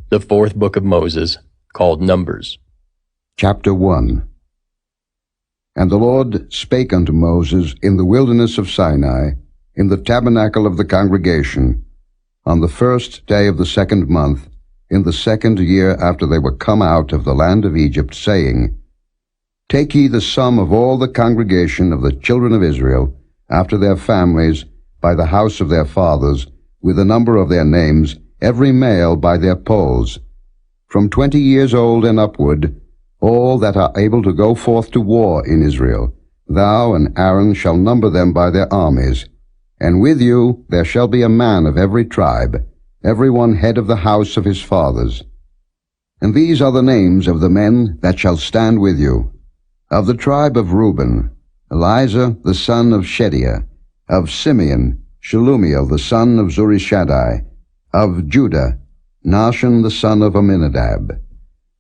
The fourth book of Moses, called Numbers. Chapter 1. And the Lord spake unto Moses in the wilderness of Sinai, in the tabernacle of the congregation, on the first day of the 2nd month, in the 2nd year after they were come out of the land of Egypt, saying, Take ye the sum of all the congregation of the children of Israel, after their families, by the house of their fathers, with the number of their names, every male by their polls, from 20 years old and upward, all that are able to go forth to war in Israel. Thou and Aaron shall number them by their armies. And with you there shall be a man of every tribe, every one head of the house of his fathers. And these are the names of the men that shall stand with you. Of the tribe of Reuben, Elizur the son of Shedeiah. Of Simeon, Shelumiel the son of Zurishaddai. Of Judah, Nahshon the son of Amminadab.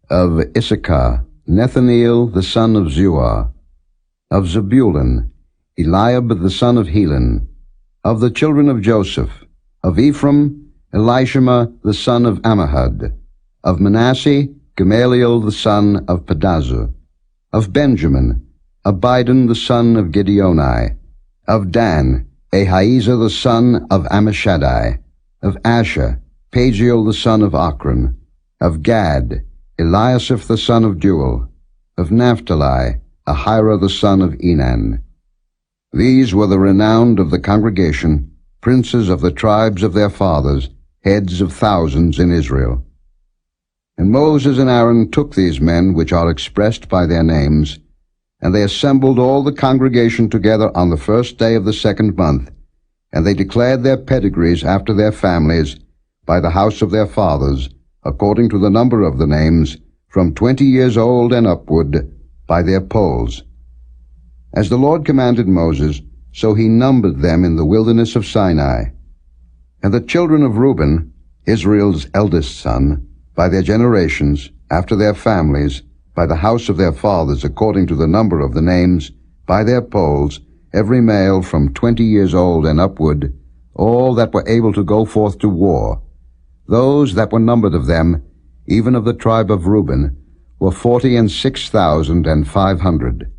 Of Issachar, Nethaneel the son of Zuar. Of Zebulun, Eliab the son of Helon. Of the children of Joseph, of Ephraim, Elishama the son of Ammihud. Of Manasseh, Gamaliel the son of Pedazur. Of Benjamin, Abidan the son of Gideoni. Of Dan, Ahiezer the son of Ammishaddai. Of Asher, Pagiel the son of Ochran. Of Gad, Eliasaph the son of Deuel. Of Naphtali, Ahira the son of Enan. These were the renowned of the congregation, princes of the tribes of their fathers, heads of thousands in Israel. And Moses and Aaron took these men which are expressed by their names, and they assembled all the congregation together on the first day of the 2nd month, and they declared their pedigrees after their families, by the house of their fathers, according to the number of the names, from 20 years old and upward, by their polls. As the Lord commanded Moses, so he numbered them in the wilderness of Sinai. And the children of Reuben, Israel's eldest son, by their generations, after their families, by the house of their fathers, according to the number of the names, by their polls, every male from 20 years old and upward, all that were able to go forth to war. Those that were numbered of them, even of the tribe of Reuben, were 46,500.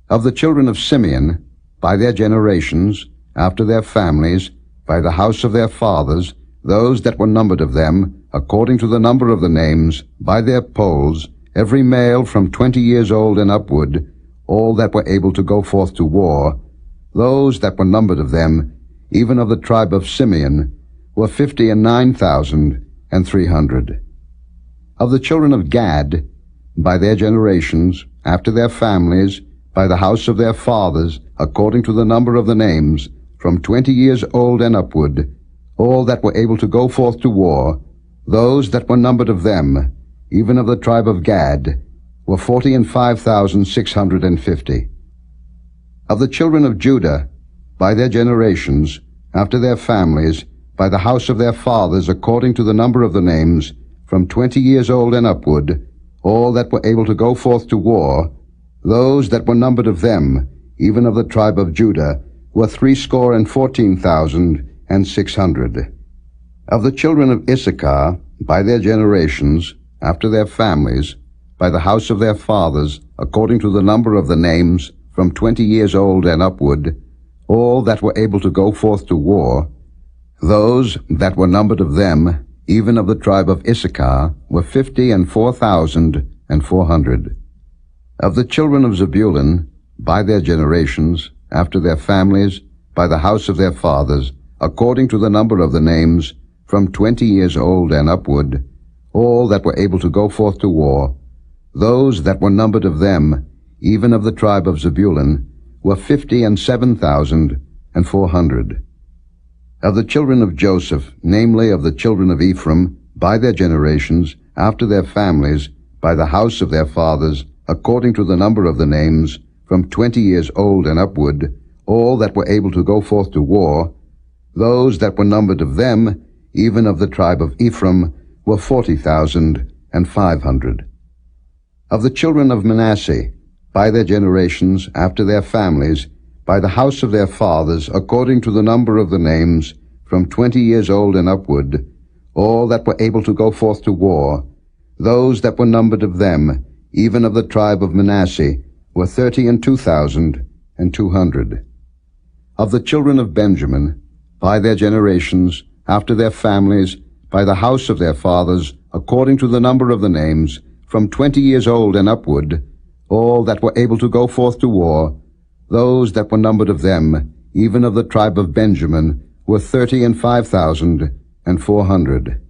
Of the children of Simeon, by their generations, after their families, by the house of their fathers, those that were numbered of them, according to the number of the names, by their polls, every male from 20 years old and upward, all that were able to go forth to war, those that were numbered of them, even of the tribe of Simeon, were 59,300. Of the children of Gad, by their generations, after their families, by the house of their fathers, according to the number of the names, from 20 years old and upward, all that were able to go forth to war, those that were numbered of them, even of the tribe of Gad, were 45,650. Of the children of Judah, by their generations, after their families, by the house of their fathers, according to the number of the names, from 20 years old and upward, all that were able to go forth to war, those that were numbered of them, even of the tribe of Judah, were 314,600. Of the children of Issachar, by their generations, after their families, by the house of their fathers, according to the number of the names, from 20 years old and upward, all that were able to go forth to war, those that were numbered of them, even of the tribe of Issachar, were 54,400. Of the children of Zebulun, by their generations, after their families, by the house of their fathers, according to the number of the names, from 20 years old and upward, all that were able to go forth to war, those that were numbered of them, even of the tribe of Zebulun, were 57,400. Of the children of Joseph, namely of the children of Ephraim, by their generations, after their families, by the house of their fathers, according to the number of the names, from 20 years old and upward, all that were able to go forth to war, those that were numbered of them, even of the tribe of Ephraim, were 40,500. Of the children of Manasseh, by their generations, after their families, by the house of their fathers, according to the number of the names, from 20 years old and upward, all that were able to go forth to war, those that were numbered of them, even of the tribe of Manasseh, were 32,200. Of the children of Benjamin, by their generations, after their families, by the house of their fathers, according to the number of the names, from 20 years old and upward, all that were able to go forth to war, those that were numbered of them, even of the tribe of Benjamin, were 35,400.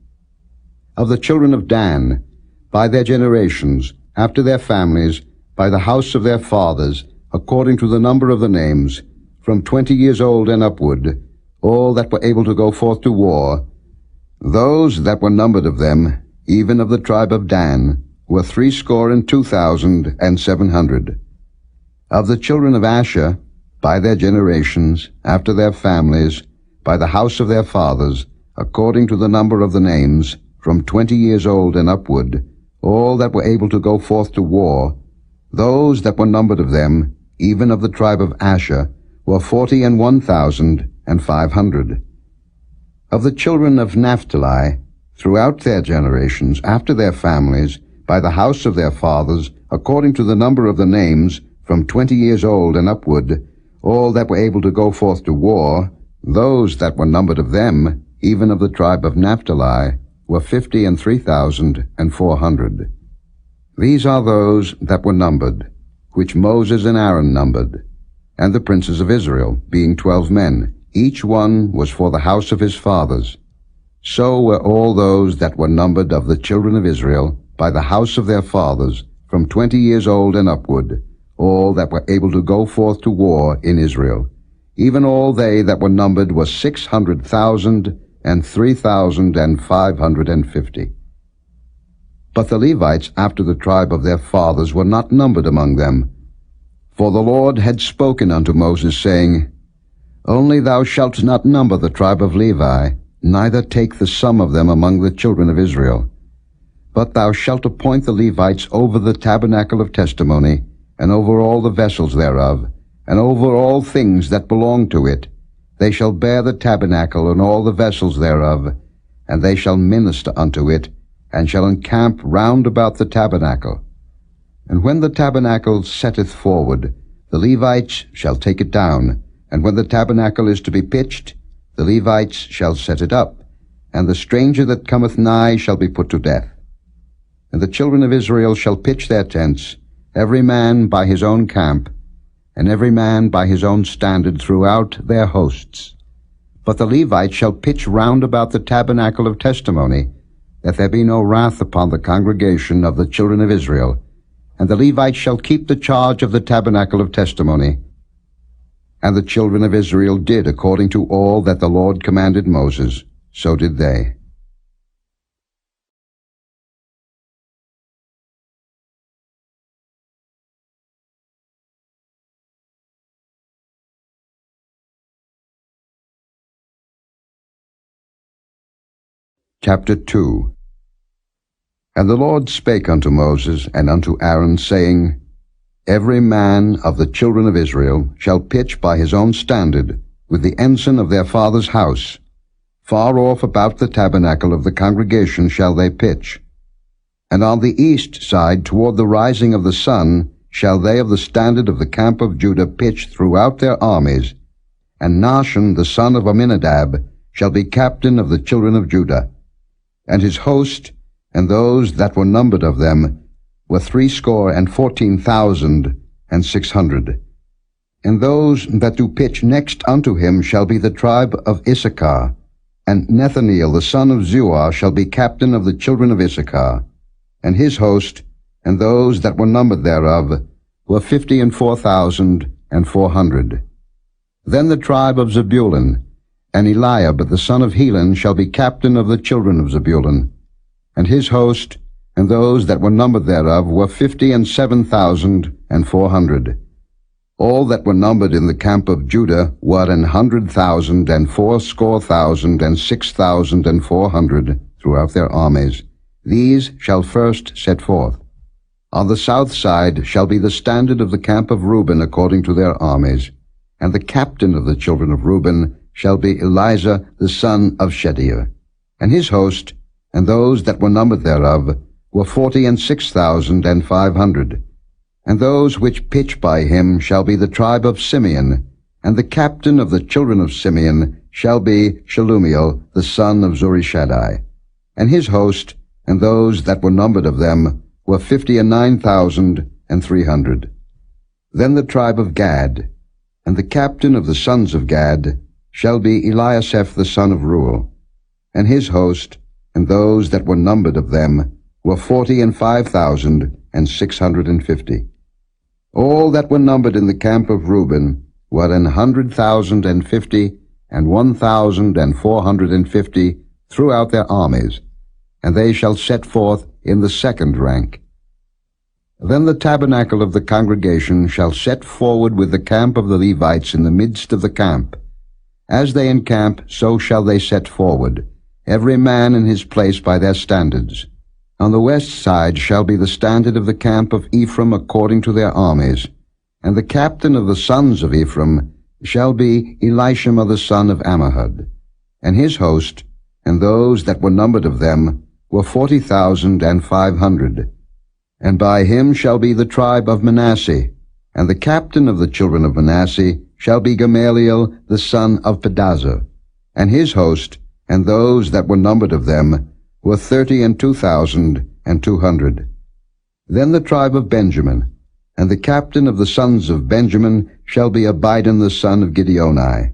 Of the children of Dan, by their generations, after their families, by the house of their fathers, according to the number of the names, from 20 years old and upward, all that were able to go forth to war, those that were numbered of them, even of the tribe of Dan, were 62,700. Of the children of Asher, by their generations, after their families, by the house of their fathers, according to the number of the names, from 20 years old and upward, all that were able to go forth to war, those that were numbered of them, even of the tribe of Asher, were 41,500. Of the children of Naphtali, throughout their generations, after their families, by the house of their fathers, according to the number of the names, from 20 years old and upward, all that were able to go forth to war, those that were numbered of them, even of the tribe of Naphtali, were 53,400. These are those that were numbered, which Moses and Aaron numbered, and the princes of Israel, being 12 men. Each one was for the house of his fathers. So were all those that were numbered of the children of Israel, by the house of their fathers, from 20 years old and upward, all that were able to go forth to war in Israel. Even all they that were numbered were 600,003,550. But the Levites after the tribe of their fathers were not numbered among them. For the Lord had spoken unto Moses, saying, Only thou shalt not number the tribe of Levi, neither take the sum of them among the children of Israel. But thou shalt appoint the Levites over the tabernacle of testimony, and over all the vessels thereof, and over all things that belong to it. They shall bear the tabernacle and all the vessels thereof, and they shall minister unto it, and shall encamp round about the tabernacle. And when the tabernacle setteth forward, the Levites shall take it down, and when the tabernacle is to be pitched, the Levites shall set it up, and the stranger that cometh nigh shall be put to death. And the children of Israel shall pitch their tents, every man by his own camp, and every man by his own standard throughout their hosts. But the Levites shall pitch round about the tabernacle of testimony, that there be no wrath upon the congregation of the children of Israel. And the Levites shall keep the charge of the tabernacle of testimony. And the children of Israel did according to all that the Lord commanded Moses, so did they. Chapter 2. And the Lord spake unto Moses and unto Aaron, saying, Every man of the children of Israel shall pitch by his own standard, with the ensign of their father's house. Far off about the tabernacle of the congregation shall they pitch. And on the east side toward the rising of the sun shall they of the standard of the camp of Judah pitch throughout their armies. And Nahshon the son of Amminadab shall be captain of the children of Judah. And his host, and those that were numbered of them, were 314,600. And those that do pitch next unto him shall be the tribe of Issachar. And Nethaneel the son of Zuar shall be captain of the children of Issachar. And his host, and those that were numbered thereof, were 54,400. Then the tribe of Zebulun, and Eliab the son of Helon shall be captain of the children of Zebulun. And his host, and those that were numbered thereof, were 57,400. All that were numbered in the camp of Judah were 100,000 and 80,000 and 6,400 throughout their armies. These shall first set forth. On the south side shall be the standard of the camp of Reuben according to their armies. And the captain of the children of Reuben shall be Elizur the son of Shedeur. And his host, and those that were numbered thereof, were 46,500. And those which pitch by him shall be the tribe of Simeon, and the captain of the children of Simeon shall be Shelumiel, the son of Zurishaddai. And his host, and those that were numbered of them, were 59,300. Then the tribe of Gad, and the captain of the sons of Gad, shall be Eliasaph the son of Reuel. And his host, and those that were numbered of them, were 45,650. All that were numbered in the camp of Reuben were 100,050 and 1,450 throughout their armies, and they shall set forth in the second rank. Then the tabernacle of the congregation shall set forward with the camp of the Levites in the midst of the camp. As they encamp, so shall they set forward, every man in his place by their standards. On the west side shall be the standard of the camp of Ephraim according to their armies, and the captain of the sons of Ephraim shall be Elishama the son of Ammihud. And his host, and those that were numbered of them, were 40,500. And by him shall be the tribe of Manasseh, and the captain of the children of Manasseh shall be Gamaliel the son of Pedazur. And his host, and those that were numbered of them, were 32,200. Then the tribe of Benjamin, and the captain of the sons of Benjamin shall be Abidan the son of Gideoni.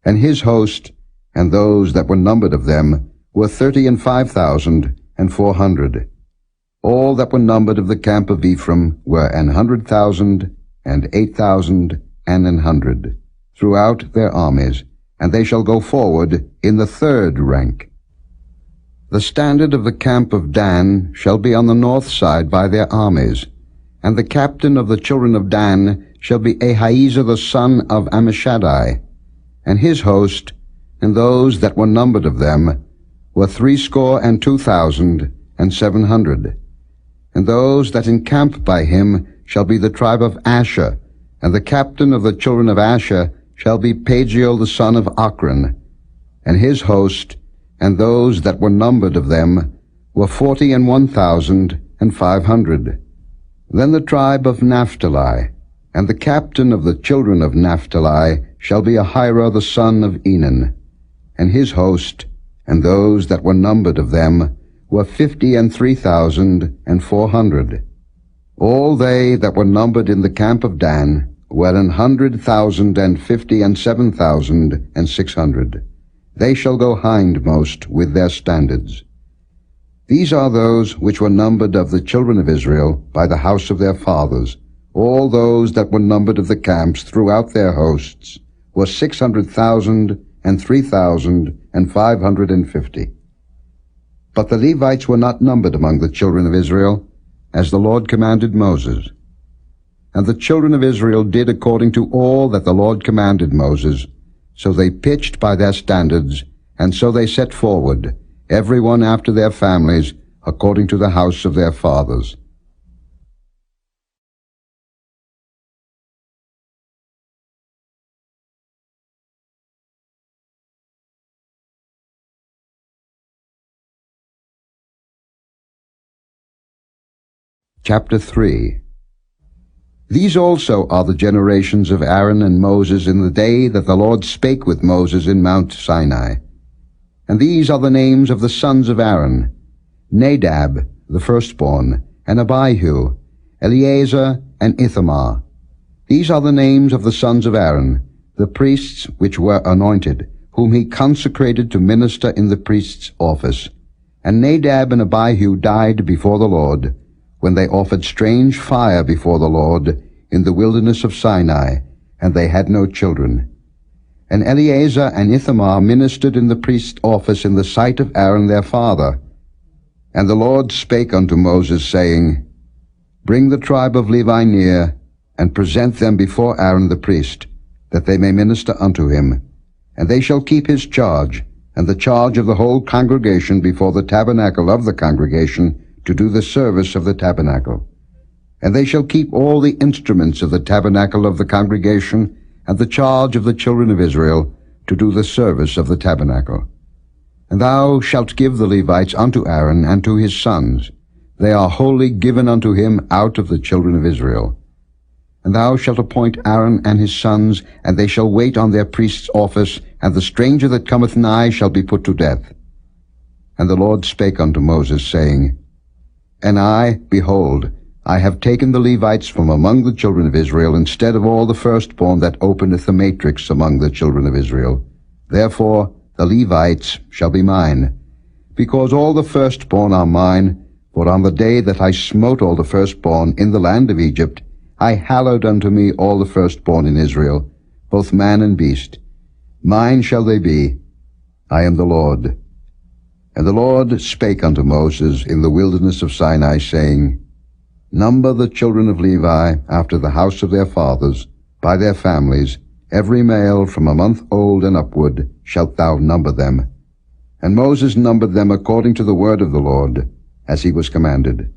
And his host, and those that were numbered of them, were 35,400. All that were numbered of the camp of Ephraim were 100,000 and 8,100 throughout their armies, and they shall go forward in the third rank. The standard of the camp of Dan shall be on the north side by their armies, and the captain of the children of Dan shall be Ahiezer the son of Ammishaddai, and his host, and those that were numbered of them, were 62,700. And those that encamp by him shall be the tribe of Asher, and the captain of the children of Asher shall be Pagiel the son of Ochran, and his host, and those that were numbered of them, were 41,500. Then the tribe of Naphtali, and the captain of the children of Naphtali shall be Ahira the son of Enan, and his host, and those that were numbered of them, were 53,400. All they that were numbered in the camp of Dan were 100,050 and 7,600. They shall go hindmost with their standards. These are those which were numbered of the children of Israel by the house of their fathers. All those that were numbered of the camps throughout their hosts were 600,000 and 3,550. But the Levites were not numbered among the children of Israel, as the Lord commanded Moses. And the children of Israel did according to all that the Lord commanded Moses. So they pitched by their standards, and so they set forward, every one after their families, according to the house of their fathers. Chapter 3. These also are the generations of Aaron and Moses in the day that the Lord spake with Moses in Mount Sinai. And these are the names of the sons of Aaron: Nadab, the firstborn, and Abihu, Eleazar, and Ithamar. These are the names of the sons of Aaron, the priests which were anointed, whom he consecrated to minister in the priest's office. And Nadab and Abihu died before the Lord, when they offered strange fire before the Lord in the wilderness of Sinai, and they had no children. And Eleazar and Ithamar ministered in the priest's office in the sight of Aaron their father. And the Lord spake unto Moses, saying, Bring the tribe of Levi near, and present them before Aaron the priest, that they may minister unto him. And they shall keep his charge, and the charge of the whole congregation before the tabernacle of the congregation, to do the service of the tabernacle. And they shall keep all the instruments of the tabernacle of the congregation, and the charge of the children of Israel, to do the service of the tabernacle. And thou shalt give the Levites unto Aaron and to his sons. They are wholly given unto him out of the children of Israel. And thou shalt appoint Aaron and his sons, and they shall wait on their priest's office, and the stranger that cometh nigh shall be put to death. And the Lord spake unto Moses, saying, And I, behold, I have taken the Levites from among the children of Israel, instead of all the firstborn that openeth the matrix among the children of Israel. Therefore the Levites shall be mine, because all the firstborn are mine. For on the day that I smote all the firstborn in the land of Egypt, I hallowed unto me all the firstborn in Israel, both man and beast. Mine shall they be. I am the Lord. And the Lord spake unto Moses in the wilderness of Sinai, saying, Number the children of Levi after the house of their fathers, by their families, every male from a month old and upward shalt thou number them. And Moses numbered them according to the word of the Lord, as he was commanded.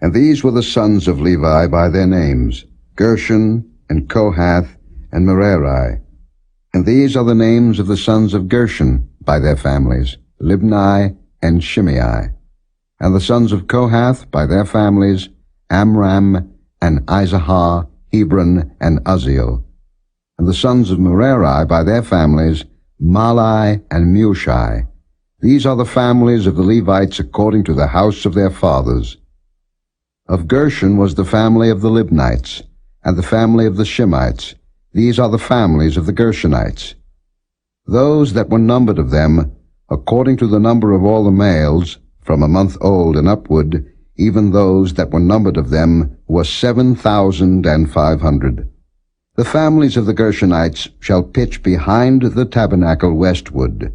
And these were the sons of Levi by their names, Gershon, and Kohath, and Merari. And these are the names of the sons of Gershon by their families, Libni and Shimei. And the sons of Kohath by their families, Amram, and Izahar, Hebron, and Uzziel. And the sons of Merari by their families, Mahli and Mushi. These are the families of the Levites according to the house of their fathers. Of Gershon was the family of the Libnites, and the family of the Shimites. These are the families of the Gershonites. Those that were numbered of them, according to the number of all the males, from a month old and upward, even those that were numbered of them, were 7,500. The families of the Gershonites shall pitch behind the tabernacle westward.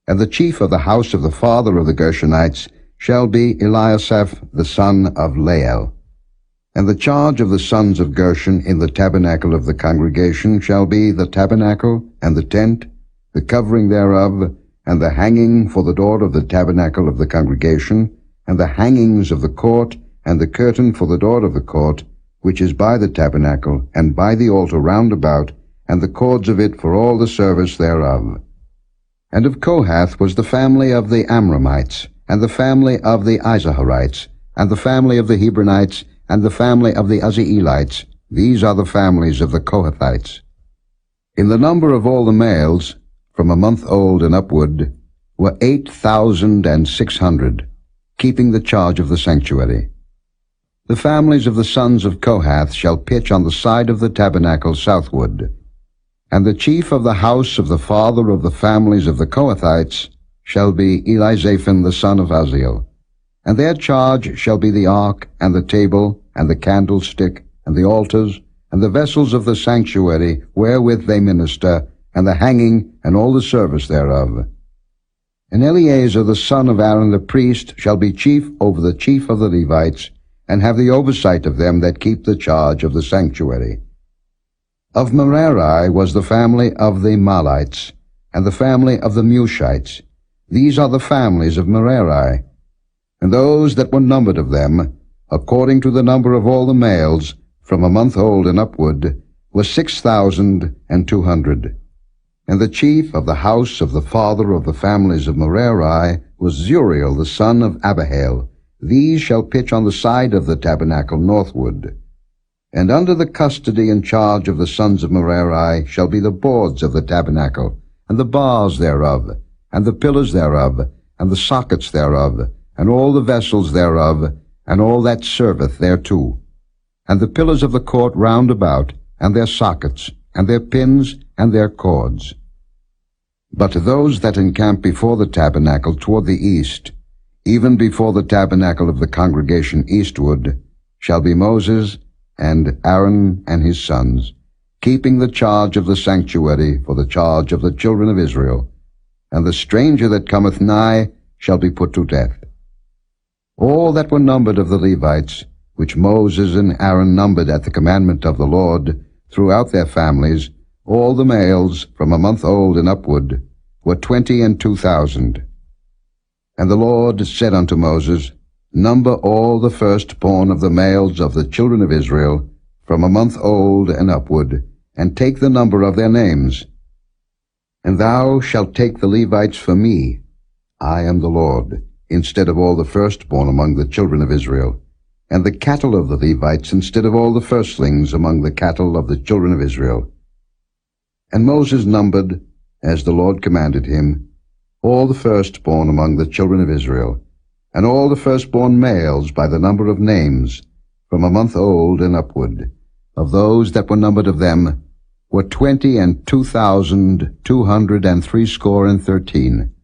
And the chief of the house of the father of the Gershonites shall be Eliasaph the son of Lael. And the charge of the sons of Gershon in the tabernacle of the congregation shall be the tabernacle, and the tent, the covering thereof, and the hanging for the door of the tabernacle of the congregation, and the hangings of the court, and the curtain for the door of the court, which is by the tabernacle, and by the altar round about, and the cords of it for all the service thereof. And of Kohath was the family of the Amramites, and the family of the Izaharites, and the family of the Hebronites, and the family of the Uzzielites. These are the families of the Kohathites. In the number of all the males, from a month old and upward, were 8,600, keeping the charge of the sanctuary. The families of the sons of Kohath shall pitch on the side of the tabernacle southward. And the chief of the house of the father of the families of the Kohathites shall be Elizaphan the son of Uzziel. And their charge shall be the ark, and the table, and the candlestick, and the altars, and the vessels of the sanctuary wherewith they minister, and the hanging, and all the service thereof. And Eleazar the son of Aaron the priest shall be chief over the chief of the Levites, and have the oversight of them that keep the charge of the sanctuary. Of Merari was the family of the Mahlites, and the family of the Mushites. These are the families of Merari. And those that were numbered of them, according to the number of all the males, from a month old and upward, were 6,200. And the chief of the house of the father of the families of Merari was Zuriel the son of Abihail. These shall pitch on the side of the tabernacle northward. And under the custody and charge of the sons of Merari shall be the boards of the tabernacle, and the bars thereof, and the pillars thereof, and the sockets thereof, and all the vessels thereof, and all that serveth thereto, and the pillars of the court round about, and their sockets, and their pins, and their cords. But those that encamp before the tabernacle toward the east, even before the tabernacle of the congregation eastward, shall be Moses, and Aaron and his sons, keeping the charge of the sanctuary for the charge of the children of Israel. And the stranger that cometh nigh shall be put to death. All that were numbered of the Levites, which Moses and Aaron numbered at the commandment of the Lord, throughout their families, all the males from a month old and upward, were 22,000. And the Lord said unto Moses, Number all the firstborn of the males of the children of Israel, from a month old and upward, and take the number of their names. And thou shalt take the Levites for me, I am the Lord, instead of all the firstborn among the children of Israel, and the cattle of the Levites instead of all the firstlings among the cattle of the children of Israel. And Moses numbered, as the Lord commanded him, all the firstborn among the children of Israel, and all the firstborn males by the number of names, from a month old and upward, of those that were numbered of them, were 22,213.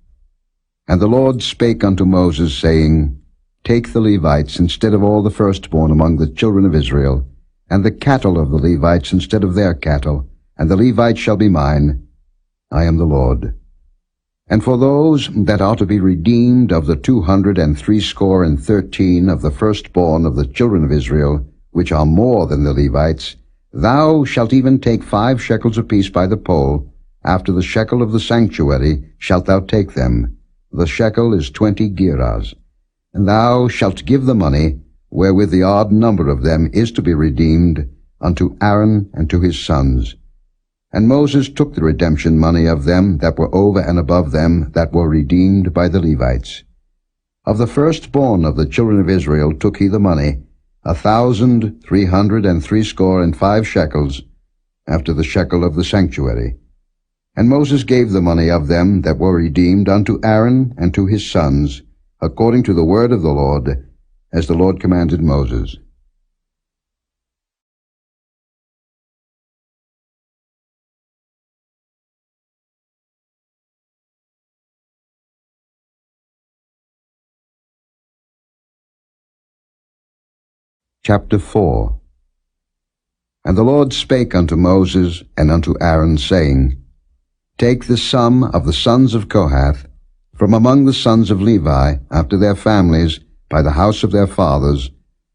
And the Lord spake unto Moses, saying, Take the Levites instead of all the firstborn among the children of Israel, and the cattle of the Levites instead of their cattle, and the Levites shall be mine. I am the Lord. And for those that are to be redeemed of the 213 of the firstborn of the children of Israel, which are more than the Levites, thou shalt even take 5 shekels apiece by the poll. After the shekel of the sanctuary shalt thou take them. The shekel is 20 gerahs. And thou shalt give the money, wherewith the odd number of them is to be redeemed, unto Aaron and to his sons. And Moses took the redemption money of them that were over and above them that were redeemed by the Levites. Of the firstborn of the children of Israel took he the money, 1,365 shekels, after the shekel of the sanctuary. And Moses gave the money of them that were redeemed unto Aaron and to his sons, according to the word of the Lord, as the Lord commanded Moses. Chapter 4. And the Lord spake unto Moses and unto Aaron, saying, Take the sum of the sons of Kohath, from among the sons of Levi, after their families, by the house of their fathers,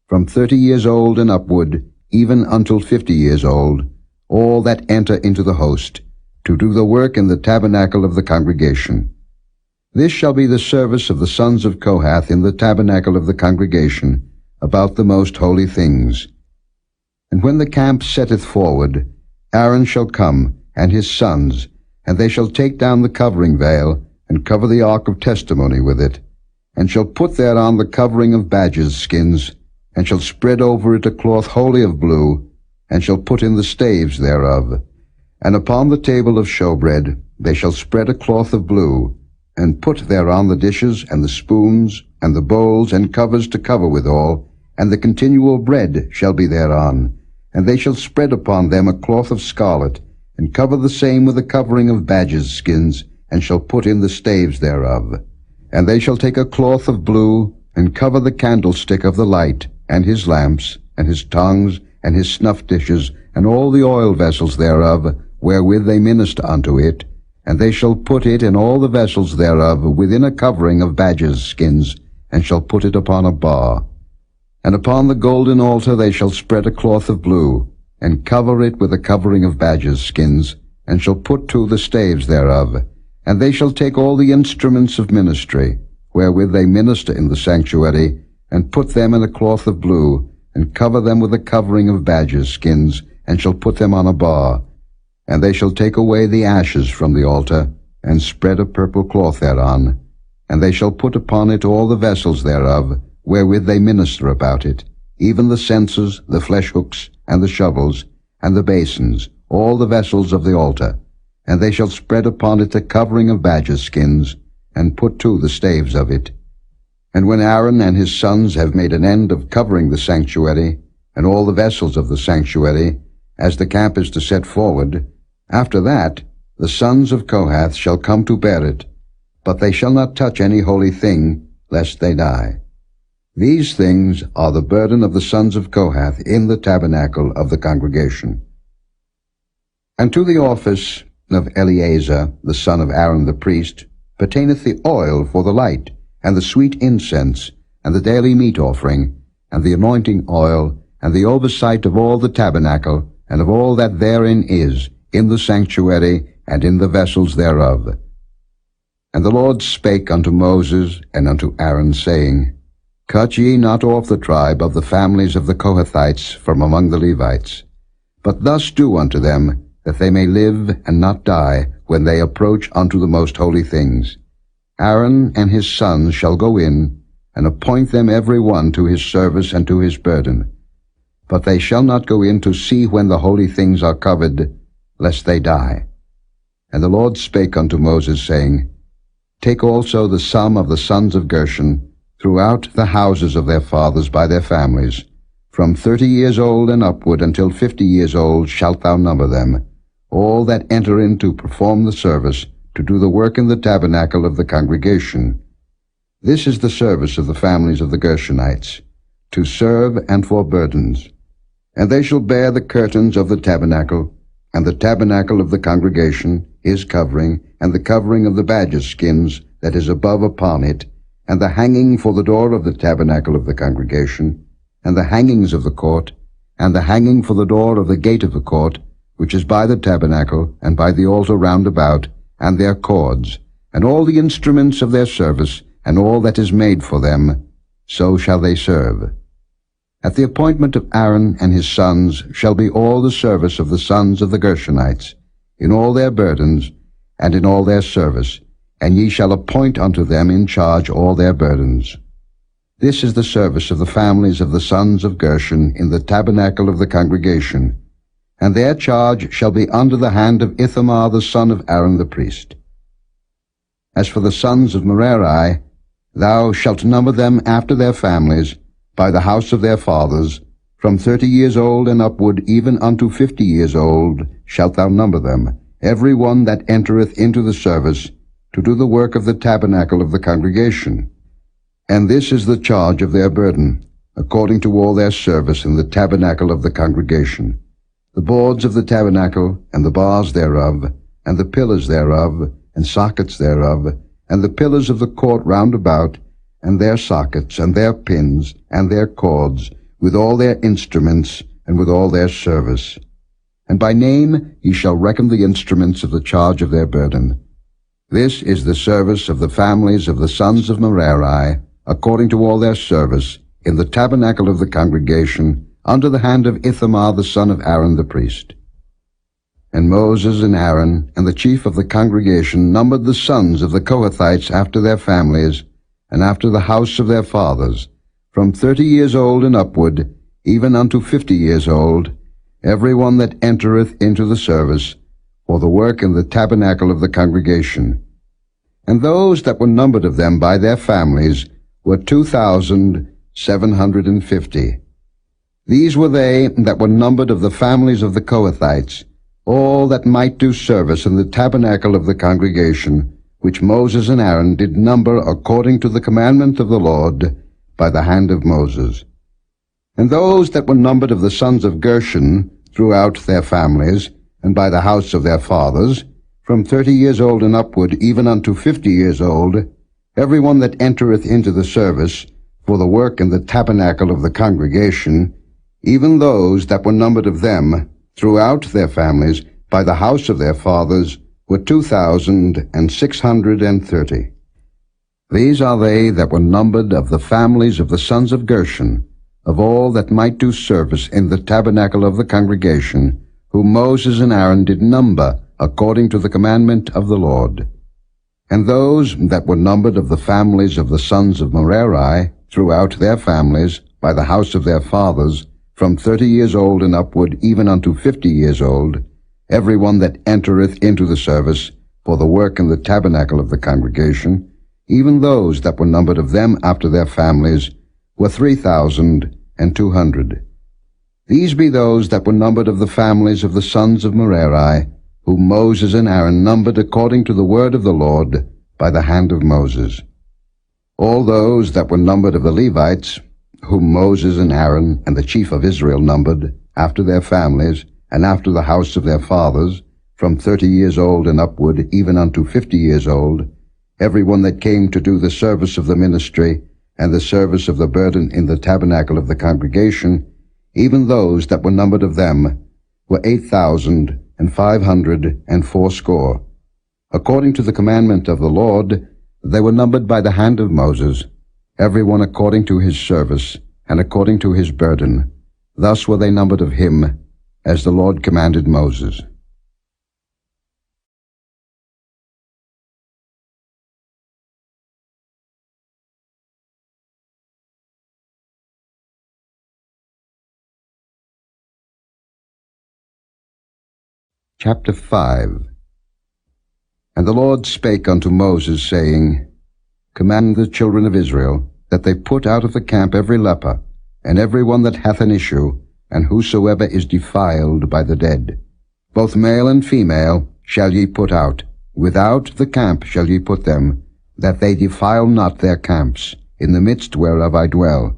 from 30 years old and upward, even until 50 years old, all that enter into the host, to do the work in the tabernacle of the congregation. This shall be the service of the sons of Kohath in the tabernacle of the congregation, about the most holy things. And when the camp setteth forward, Aaron shall come, and his sons, and they shall take down the covering veil, and cover the ark of testimony with it, and shall put thereon the covering of badgers' skins, and shall spread over it a cloth wholly of blue, and shall put in the staves thereof. And upon the table of showbread they shall spread a cloth of blue, and put thereon the dishes, and the spoons, and the bowls, and covers to cover withal, and the continual bread shall be thereon. And they shall spread upon them a cloth of scarlet, and cover the same with a covering of badgers' skins, and shall put in the staves thereof. And they shall take a cloth of blue, and cover the candlestick of the light, and his lamps, and his tongues, and his snuff dishes, and all the oil vessels thereof, wherewith they minister unto it. And they shall put it and all the vessels thereof within a covering of badgers' skins, and shall put it upon a bar. And upon the golden altar they shall spread a cloth of blue, and cover it with a covering of badgers' skins, and shall put to the staves thereof. And they shall take all the instruments of ministry, wherewith they minister in the sanctuary, and put them in a cloth of blue, and cover them with a covering of badgers' skins, and shall put them on a bar. And they shall take away the ashes from the altar, and spread a purple cloth thereon. And they shall put upon it all the vessels thereof, wherewith they minister about it, even the censers, the flesh hooks, and the shovels, and the basins, all the vessels of the altar. And they shall spread upon it a covering of badgers' skins, and put to the staves of it. And when Aaron and his sons have made an end of covering the sanctuary, and all the vessels of the sanctuary, as the camp is to set forward, after that the sons of Kohath shall come to bear it, but they shall not touch any holy thing, lest they die. These things are the burden of the sons of Kohath in the tabernacle of the congregation. And to the office of Eleazar, the son of Aaron the priest, pertaineth the oil for the light, and the sweet incense, and the daily meat offering, and the anointing oil, and the oversight of all the tabernacle, and of all that therein is, in the sanctuary, and in the vessels thereof. And the Lord spake unto Moses and unto Aaron, saying, Cut ye not off the tribe of the families of the Kohathites from among the Levites, but thus do unto them, that they may live and not die when they approach unto the most holy things. Aaron and his sons shall go in, and appoint them every one to his service and to his burden. But they shall not go in to see when the holy things are covered, lest they die. And the Lord spake unto Moses, saying, Take also the sum of the sons of Gershon throughout the houses of their fathers by their families. From 30 years old and upward until 50 years old shalt thou number them, all that enter in to perform the service, to do the work in the tabernacle of the congregation. This is the service of the families of the Gershonites, to serve and for burdens. And they shall bear the curtains of the tabernacle, and the tabernacle of the congregation, his covering, and the covering of the badger skins that is above upon it, and the hanging for the door of the tabernacle of the congregation, and the hangings of the court, and the hanging for the door of the gate of the court, which is by the tabernacle, and by the altar round about, and their cords, and all the instruments of their service, and all that is made for them, so shall they serve. At the appointment of Aaron and his sons shall be all the service of the sons of the Gershonites, in all their burdens, and in all their service, and ye shall appoint unto them in charge all their burdens. This is the service of the families of the sons of Gershon in the tabernacle of the congregation, and their charge shall be under the hand of Ithamar the son of Aaron the priest. As for the sons of Merari, thou shalt number them after their families, by the house of their fathers, from 30 years old and upward even unto 50 years old shalt thou number them, every one that entereth into the service, to do the work of the tabernacle of the congregation. And this is the charge of their burden, according to all their service in the tabernacle of the congregation: the boards of the tabernacle, and the bars thereof, and the pillars thereof, and sockets thereof, and the pillars of the court round about, and their sockets, and their pins, and their cords, with all their instruments, and with all their service. And by name ye shall reckon the instruments of the charge of their burden. This is the service of the families of the sons of Merari, according to all their service, in the tabernacle of the congregation, under the hand of Ithamar the son of Aaron the priest. And Moses and Aaron and the chief of the congregation numbered the sons of the Kohathites after their families, and after the house of their fathers, from 30 years old and upward, even unto 50 years old, every one that entereth into the service, for the work in the tabernacle of the congregation. And those that were numbered of them by their families were 2,750. These were they that were numbered of the families of the Kohathites, all that might do service in the tabernacle of the congregation, which Moses and Aaron did number according to the commandment of the Lord by the hand of Moses. And those that were numbered of the sons of Gershon throughout their families, and by the house of their fathers, from 30 years old and upward even unto 50 years old, every one that entereth into the service, for the work in the tabernacle of the congregation, even those that were numbered of them throughout their families, by the house of their fathers, were 2,630. These are they that were numbered of the families of the sons of Gershon, of all that might do service in the tabernacle of the congregation, whom Moses and Aaron did number according to the commandment of the Lord. And those that were numbered of the families of the sons of Merari, throughout their families, by the house of their fathers, from 30 years old and upward even unto 50 years old, every one that entereth into the service, for the work in the tabernacle of the congregation, even those that were numbered of them after their families, were 3,200. These be those that were numbered of the families of the sons of Merari, whom Moses and Aaron numbered according to the word of the Lord by the hand of Moses. All those that were numbered of the Levites, whom Moses and Aaron and the chief of Israel numbered, after their families, and after the house of their fathers, from 30 years old and upward even unto 50 years old, every one that came to do the service of the ministry, and the service of the burden in the tabernacle of the congregation, even those that were numbered of them, were 8,580. According to the commandment of the Lord, they were numbered by the hand of Moses, every one according to his service, and according to his burden. Thus were they numbered of him, as the Lord commanded Moses. Chapter 5. And the Lord spake unto Moses, saying, Command the children of Israel, that they put out of the camp every leper, and every one that hath an issue, and whosoever is defiled by the dead. Both male and female shall ye put out. Without the camp shall ye put them, that they defile not their camps, in the midst whereof I dwell.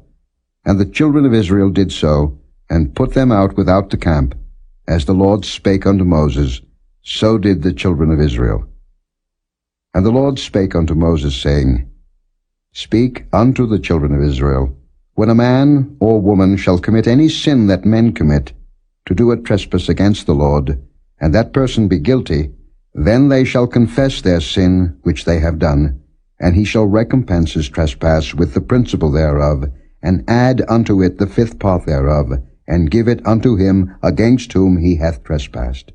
And the children of Israel did so, and put them out without the camp. As the Lord spake unto Moses, so did the children of Israel. And the Lord spake unto Moses, saying, Speak unto the children of Israel, when a man or woman shall commit any sin that men commit, to do a trespass against the Lord, and that person be guilty, then they shall confess their sin which they have done, and he shall recompense his trespass with the principal thereof, and add unto it the fifth part thereof, and give it unto him against whom he hath trespassed.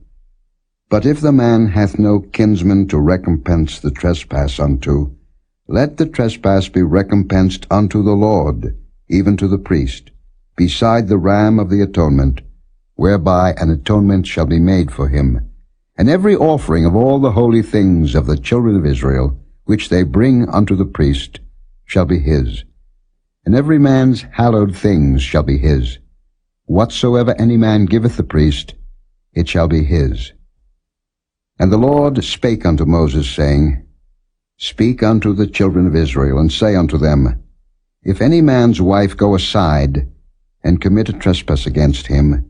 But if the man hath no kinsman to recompense the trespass unto, let the trespass be recompensed unto the Lord, even to the priest, beside the ram of the atonement, whereby an atonement shall be made for him. And every offering of all the holy things of the children of Israel, which they bring unto the priest, shall be his. And every man's hallowed things shall be his. Whatsoever any man giveth the priest, it shall be his. And the Lord spake unto Moses, saying, Speak unto the children of Israel, and say unto them, If any man's wife go aside, and commit a trespass against him,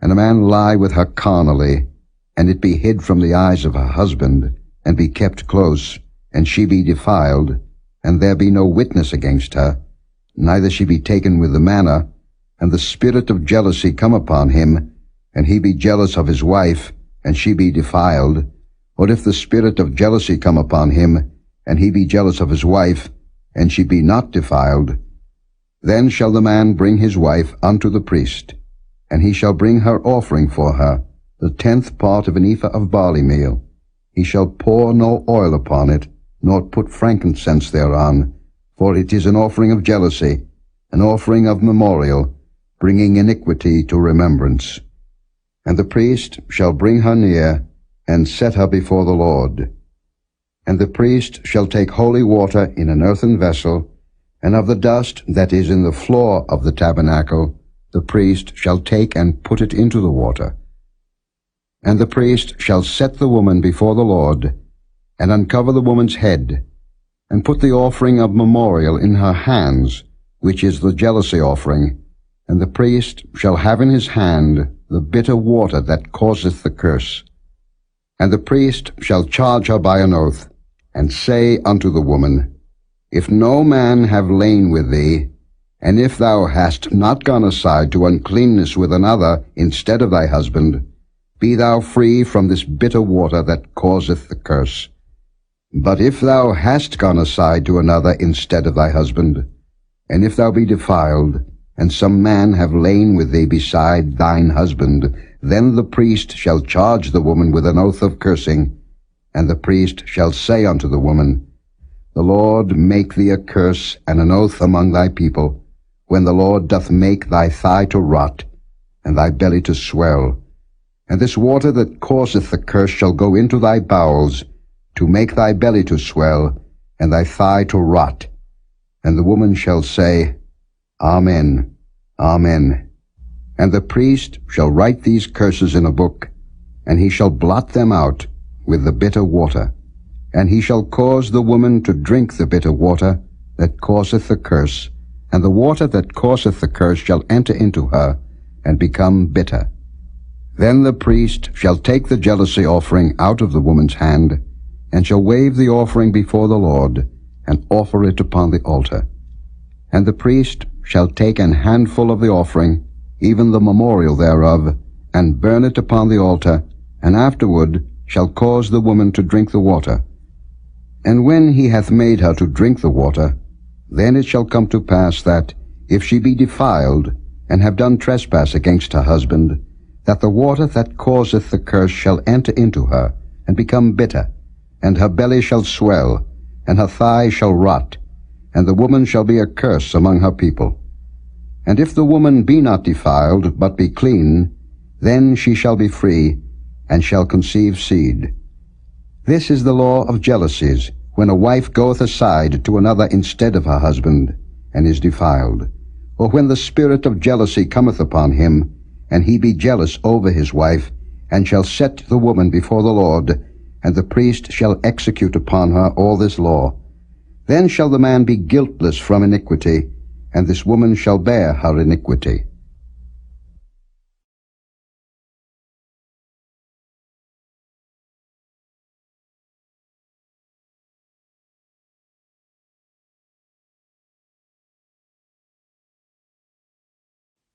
and a man lie with her carnally, and it be hid from the eyes of her husband, and be kept close, and she be defiled, and there be no witness against her, neither she be taken with the manner, and the spirit of jealousy come upon him, and he be jealous of his wife, and she be defiled, or if the spirit of jealousy come upon him, and he be jealous of his wife, and she be not defiled, then shall the man bring his wife unto the priest, and he shall bring her offering for her, the 10th part of an ephah of barley meal. He shall pour no oil upon it, nor put frankincense thereon, for it is an offering of jealousy, an offering of memorial, bringing iniquity to remembrance. And the priest shall bring her near, and set her before the Lord. And the priest shall take holy water in an earthen vessel, and of the dust that is in the floor of the tabernacle the priest shall take and put it into the water. And the priest shall set the woman before the Lord, and uncover the woman's head, and put the offering of memorial in her hands, which is the jealousy offering, and the priest shall have in his hand the bitter water that causeth the curse. And the priest shall charge her by an oath, and say unto the woman, If no man have lain with thee, and if thou hast not gone aside to uncleanness with another instead of thy husband, be thou free from this bitter water that causeth the curse. But if thou hast gone aside to another instead of thy husband, and if thou be defiled, and some man have lain with thee beside thine husband, then the priest shall charge the woman with an oath of cursing, and the priest shall say unto the woman, The Lord make thee a curse and an oath among thy people, when the Lord doth make thy thigh to rot, and thy belly to swell. And this water that causeth the curse shall go into thy bowels, to make thy belly to swell, and thy thigh to rot. And the woman shall say, Amen, Amen. And the priest shall write these curses in a book, and he shall blot them out with the bitter water. And he shall cause the woman to drink the bitter water that causeth the curse, and the water that causeth the curse shall enter into her, and become bitter. Then the priest shall take the jealousy offering out of the woman's hand, and shall wave the offering before the Lord, and offer it upon the altar. And the priest shall take an handful of the offering, even the memorial thereof, and burn it upon the altar, and afterward shall cause the woman to drink the water. And when he hath made her to drink the water, then it shall come to pass that, if she be defiled, and have done trespass against her husband, that the water that causeth the curse shall enter into her, and become bitter, and her belly shall swell, and her thigh shall rot, and the woman shall be a curse among her people. And if the woman be not defiled, but be clean, then she shall be free, and shall conceive seed. This is the law of jealousies, when a wife goeth aside to another instead of her husband, and is defiled, or when the spirit of jealousy cometh upon him, and he be jealous over his wife, and shall set the woman before the Lord, and the priest shall execute upon her all this law. Then shall the man be guiltless from iniquity, and this woman shall bear her iniquity.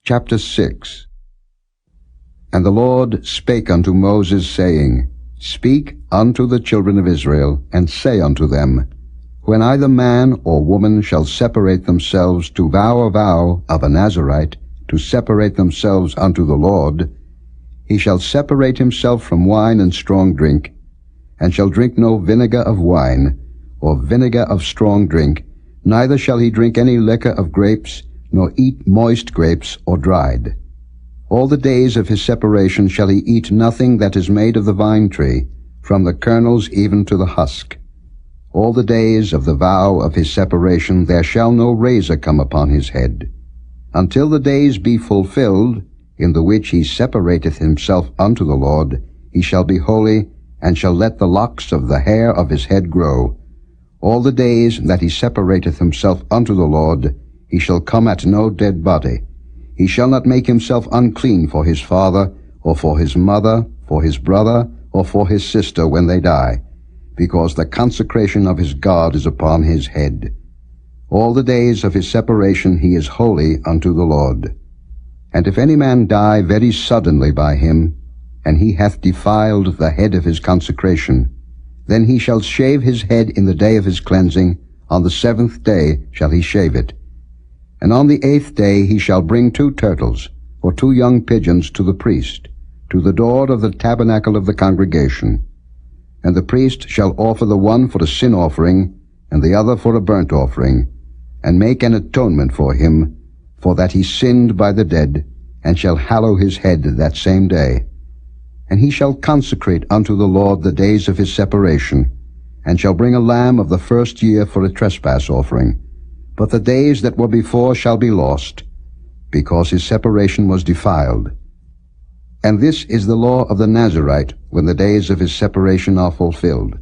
Chapter 6. And the Lord spake unto Moses, saying, Speak unto the children of Israel, and say unto them, When either man or woman shall separate themselves to vow a vow of a Nazarite, to separate themselves unto the Lord, he shall separate himself from wine and strong drink, and shall drink no vinegar of wine, or vinegar of strong drink, neither shall he drink any liquor of grapes, nor eat moist grapes or dried. All the days of his separation shall he eat nothing that is made of the vine tree, from the kernels even to the husk. All the days of the vow of his separation there shall no razor come upon his head, until the days be fulfilled, in the which he separateth himself unto the Lord. He shall be holy, and shall let the locks of the hair of his head grow. All the days that he separateth himself unto the Lord, he shall come at no dead body. He shall not make himself unclean for his father, or for his mother, for his brother, or for his sister when they die, because the consecration of his God is upon his head. All the days of his separation he is holy unto the Lord. And if any man die very suddenly by him, and he hath defiled the head of his consecration, then he shall shave his head in the day of his cleansing. On the 7th day shall he shave it. And on the 8th day he shall bring 2 turtles, or 2 young pigeons, to the priest, to the door of the tabernacle of the congregation. And the priest shall offer the one for a sin offering, and the other for a burnt offering, and make an atonement for him, for that he sinned by the dead, and shall hallow his head that same day. And he shall consecrate unto the Lord the days of his separation, and shall bring a lamb of the first year for a trespass offering. But the days that were before shall be lost, because his separation was defiled. And this is the law of the Nazarite, when the days of his separation are fulfilled.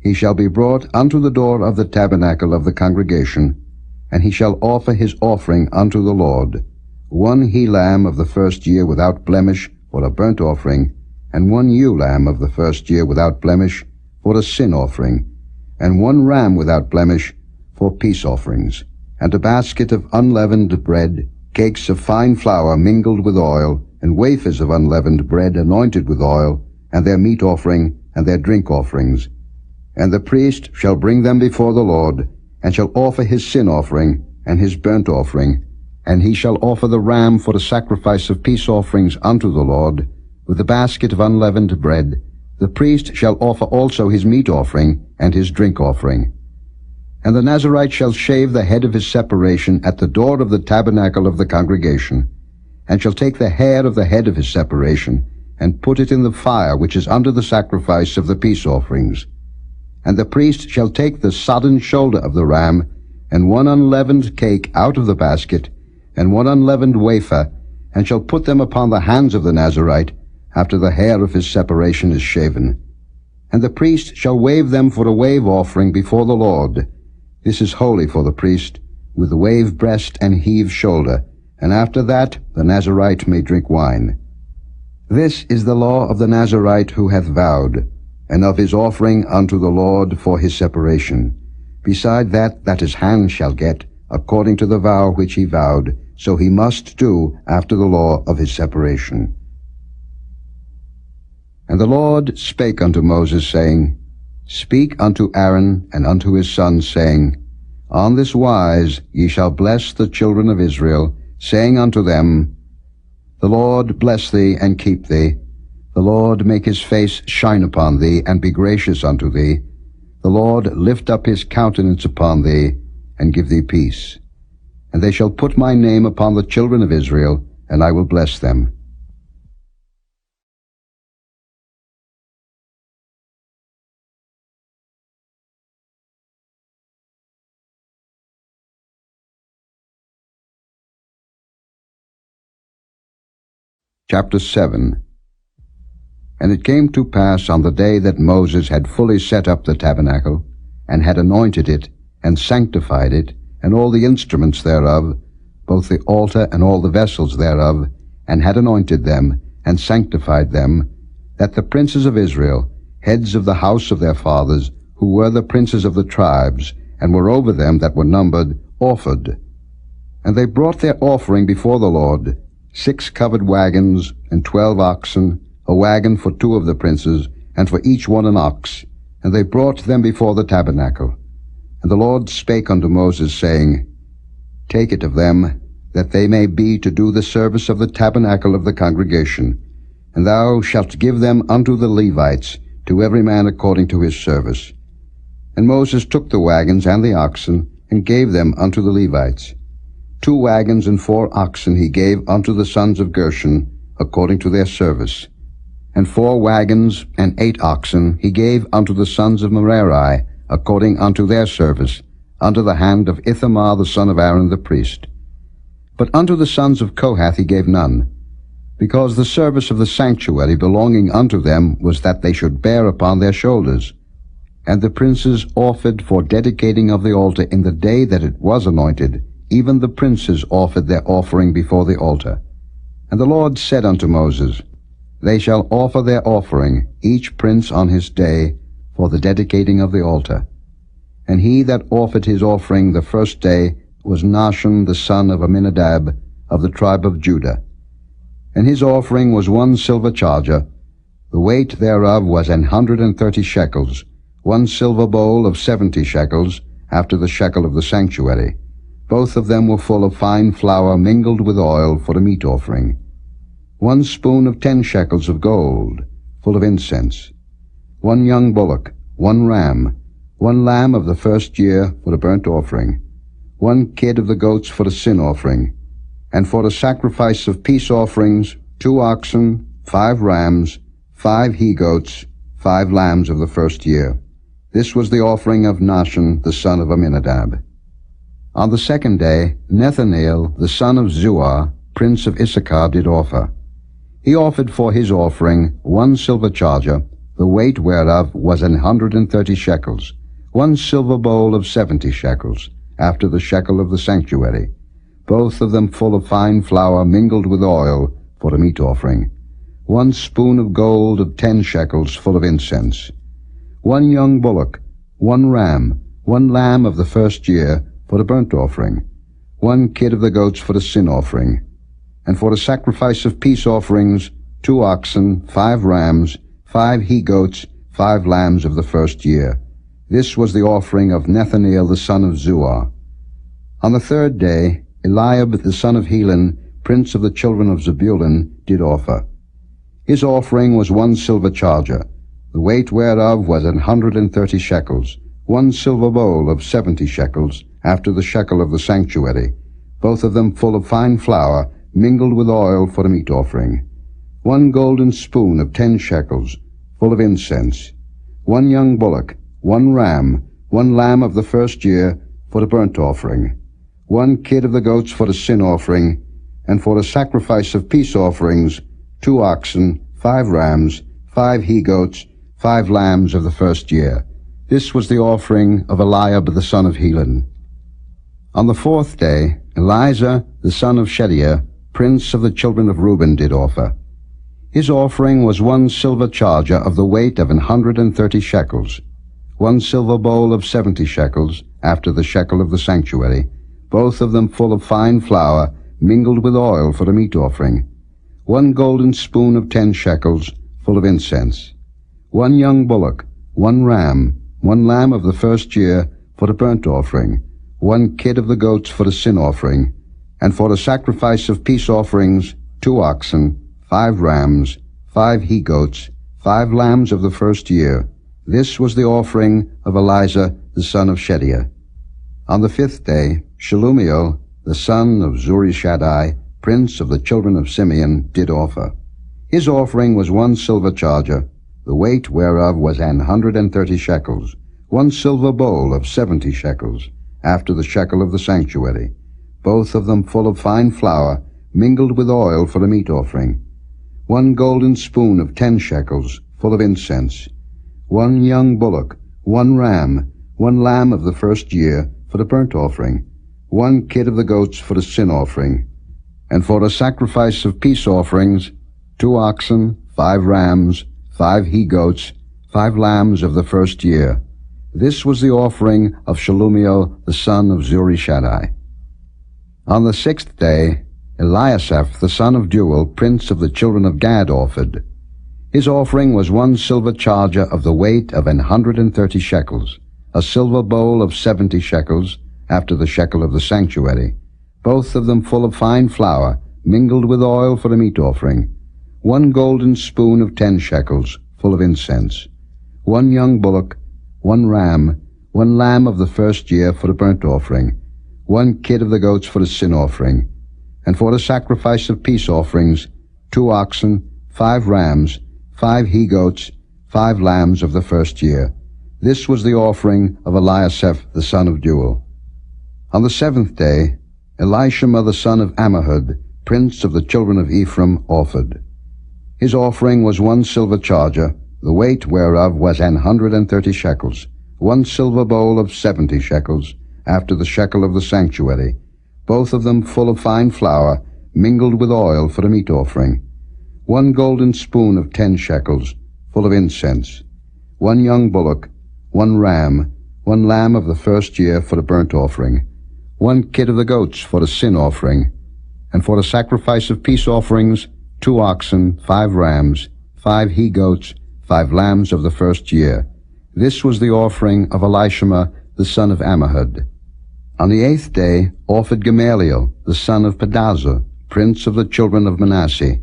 He shall be brought unto the door of the tabernacle of the congregation, and he shall offer his offering unto the Lord, 1 he-lamb of the first year without blemish for a burnt offering, and 1 ewe-lamb of the first year without blemish for a sin offering, and 1 ram without blemish for peace offerings, and a basket of unleavened bread, cakes of fine flour mingled with oil, and wafers of unleavened bread anointed with oil, and their meat offering, and their drink offerings. And the priest shall bring them before the Lord, and shall offer his sin offering, and his burnt offering, and he shall offer the ram for the sacrifice of peace offerings unto the Lord, with the basket of unleavened bread. The priest shall offer also his meat offering, and his drink offering. And the Nazarite shall shave the head of his separation at the door of the tabernacle of the congregation, and shall take the hair of the head of his separation, and put it in the fire which is under the sacrifice of the peace offerings. And the priest shall take the sodden shoulder of the ram, and 1 unleavened cake out of the basket, and 1 unleavened wafer, and shall put them upon the hands of the Nazarite, after the hair of his separation is shaven. And the priest shall wave them for a wave offering before the Lord. This is holy for the priest, with the wave breast and heave shoulder, and after that the Nazarite may drink wine. This is the law of the Nazarite who hath vowed, and of his offering unto the Lord for his separation, beside that his hand shall get, according to the vow which he vowed, so he must do after the law of his separation. And the Lord spake unto Moses, saying, Speak unto Aaron and unto his sons, saying, On this wise ye shall bless the children of Israel, saying unto them, The Lord bless thee and keep thee. The Lord make his face shine upon thee, and be gracious unto thee. The Lord lift up his countenance upon thee, and give thee peace. And they shall put my name upon the children of Israel, and I will bless them. Chapter 7. And it came to pass on the day that Moses had fully set up the tabernacle, and had anointed it, and sanctified it, and all the instruments thereof, both the altar and all the vessels thereof, and had anointed them, and sanctified them, that the princes of Israel, heads of the house of their fathers, who were the princes of the tribes, and were over them that were numbered, offered. And they brought their offering before the Lord, 6 covered wagons, and 12 oxen, a wagon for 2 of the princes, and for each one an ox. And they brought them before the tabernacle. And the Lord spake unto Moses, saying, Take it of them, that they may be to do the service of the tabernacle of the congregation. And thou shalt give them unto the Levites, to every man according to his service. And Moses took the wagons and the oxen, and gave them unto the Levites. 2 wagons and 4 oxen he gave unto the sons of Gershon, according to their service. And 4 wagons and 8 oxen he gave unto the sons of Merari, according unto their service, unto the hand of Ithamar the son of Aaron the priest. But unto the sons of Kohath he gave none, because the service of the sanctuary belonging unto them was that they should bear upon their shoulders. And the princes offered for dedicating of the altar in the day that it was anointed. Even the princes offered their offering before the altar. And the Lord said unto Moses, They shall offer their offering, each prince on his day, for the dedicating of the altar. And he that offered his offering the first day was Nahshon the son of Amminadab, of the tribe of Judah. And his offering was 1 silver charger. The weight thereof was 130 shekels, 1 silver bowl of 70 shekels, after the shekel of the sanctuary. Both of them were full of fine flour mingled with oil for a meat offering. 1 spoon of 10 shekels of gold, full of incense. 1 young bullock, 1 ram, 1 lamb of the first year for a burnt offering. 1 kid of the goats for a sin offering. And for a sacrifice of peace offerings, 2 oxen, 5 rams, 5 he-goats, 5 lambs of the first year. This was the offering of Nahshon the son of Amminadab. On the second day, Nethaneel the son of Zuar, prince of Issachar, did offer. He offered for his offering 1 silver charger, the weight whereof was 130 shekels, 1 silver bowl of 70 shekels, after the shekel of the sanctuary, both of them full of fine flour mingled with oil for a meat offering. 1 spoon of gold of 10 shekels full of incense. 1 young bullock, 1 ram, 1 lamb of the first year for a burnt offering. 1 kid of the goats for a sin offering. And for a sacrifice of peace offerings, 2 oxen, 5 rams, 5 he-goats, 5 lambs of the first year. This was the offering of Nethaneel the son of Zuar. On the third day, Eliab the son of Helon, prince of the children of Zebulun, did offer. His offering was 1 silver charger, the weight whereof was 130 shekels, 1 silver bowl of 70 shekels, after the shekel of the sanctuary, both of them full of fine flour, mingled with oil for a meat offering. 1 golden spoon of 10 shekels, full of incense. 1 young bullock, 1 ram, 1 lamb of the first year for a burnt offering. 1 kid of the goats for a sin offering, and for a sacrifice of peace offerings, 2 oxen, 5 rams, 5 he-goats, 5 lambs of the first year. This was the offering of Eliab the son of Helon. On the fourth day, Eleazar the son of Shedeiah, prince of the children of Reuben, did offer. His offering was 1 silver charger of the weight of 130 shekels, 1 silver bowl of 70 shekels, after the shekel of the sanctuary, both of them full of fine flour, mingled with oil for a meat offering. 1 golden spoon of 10 shekels, full of incense. 1 young bullock, 1 ram, 1 lamb of the first year for a burnt offering. 1 kid of the goats for a sin offering. And for a sacrifice of peace offerings, 2 oxen, 5 rams, 5 he-goats, 5 lambs of the first year. This was the offering of Eleazar the son of Shedeiah. On the 5th day, Shelumiel, the son of Zurishaddai, prince of the children of Simeon, did offer. His offering was 1 silver charger, the weight whereof was 130 shekels, 1 silver bowl of 70 shekels, after the shekel of the sanctuary, both of them full of fine flour, mingled with oil for a meat offering. 1 golden spoon of 10 shekels, full of incense, 1 young bullock, 1 ram, 1 lamb of the first year for the burnt offering, 1 kid of the goats for the sin offering, and for the sacrifice of peace offerings, 2 oxen, 5 rams, 5 he-goats, 5 lambs of the first year. This was the offering of Shelumiel the son of Zurishaddai. On the 6th day, Eliasaph the son of Deuel, prince of the children of Gad, offered. His offering was 1 silver charger of the weight of 130 shekels, a silver bowl of 70 shekels, after the shekel of the sanctuary, both of them full of fine flour, mingled with oil for the meat offering, 1 golden spoon of 10 shekels, full of incense, 1 young bullock, 1 ram, 1 lamb of the first year for the burnt offering, 1 kid of the goats for the sin offering, and for the sacrifice of peace offerings, 2 oxen, 5 rams, 5 he-goats, 5 lambs of the first year. This was the offering of Eliasaph the son of Deuel. On the 7th day, Elishama the son of Ammihud, prince of the children of Ephraim, offered. His offering was 1 silver charger, the weight whereof was 130 shekels, 1 silver bowl of 70 shekels, after the shekel of the sanctuary, both of them full of fine flour, mingled with oil for the meat offering, 1 golden spoon of 10 shekels, full of incense, 1 young bullock, 1 ram, 1 lamb of the first year for the burnt offering, 1 kid of the goats for the sin offering, and for the sacrifice of peace offerings, 2 oxen, 5 rams, 5 he-goats, 5 lambs of the first year. This was the offering of Elishama the son of Ammihud. On the 8th day offered Gamaliel the son of Pedazur, prince of the children of Manasseh.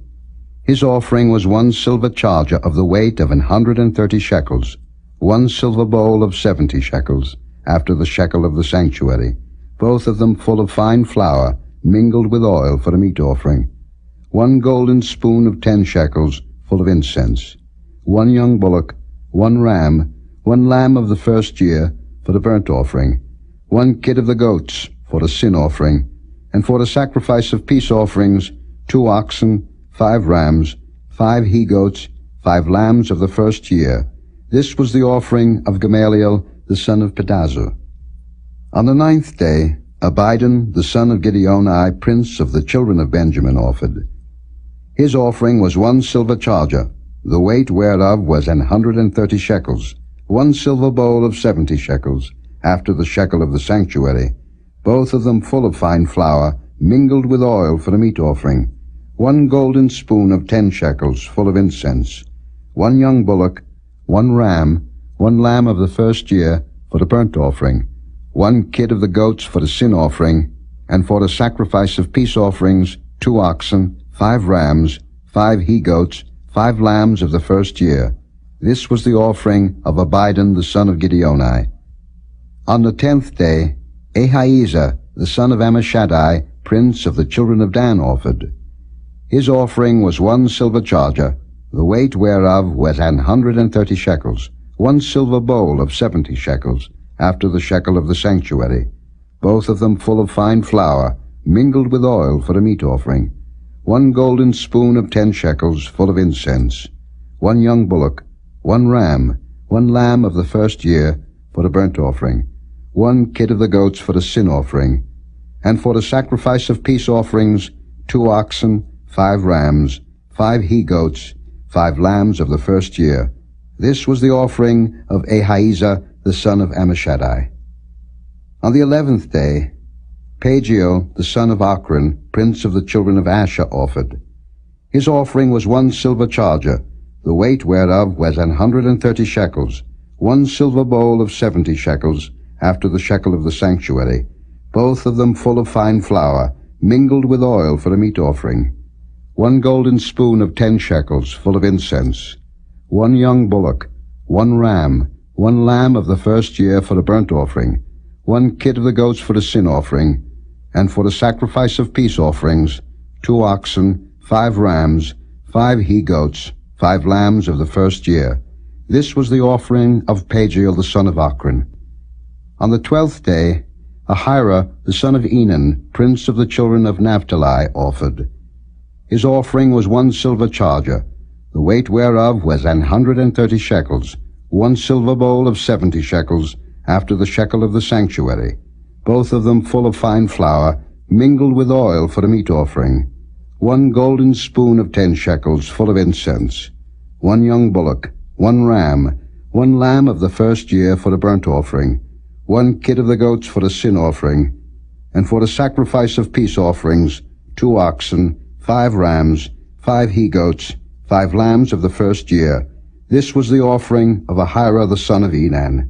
His offering was 1 silver charger of the weight of 130 shekels, 1 silver bowl of 70 shekels, after the shekel of the sanctuary, both of them full of fine flour, mingled with oil for the meat offering, 1 golden spoon of 10 shekels, full of incense, 1 young bullock, 1 ram, 1 lamb of the first year for the burnt offering, 1 kid of the goats for the sin offering, and for the sacrifice of peace offerings, 2 oxen, 5 rams, 5 he-goats, 5 lambs of the first year. This was the offering of Gamaliel the son of Pedazur. On the 9th day, Abidan the son of Gideoni, prince of the children of Benjamin, offered. His offering was 1 silver charger, the weight whereof was 130 shekels, 1 silver bowl of 70 shekels, after the shekel of the sanctuary, both of them full of fine flour, mingled with oil for the meat offering, 1 golden spoon of 10 shekels, full of incense, 1 young bullock, 1 ram, 1 lamb of the first year for the burnt offering, 1 kid of the goats for the sin offering, and for the sacrifice of peace offerings, 2 oxen, 5 rams, 5 he-goats, 5 lambs of the first year. This was the offering of Abidan the son of Gideoni. On the 10th day, Ahiezer the son of Ammishaddai, prince of the children of Dan, offered. His offering was 1 silver charger, the weight whereof was 130 shekels, 1 silver bowl of 70 shekels, after the shekel of the sanctuary, both of them full of fine flour, mingled with oil for the meat offering, 1 golden spoon of 10 shekels, full of incense, 1 young bullock, 1 ram, 1 lamb of the first year for the burnt offering, 1 kid of the goats for the sin offering, and for the sacrifice of peace offerings, 2 oxen, 5 rams, 5 he-goats, 5 lambs of the first year. This was the offering of Ahiezer the son of Ammishaddai. On the 11th day, Pagiel the son of Ochran, prince of the children of Asher, offered. His offering was 1 silver charger, the weight whereof was 130 shekels, 1 silver bowl of 70 shekels, after the shekel of the sanctuary, both of them full of fine flour, mingled with oil for the meat offering, 1 golden spoon of 10 shekels, full of incense, 1 young bullock, 1 ram, 1 lamb of the first year for the burnt offering, 1 kid of the goats for the sin offering, and for the sacrifice of peace offerings, 2 oxen, 5 rams, 5 he-goats, 5 lambs of the first year. This was the offering of Pagiel the son of Ochran. On the 12th day, Ahira the son of Enan, prince of the children of Naphtali, offered. His offering was 1 silver charger, the weight whereof was 130 shekels, 1 silver bowl of 70 shekels, after the shekel of the sanctuary, both of them full of fine flour, mingled with oil for a meat offering, 1 golden spoon of 10 shekels, full of incense, 1 young bullock, 1 ram, 1 lamb of the first year for a burnt offering, 1 kid of the goats for a sin offering, and for a sacrifice of peace offerings, 2 oxen, 5 rams, 5 he-goats, 5 lambs of the first year. This was the offering of Ahira the son of Enan.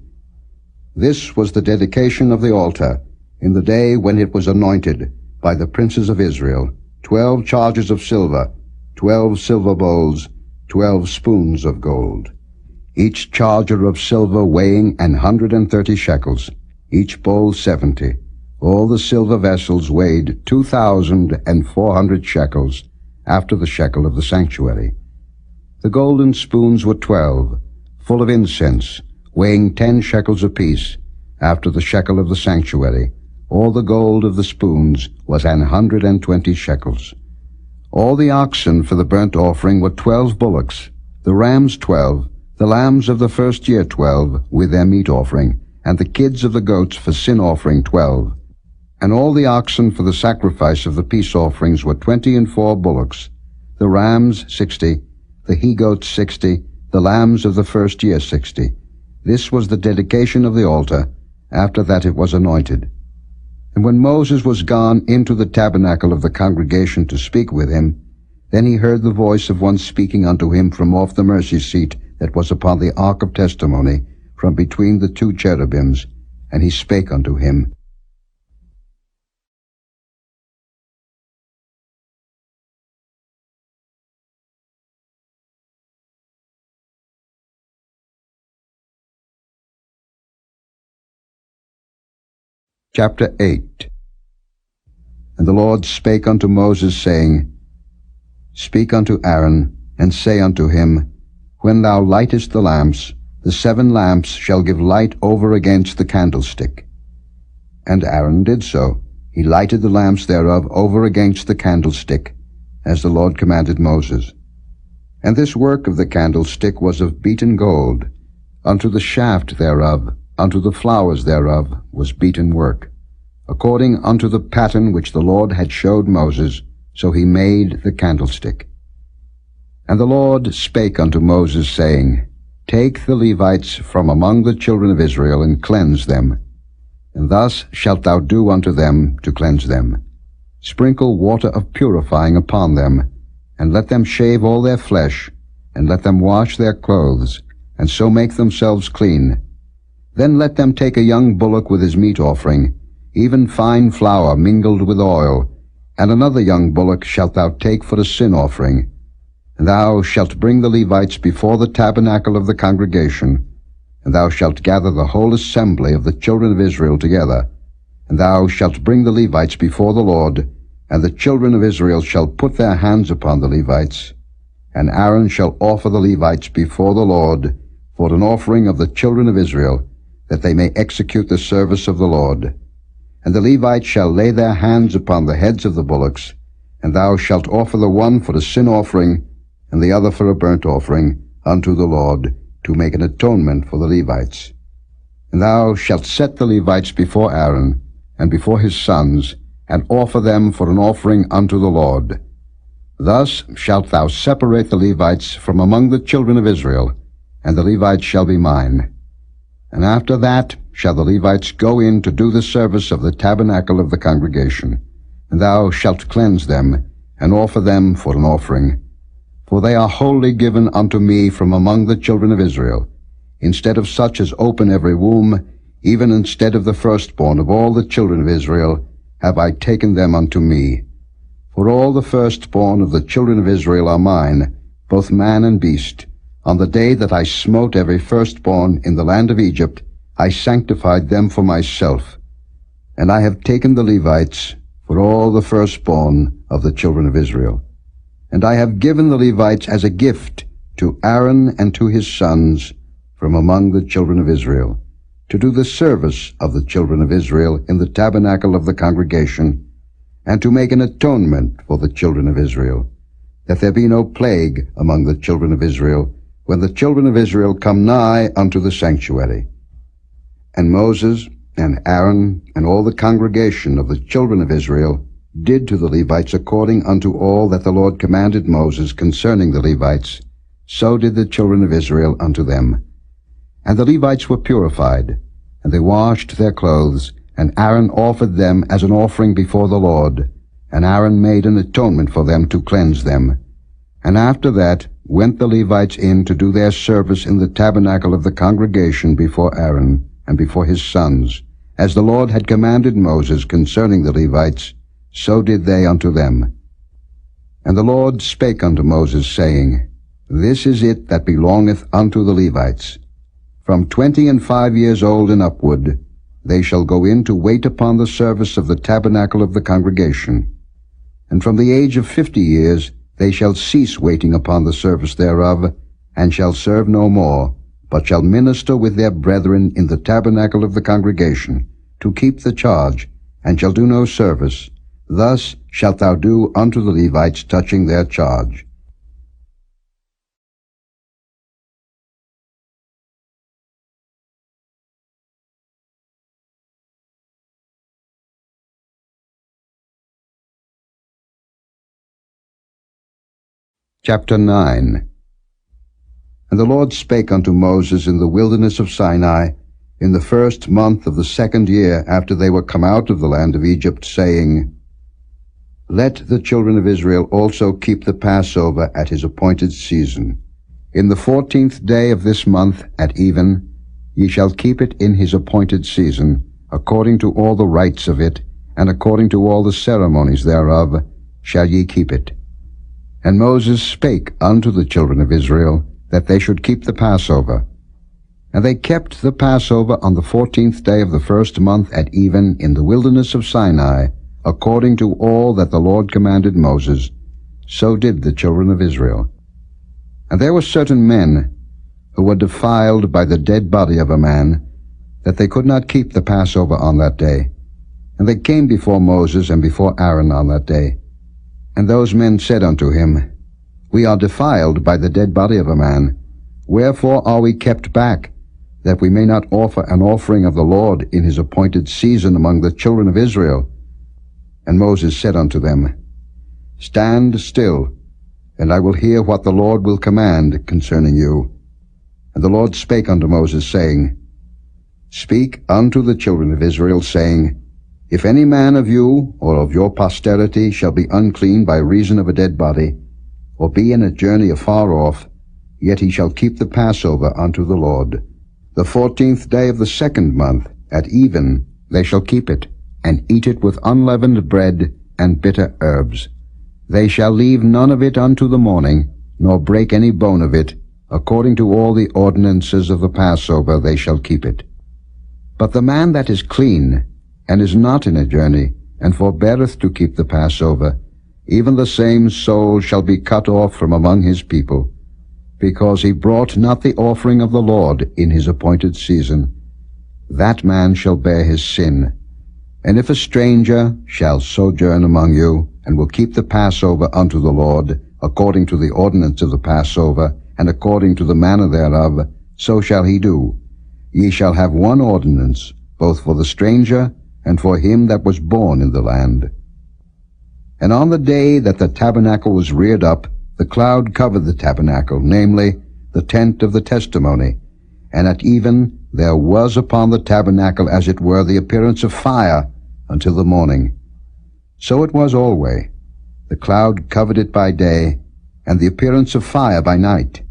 This was the dedication of the altar, in the day when it was anointed by the princes of Israel, 12 chargers of silver, 12 silver bowls, 12 spoons of gold, each charger of silver weighing 130 shekels, each bowl 70. All the silver vessels weighed 2,400 shekels, after the shekel of the sanctuary. The golden spoons were 12, full of incense, weighing 10 shekels apiece, after the shekel of the sanctuary. All the gold of the spoons was 120 shekels. All the oxen for the burnt offering were 12 bullocks, the rams 12, the lambs of the first year 12, with their meat offering, and the kids of the goats for sin offering 12. And all the oxen for the sacrifice of the peace offerings were 24 bullocks, the rams 60, the he-goats 60, the lambs of the first year 60. This was the dedication of the altar, after that it was anointed. And when Moses was gone into the tabernacle of the congregation to speak with him, then he heard the voice of one speaking unto him from off the mercy seat that was upon the ark of testimony, from between the 2 cherubims, and he spake unto him. Chapter 8. And the Lord spake unto Moses, saying, Speak unto Aaron, and say unto him, When thou lightest the lamps, the 7 lamps shall give light over against the candlestick. And Aaron did so. He lighted the lamps thereof over against the candlestick, as the Lord commanded Moses. And this work of the candlestick was of beaten gold. Unto the shaft thereof, unto the flowers thereof, was beaten work. According unto the pattern which the Lord had showed Moses, so he made the candlestick. And the Lord spake unto Moses, saying, Take the Levites from among the children of Israel, and cleanse them. And thus shalt thou do unto them to cleanse them. Sprinkle water of purifying upon them, and let them shave all their flesh, and let them wash their clothes, and so make themselves clean. Then let them take a young bullock with his meat offering, even fine flour mingled with oil, and another young bullock shalt thou take for a sin offering. And thou shalt bring the Levites before the tabernacle of the congregation, and thou shalt gather the whole assembly of the children of Israel together. And thou shalt bring the Levites before the Lord, and the children of Israel shall put their hands upon the Levites. And Aaron shall offer the Levites before the Lord for an offering of the children of Israel, that they may execute the service of the Lord. And the Levites shall lay their hands upon the heads of the bullocks, and thou shalt offer the one for a sin offering, and the other for a burnt offering, unto the Lord, to make an atonement for the Levites. And thou shalt set the Levites before Aaron, and before his sons, and offer them for an offering unto the Lord. Thus shalt thou separate the Levites from among the children of Israel, and the Levites shall be mine. And after that shall the Levites go in to do the service of the tabernacle of the congregation. And thou shalt cleanse them, and offer them for an offering. For they are wholly given unto me from among the children of Israel. Instead of such as open every womb, even instead of the firstborn of all the children of Israel, have I taken them unto me. For all the firstborn of the children of Israel are mine, both man and beast. On the day that I smote every firstborn in the land of Egypt, I sanctified them for myself. And I have taken the Levites for all the firstborn of the children of Israel. And I have given the Levites as a gift to Aaron and to his sons from among the children of Israel, to do the service of the children of Israel in the tabernacle of the congregation, and to make an atonement for the children of Israel, that there be no plague among the children of Israel, when the children of Israel come nigh unto the sanctuary. And Moses and Aaron and all the congregation of the children of Israel did to the Levites according unto all that the Lord commanded Moses concerning the Levites, so did the children of Israel unto them. And the Levites were purified, and they washed their clothes, and Aaron offered them as an offering before the Lord, and Aaron made an atonement for them to cleanse them. And after that went the Levites in to do their service in the tabernacle of the congregation before Aaron and before his sons, as the Lord had commanded Moses concerning the Levites, so did they unto them. And the Lord spake unto Moses, saying, This is it that belongeth unto the Levites. From 25 years old and upward, they shall go in to wait upon the service of the tabernacle of the congregation. And from the age of 50 years they shall cease waiting upon the service thereof, and shall serve no more, but shall minister with their brethren in the tabernacle of the congregation, to keep the charge, and shall do no service. Thus shalt thou do unto the Levites touching their charge. Chapter 9. And the Lord spake unto Moses in the wilderness of Sinai, in the 1st month of the 2nd year after they were come out of the land of Egypt, saying, Let the children of Israel also keep the Passover at his appointed season. In the 14th day of this month at even, ye shall keep it in his appointed season, according to all the rites of it, and according to all the ceremonies thereof, shall ye keep it. And Moses spake unto the children of Israel, that they should keep the Passover. And they kept the Passover on the 14th day of the 1st month at even in the wilderness of Sinai, according to all that the Lord commanded Moses. So did the children of Israel. And there were certain men who were defiled by the dead body of a man, that they could not keep the Passover on that day. And they came before Moses and before Aaron on that day. And those men said unto him, We are defiled by the dead body of a man. Wherefore are we kept back, that we may not offer an offering of the Lord in his appointed season among the children of Israel? And Moses said unto them, Stand still, and I will hear what the Lord will command concerning you. And the Lord spake unto Moses, saying, Speak unto the children of Israel, saying, If any man of you or of your posterity shall be unclean by reason of a dead body, or be in a journey afar off, yet he shall keep the Passover unto the Lord. The 14th day of the 2nd month, at even, they shall keep it, and eat it with unleavened bread and bitter herbs. They shall leave none of it unto the morning, nor break any bone of it. According to all the ordinances of the Passover they shall keep it. But the man that is clean, and is not in a journey, and forbeareth to keep the Passover, even the same soul shall be cut off from among his people, because he brought not the offering of the Lord in his appointed season. That man shall bear his sin. And if a stranger shall sojourn among you, and will keep the Passover unto the Lord, according to the ordinance of the Passover, and according to the manner thereof, so shall he do. Ye shall have one ordinance, both for the stranger and for him that was born in the land. And on the day that the tabernacle was reared up, the cloud covered the tabernacle, namely, the tent of the testimony. And at even there was upon the tabernacle as it were the appearance of fire until the morning. So it was always. The cloud covered it by day, and the appearance of fire by night.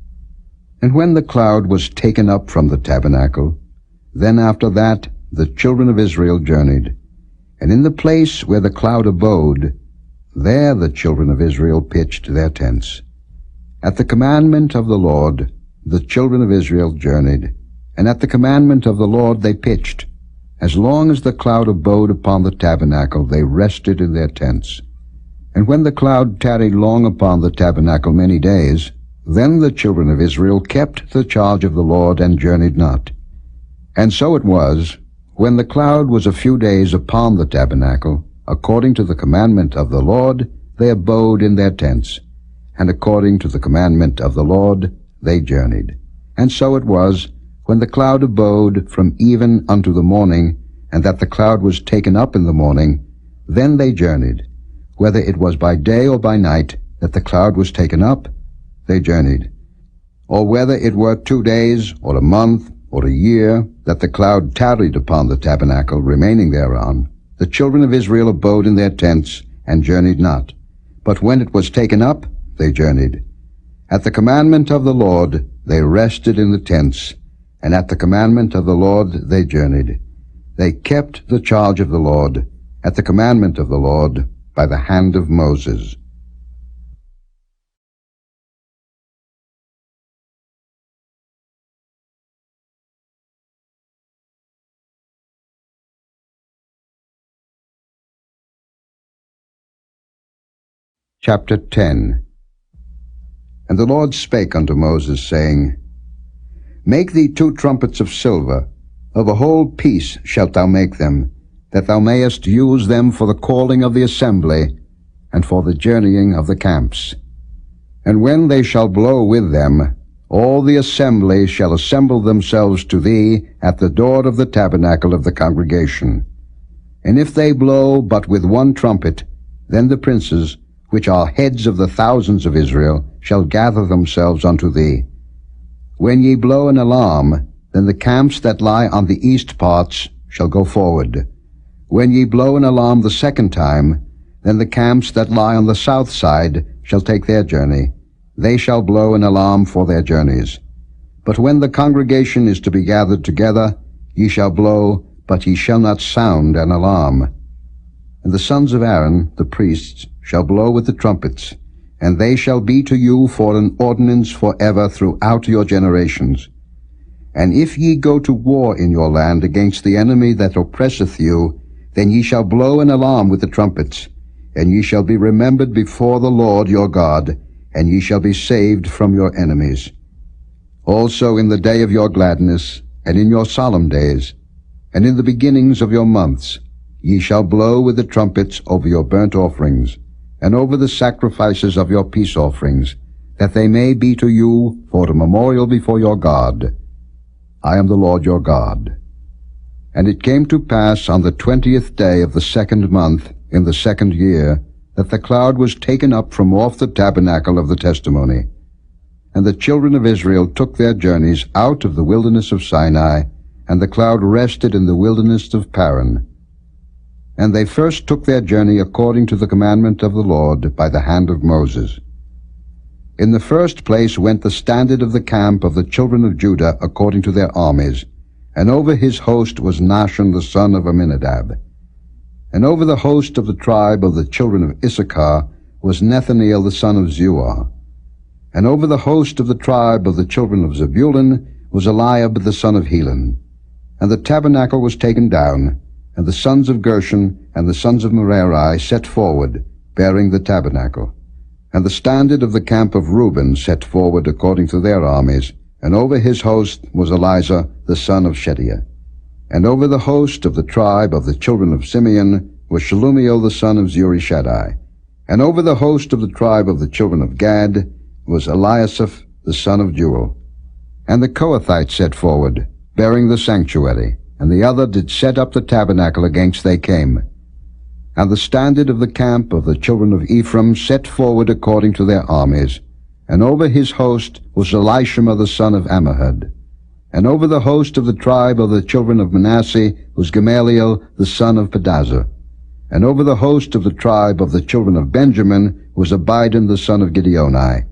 And when the cloud was taken up from the tabernacle, then after that the children of Israel journeyed. And in the place where the cloud abode, there the children of Israel pitched their tents. At the commandment of the Lord, the children of Israel journeyed, and at the commandment of the Lord they pitched. As long as the cloud abode upon the tabernacle, they rested in their tents. And when the cloud tarried long upon the tabernacle many days, then the children of Israel kept the charge of the Lord, and journeyed not. And so it was, when the cloud was a few days upon the tabernacle, according to the commandment of the Lord, they abode in their tents. and according to the commandment of the Lord they journeyed. And so it was, when the cloud abode from even unto the morning, and that the cloud was taken up in the morning, then they journeyed. Whether it was by day or by night that the cloud was taken up, they journeyed. Or whether it were 2 days, or a month, or a year, that the cloud tarried upon the tabernacle, remaining thereon, the children of Israel abode in their tents, and journeyed not. But when it was taken up, they journeyed. At the commandment of the Lord they rested in the tents, and at the commandment of the Lord they journeyed. They kept the charge of the Lord, at the commandment of the Lord, by the hand of Moses. Chapter 10. And the Lord spake unto Moses, saying, Make thee 2 trumpets of silver, of a whole piece shalt thou make them, that thou mayest use them for the calling of the assembly, and for the journeying of the camps. And when they shall blow with them, all the assembly shall assemble themselves to thee at the door of the tabernacle of the congregation. And if they blow but with 1 trumpet, then the princes, which are heads of the thousands of Israel, shall gather themselves unto thee. When ye blow an alarm, then the camps that lie on the east parts shall go forward. When ye blow an alarm the 2nd time, then the camps that lie on the south side shall take their journey. They shall blow an alarm for their journeys. But when the congregation is to be gathered together, ye shall blow, but ye shall not sound an alarm. And the sons of Aaron, the priests, shall blow with the trumpets, and they shall be to you for an ordinance forever throughout your generations. And if ye go to war in your land against the enemy that oppresseth you, then ye shall blow an alarm with the trumpets, and ye shall be remembered before the Lord your God, and ye shall be saved from your enemies. Also in the day of your gladness, and in your solemn days, and in the beginnings of your months, ye shall blow with the trumpets over your burnt offerings, and over the sacrifices of your peace offerings, that they may be to you for a memorial before your God. I am the Lord your God. And it came to pass on the 20th day of the 2nd month, in the 2nd year, that the cloud was taken up from off the tabernacle of the testimony. And the children of Israel took their journeys out of the wilderness of Sinai, and the cloud rested in the wilderness of Paran. And they first took their journey according to the commandment of the Lord by the hand of Moses. In the first place went the standard of the camp of the children of Judah according to their armies, and over his host was Nahshon the son of Amminadab. And over the host of the tribe of the children of Issachar was Nethaneel the son of Zuar. And over the host of the tribe of the children of Zebulun was Eliab the son of Helon. And the tabernacle was taken down, and the sons of Gershon and the sons of Merari set forward, bearing the tabernacle. And the standard of the camp of Reuben set forward according to their armies, and over his host was Elizur the son of Shedeiah. And over the host of the tribe of the children of Simeon was Shelumiel the son of Zurishaddai. And over the host of the tribe of the children of Gad was Eliasaph the son of Jeuel. And the Kohathites set forward, bearing the sanctuary, and the other did set up the tabernacle against they came. And the standard of the camp of the children of Ephraim set forward according to their armies, and over his host was Elishama the son of Ammihud. And over the host of the tribe of the children of Manasseh was Gamaliel the son of Pedazur. And over the host of the tribe of the children of Benjamin was Abidan the son of Gideoni.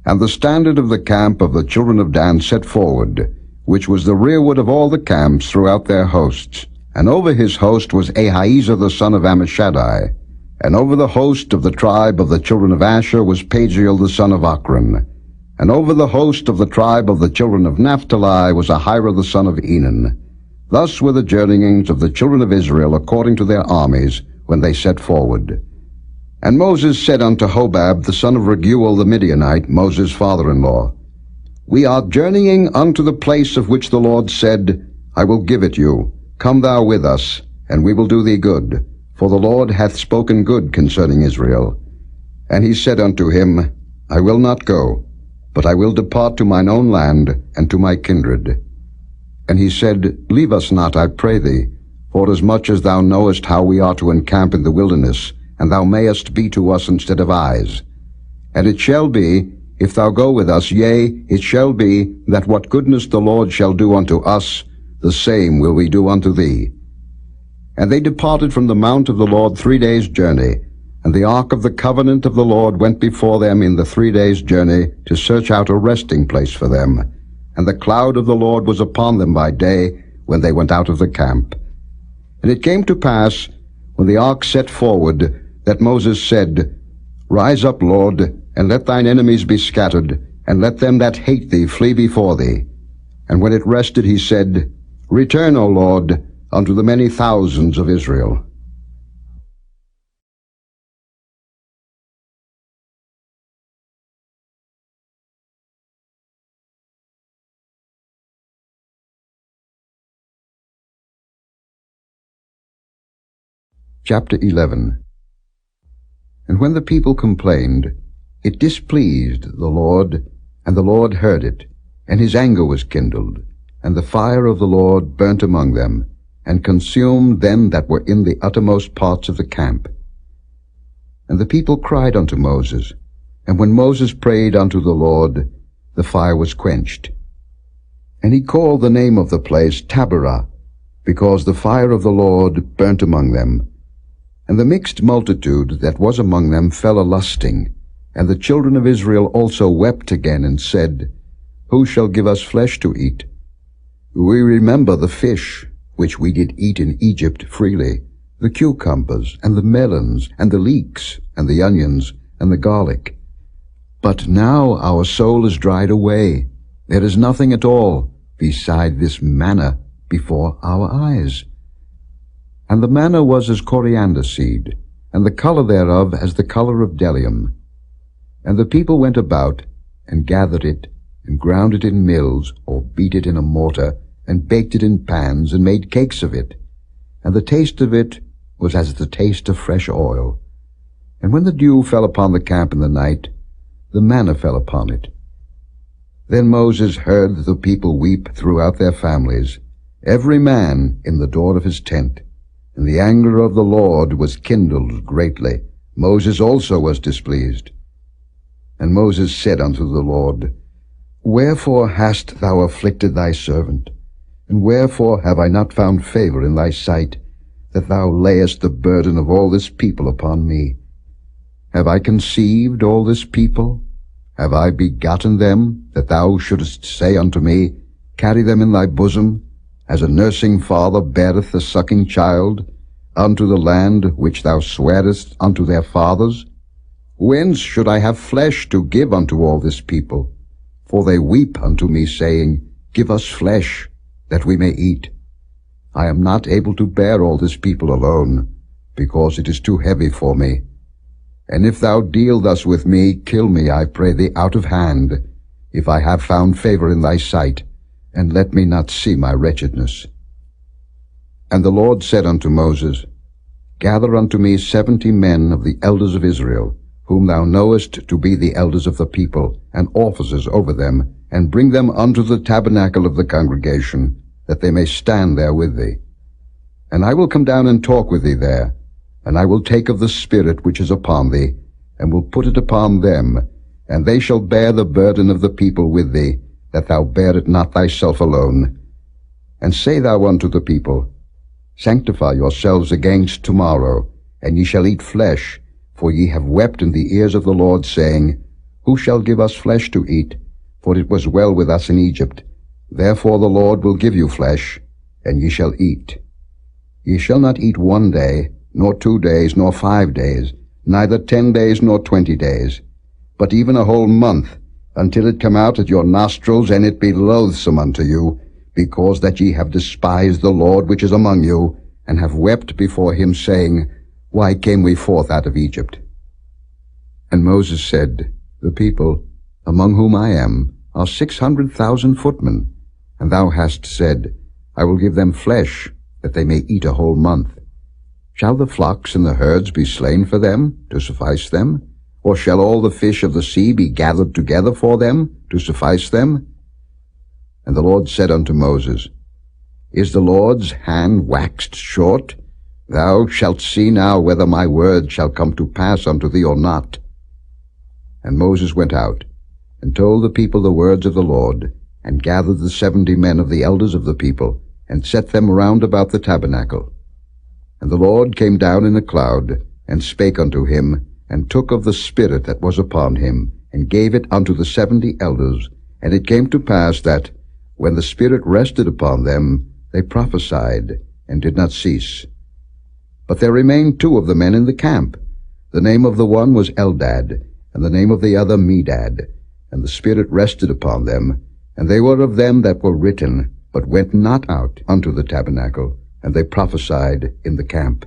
And the standard of the camp of the children of Dan set forward, which was the rearward of all the camps throughout their hosts. And over his host was Ahiezer the son of Ammishaddai. And over the host of the tribe of the children of Asher was Pagiel the son of Ochran. And over the host of the tribe of the children of Naphtali was Ahira the son of Enan. Thus were the journeyings of the children of Israel according to their armies, when they set forward. And Moses said unto Hobab the son of Reguel the Midianite, Moses' father-in-law, We are journeying unto the place of which the Lord said, I will give it you. Come thou with us, and we will do thee good. For the Lord hath spoken good concerning Israel. And he said unto him, I will not go, but I will depart to mine own land and to my kindred. And he said, Leave us not, I pray thee, forasmuch as thou knowest how we are to encamp in the wilderness, and thou mayest be to us instead of eyes. And it shall be, if thou go with us, yea, it shall be, that what goodness the Lord shall do unto us, the same will we do unto thee. And they departed from the mount of the Lord 3 days' journey, and the ark of the covenant of the Lord went before them in the 3 days' journey to search out a resting place for them. And the cloud of the Lord was upon them by day when they went out of the camp. And it came to pass, when the ark set forward, that Moses said, Rise up, Lord, and let thine enemies be scattered, and let them that hate thee flee before thee. And when it rested, he said, Return, O Lord, unto the many thousands of Israel. Chapter 11. And when the people complained, it displeased the Lord, and the Lord heard it, and his anger was kindled, and the fire of the Lord burnt among them, and consumed them that were in the uttermost parts of the camp. And the people cried unto Moses, and when Moses prayed unto the Lord, the fire was quenched. And he called the name of the place Taberah, because the fire of the Lord burnt among them. And the mixed multitude that was among them fell a-lusting, and the children of Israel also wept again, and said, Who shall give us flesh to eat? We remember the fish, which we did eat in Egypt freely, the cucumbers, and the melons, and the leeks, and the onions, and the garlic. But now our soul is dried away. There is nothing at all beside this manna before our eyes. And the manna was as coriander seed, and the color thereof as the color of bdellium. And the people went about, and gathered it, and ground it in mills, or beat it in a mortar, and baked it in pans, and made cakes of it. And the taste of it was as the taste of fresh oil. And when the dew fell upon the camp in the night, the manna fell upon it. Then Moses heard the people weep throughout their families, every man in the door of his tent. And the anger of the Lord was kindled greatly. Moses also was displeased. And Moses said unto the Lord, Wherefore hast thou afflicted thy servant? And wherefore have I not found favor in thy sight, that thou layest the burden of all this people upon me? Have I conceived all this people? Have I begotten them, that thou shouldest say unto me, Carry them in thy bosom, as a nursing father beareth a sucking child, unto the land which thou swarest unto their fathers? Whence should I have flesh to give unto all this people? For they weep unto me, saying, Give us flesh, that we may eat. I am not able to bear all this people alone, because it is too heavy for me. And if thou deal thus with me, kill me, I pray thee, out of hand, if I have found favor in thy sight, and let me not see my wretchedness. And the Lord said unto Moses, Gather unto me 70 men of the elders of Israel, whom thou knowest to be the elders of the people, and officers over them, and bring them unto the tabernacle of the congregation, that they may stand there with thee. And I will come down and talk with thee there, and I will take of the Spirit which is upon thee, and will put it upon them, and they shall bear the burden of the people with thee, that thou bear it not thyself alone. And say thou unto the people, Sanctify yourselves against tomorrow, and ye shall eat flesh, for ye have wept in the ears of the Lord, saying, Who shall give us flesh to eat? For it was well with us in Egypt. Therefore the Lord will give you flesh, and ye shall eat. Ye shall not eat 1 day, nor 2 days, nor 5 days, neither 10 days nor 20 days, but even a whole month, until it come out at your nostrils, and it be loathsome unto you, because that ye have despised the Lord which is among you, and have wept before him, saying, Why came we forth out of Egypt? And Moses said, The people, among whom I am, are 600,000 footmen, and thou hast said, I will give them flesh, that they may eat a whole month. Shall the flocks and the herds be slain for them, to suffice them? Or shall all the fish of the sea be gathered together for them, to suffice them? And the Lord said unto Moses, Is the Lord's hand waxed short? Thou shalt see now whether my word shall come to pass unto thee or not. And Moses went out, and told the people the words of the Lord, and gathered the 70 men of the elders of the people, and set them round about the tabernacle. And the Lord came down in a cloud, and spake unto him, and took of the Spirit that was upon him, and gave it unto the 70 elders. And it came to pass that, when the Spirit rested upon them, they prophesied, and did not cease. But there remained 2 of the men in the camp. The name of the one was Eldad, and the name of the other Medad. And the Spirit rested upon them, and they were of them that were written, but went not out unto the tabernacle, and they prophesied in the camp.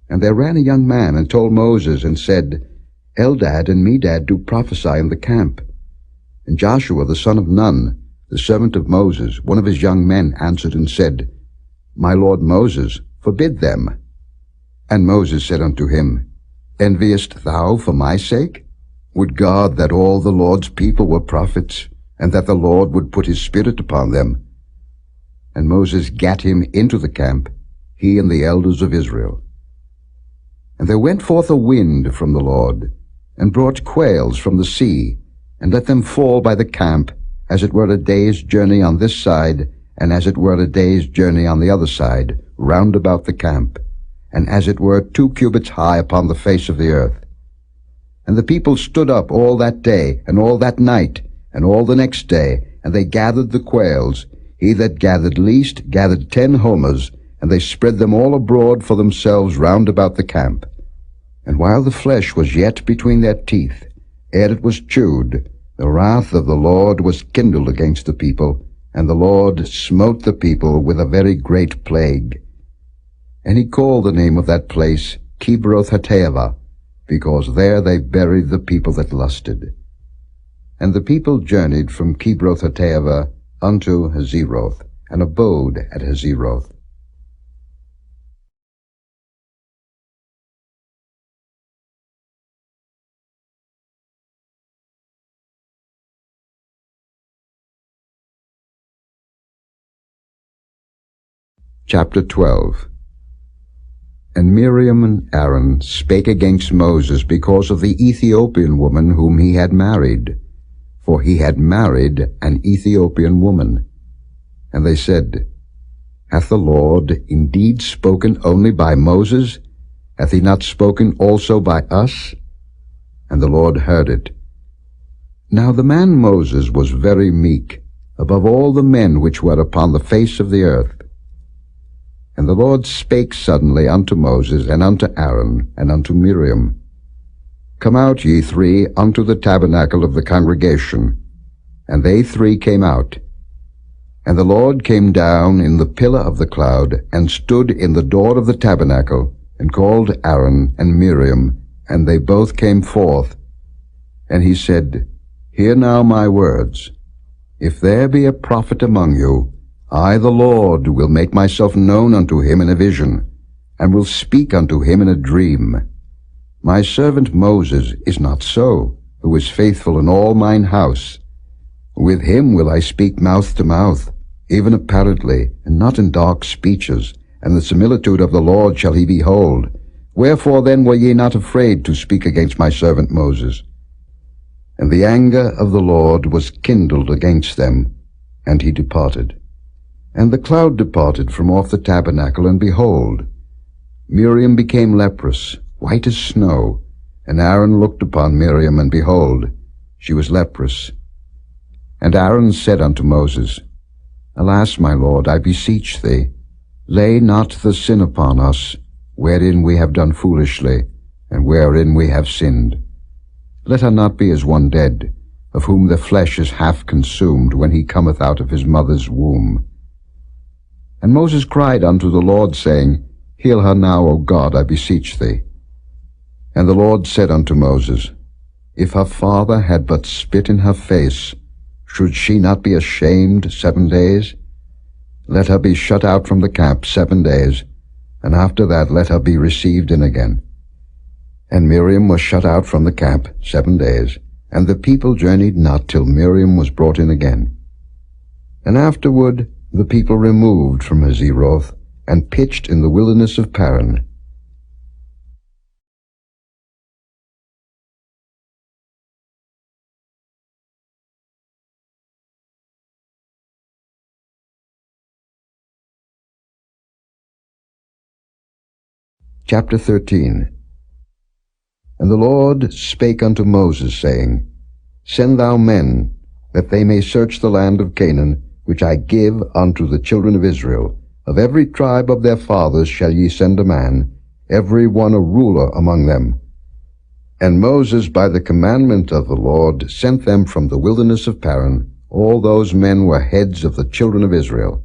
And there ran a young man, and told Moses, and said, Eldad and Medad do prophesy in the camp. And Joshua the son of Nun, the servant of Moses, one of his young men, answered and said, My lord Moses, forbid them. And Moses said unto him, Enviest thou for my sake? Would God that all the Lord's people were prophets, and that the Lord would put his Spirit upon them. And Moses gat him into the camp, he and the elders of Israel. And there went forth a wind from the Lord, and brought quails from the sea, and let them fall by the camp, as it were a day's journey on this side, and as it were a day's journey on the other side, round about the camp, and as it were 2 cubits high upon the face of the earth. And the people stood up all that day, and all that night, and all the next day, and they gathered the quails. He that gathered least gathered 10 homers, and they spread them all abroad for themselves round about the camp. And while the flesh was yet between their teeth, ere it was chewed, the wrath of the Lord was kindled against the people, and the Lord smote the people with a very great plague. And he called the name of that place Kibroth-Hattaavah, because there they buried the people that lusted. And the people journeyed from Kibroth-Hattaavah unto Hazeroth, and abode at Hazeroth. Chapter 12. And Miriam and Aaron spake against Moses because of the Ethiopian woman whom he had married, for he had married an Ethiopian woman. And they said, Hath the Lord indeed spoken only by Moses? Hath he not spoken also by us? And the Lord heard it. Now the man Moses was very meek, above all the men which were upon the face of the earth. And the Lord spake suddenly unto Moses, and unto Aaron, and unto Miriam, Come out, ye 3, unto the tabernacle of the congregation. And they 3 came out. And the Lord came down in the pillar of the cloud, and stood in the door of the tabernacle, and called Aaron and Miriam, and they both came forth. And he said, Hear now my words. If there be a prophet among you, I, the Lord, will make myself known unto him in a vision, and will speak unto him in a dream. My servant Moses is not so, who is faithful in all mine house. With him will I speak mouth to mouth, even apparently, and not in dark speeches, and the similitude of the Lord shall he behold. Wherefore then were ye not afraid to speak against my servant Moses? And the anger of the Lord was kindled against them, and he departed. And the cloud departed from off the tabernacle, and behold, Miriam became leprous, white as snow. And Aaron looked upon Miriam, and behold, she was leprous. And Aaron said unto Moses, Alas, my Lord, I beseech thee, lay not the sin upon us, wherein we have done foolishly, and wherein we have sinned. Let her not be as one dead, of whom the flesh is half consumed when he cometh out of his mother's womb. And Moses cried unto the Lord, saying, Heal her now, O God, I beseech thee. And the Lord said unto Moses, If her father had but spit in her face, should she not be ashamed 7 days? Let her be shut out from the camp 7 days, and after that let her be received in again. And Miriam was shut out from the camp 7 days, and the people journeyed not till Miriam was brought in again. And afterward the people removed from Hazeroth, and pitched in the wilderness of Paran. Chapter 13. And the Lord spake unto Moses, saying, Send thou men, that they may search the land of Canaan, which I give unto the children of Israel. Of every tribe of their fathers shall ye send a man, every one a ruler among them. And Moses by the commandment of the Lord sent them from the wilderness of Paran. All those men were heads of the children of Israel.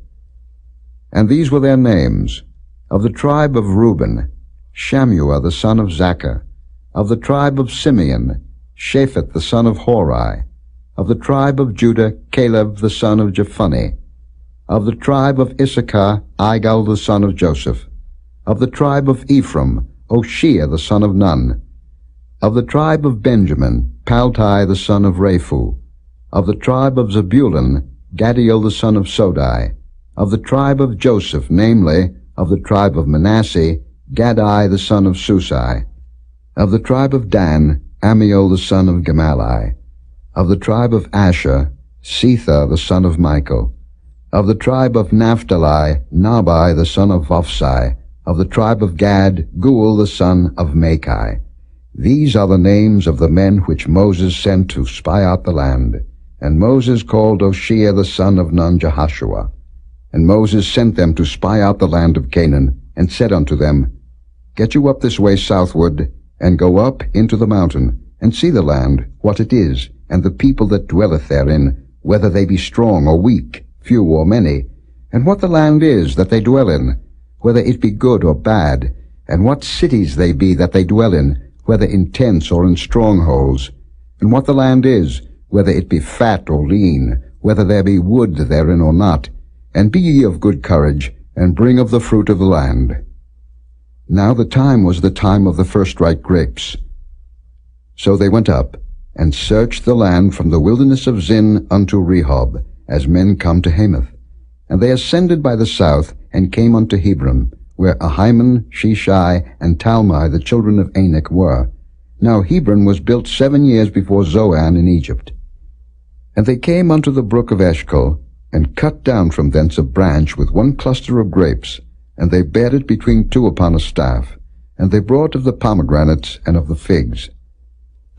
And these were their names: of the tribe of Reuben, Shammua the son of Zaccur; of the tribe of Simeon, Shaphat the son of Hori; of the tribe of Judah, Caleb the son of Jephunneh; of the tribe of Issachar, Igal the son of Joseph; of the tribe of Ephraim, Oshea the son of Nun; of the tribe of Benjamin, Paltai the son of Raphu; of the tribe of Zebulun, Gadiel the son of Sodai; of the tribe of Joseph, namely, of the tribe of Manasseh, Gadai the son of Susai; of the tribe of Dan, Amiel the son of Gemalli; of the tribe of Asher, Setha the son of Michael; of the tribe of Naphtali, Nabai the son of Vophsi; of the tribe of Gad, Guel the son of Machi. These are the names of the men which Moses sent to spy out the land. And Moses called Oshea the son of Nun Jehoshua. And Moses sent them to spy out the land of Canaan, and said unto them, Get you up this way southward, and go up into the mountain, and see the land, what it is, and the people that dwelleth therein, whether they be strong or weak, few or many, and what the land is that they dwell in, whether it be good or bad, and what cities they be that they dwell in, whether in tents or in strongholds, and what the land is, whether it be fat or lean, whether there be wood therein or not. And be ye of good courage, and bring of the fruit of the land. Now the time was the time of the first-ripe grapes. So they went up, and searched the land from the wilderness of Zin unto Rehob, as men come to Hamath. And they ascended by the south, and came unto Hebron, where Ahiman, Sheshai, and Talmai the children of Anak were. Now Hebron was built 7 years before Zoan in Egypt. And they came unto the brook of Eshcol, and cut down from thence a branch with one cluster of grapes, and they bare it between two upon a staff, and they brought of the pomegranates and of the figs.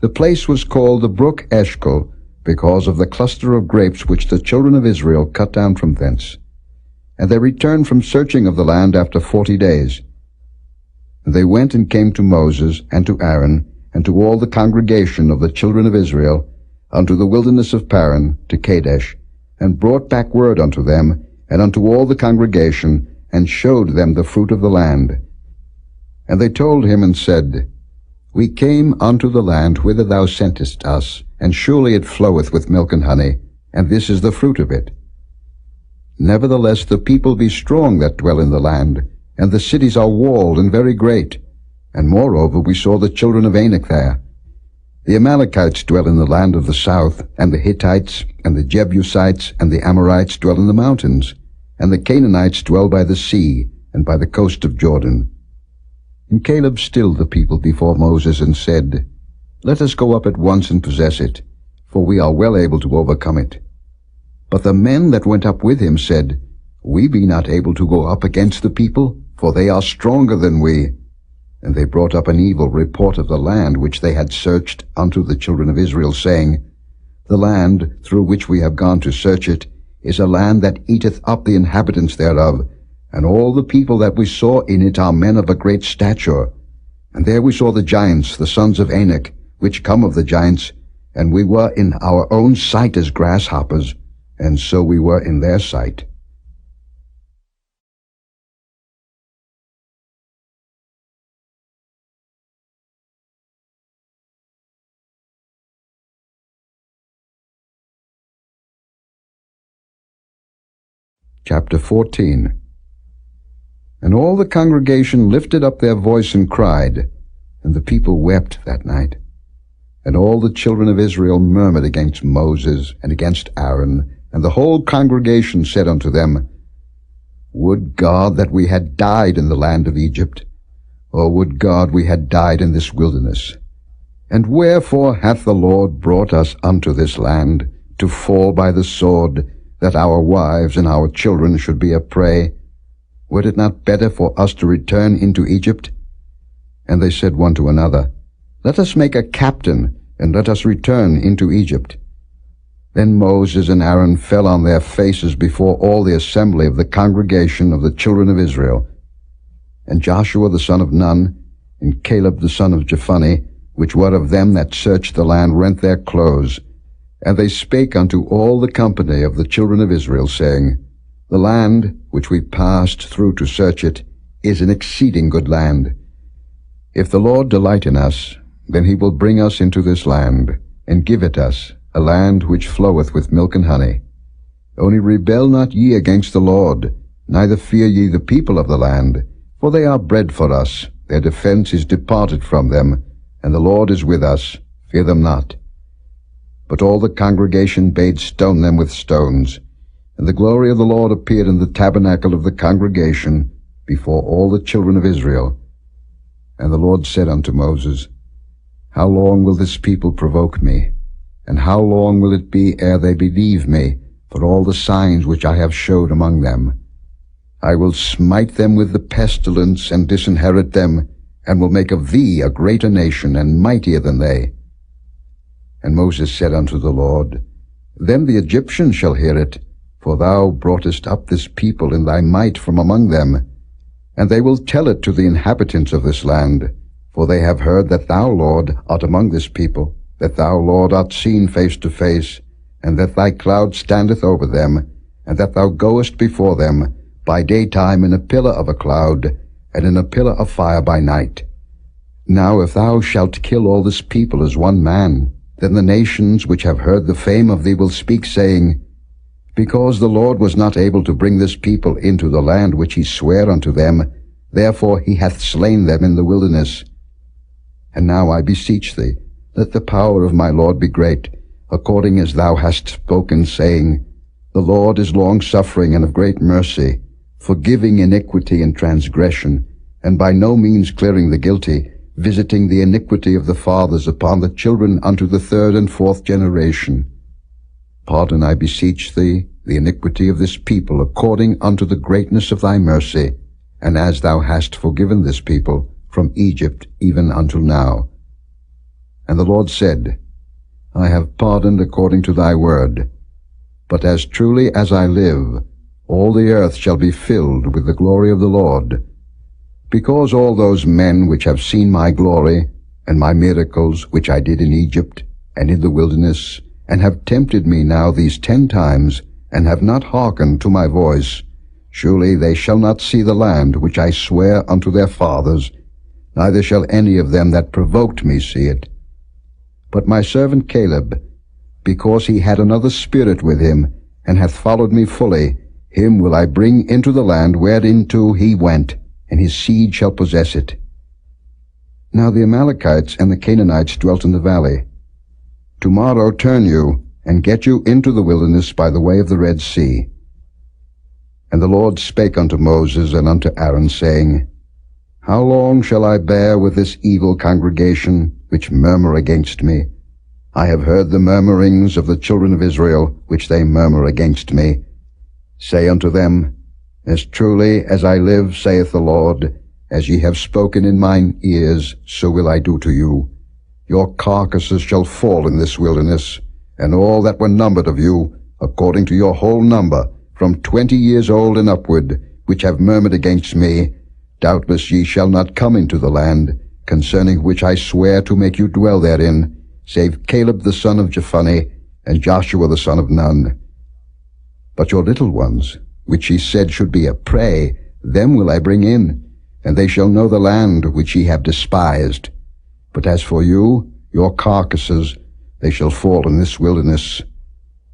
The place was called the brook Eshcol, because of the cluster of grapes which the children of Israel cut down from thence. And they returned from searching of the land after 40 days. And they went and came to Moses, and to Aaron, and to all the congregation of the children of Israel, unto the wilderness of Paran, to Kadesh, and brought back word unto them, and unto all the congregation, and showed them the fruit of the land. And they told him and said, We came unto the land whither thou sentest us, and surely it floweth with milk and honey, and this is the fruit of it. Nevertheless the people be strong that dwell in the land, and the cities are walled and very great. And moreover we saw the children of Anak there. The Amalekites dwell in the land of the south, and the Hittites, and the Jebusites, and the Amorites dwell in the mountains, and the Canaanites dwell by the sea, and by the coast of Jordan. And Caleb stilled the people before Moses, and said, Let us go up at once and possess it, for we are well able to overcome it. But the men that went up with him said, We be not able to go up against the people, for they are stronger than we. And they brought up an evil report of the land which they had searched unto the children of Israel, saying, The land through which we have gone to search it is a land that eateth up the inhabitants thereof, and all the people that we saw in it are men of a great stature. And there we saw the giants, the sons of Anak, which come of the giants, and we were in our own sight as grasshoppers, and so we were in their sight. Chapter 14. And all the congregation lifted up their voice and cried, And the people wept that night. And all the children of Israel murmured against Moses and against Aaron, and the whole congregation said unto them, Would God that we had died in the land of Egypt, or would God we had died in this wilderness? And wherefore hath the Lord brought us unto this land, to fall by the sword, that our wives and our children should be a prey? Were it not better for us to return into Egypt? And they said one to another, Let us make a captain, and let us return into Egypt. Then Moses and Aaron fell on their faces before all the assembly of the congregation of the children of Israel. And Joshua the son of Nun, and Caleb the son of Jephunneh, which were of them that searched the land, rent their clothes. And they spake unto all the company of the children of Israel, saying, The land which we passed through to search it is an exceeding good land. If the Lord delight in us, then he will bring us into this land, and give it us, a land which floweth with milk and honey. Only rebel not ye against the Lord, neither fear ye the people of the land, for they are bread for us, their defense is departed from them, and the Lord is with us, fear them not. But all the congregation bade stone them with stones, and the glory of the Lord appeared in the tabernacle of the congregation before all the children of Israel. And the Lord said unto Moses, How long will this people provoke me? And how long will it be ere they believe me for all the signs which I have showed among them? I will smite them with the pestilence, and disinherit them, and will make of thee a greater nation, and mightier than they. And Moses said unto the Lord, Then the Egyptians shall hear it, for thou broughtest up this people in thy might from among them. And they will tell it to the inhabitants of this land, for they have heard that thou, Lord, art among this people, that thou, Lord, art seen face to face, and that thy cloud standeth over them, and that thou goest before them by daytime in a pillar of a cloud, and in a pillar of fire by night. Now if thou shalt kill all this people as one man, then the nations which have heard the fame of thee will speak, saying, Because the Lord was not able to bring this people into the land which he sware unto them, therefore he hath slain them in the wilderness. And now I beseech thee, let the power of my Lord be great, according as thou hast spoken, saying, The Lord is long-suffering and of great mercy, forgiving iniquity and transgression, and by no means clearing the guilty, visiting the iniquity of the fathers upon the children unto the third and fourth generation. Pardon, I beseech thee, the iniquity of this people, according unto the greatness of thy mercy, and as thou hast forgiven this people from Egypt even until now. And the Lord said, I have pardoned according to thy word. But as truly as I live, all the earth shall be filled with the glory of the Lord. Because all those men which have seen my glory, and my miracles which I did in Egypt, and in the wilderness, and have tempted me now these 10 times, and have not hearkened to my voice, surely they shall not see the land which I swear unto their fathers, neither shall any of them that provoked me see it. But my servant Caleb, because he had another spirit with him, and hath followed me fully, him will I bring into the land whereinto he went, and his seed shall possess it. Now the Amalekites and the Canaanites dwelt in the valley. Tomorrow turn you, and get you into the wilderness by the way of the Red Sea. And the Lord spake unto Moses and unto Aaron, saying, How long shall I bear with this evil congregation, which murmur against me? I have heard the murmurings of the children of Israel, which they murmur against me. Say unto them, As truly as I live, saith the Lord, as ye have spoken in mine ears, so will I do to you. Your carcasses shall fall in this wilderness, and all that were numbered of you, according to your whole number, from 20 years old and upward, which have murmured against me, doubtless ye shall not come into the land, concerning which I swear to make you dwell therein, save Caleb the son of Jephunneh, and Joshua the son of Nun. But your little ones, which ye said should be a prey, them will I bring in, and they shall know the land which ye have despised. But as for you, your carcasses, they shall fall in this wilderness.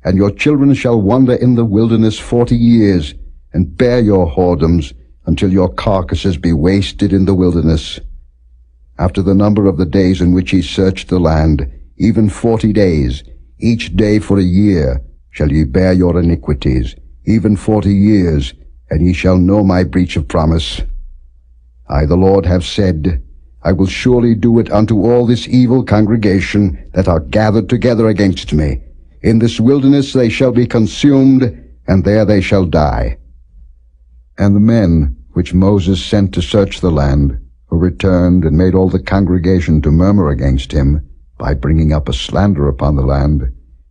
And your children shall wander in the wilderness 40 years, and bear your whoredoms, until your carcasses be wasted in the wilderness. after the number of the days in which ye searched the land, even 40 days, each day for a year, shall ye bear your iniquities, even 40 years, and ye shall know my breach of promise. I, the Lord, have said, I will surely do it unto all this evil congregation that are gathered together against me. In this wilderness they shall be consumed, and there they shall die. And the men which Moses sent to search the land, who returned and made all the congregation to murmur against him, by bringing up a slander upon the land,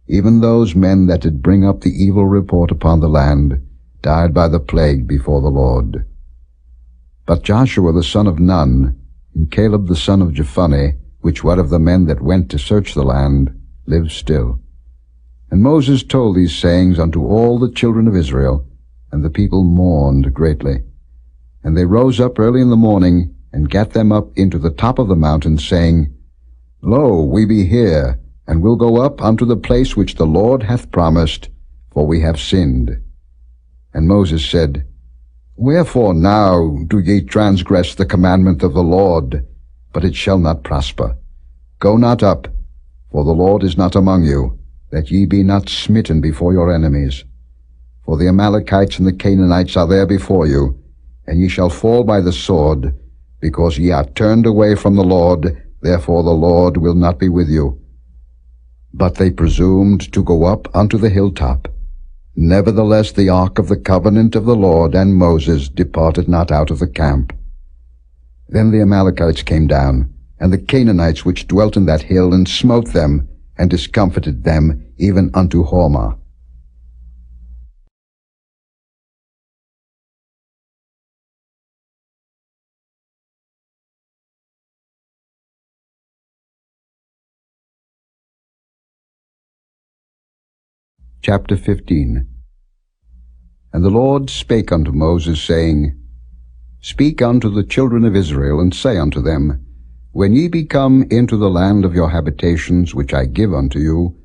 even those men that did bring up the evil report upon the land, died by the plague before the Lord. But Joshua the son of Nun, and Caleb the son of Jephunneh, which were of the men that went to search the land, lived still. And Moses told these sayings unto all the children of Israel, and the people mourned greatly. And they rose up early in the morning, and gat them up into the top of the mountain, saying, Lo, we be here, and will go up unto the place which the Lord hath promised, for we have sinned. And Moses said, Wherefore now do ye transgress the commandment of the Lord? But it shall not prosper. Go not up, for the Lord is not among you, that ye be not smitten before your enemies. For the Amalekites and the Canaanites are there before you, and ye shall fall by the sword, because ye are turned away from the Lord, therefore the Lord will not be with you. But they presumed to go up unto the hilltop. Nevertheless the ark of the covenant of the Lord and Moses departed not out of the camp. Then the Amalekites came down, and the Canaanites which dwelt in that hill, and smote them, and discomfited them, even unto Hormah. Chapter 15. And the Lord spake unto Moses, saying, Speak unto the children of Israel, and say unto them, When ye be come into the land of your habitations, which I give unto you,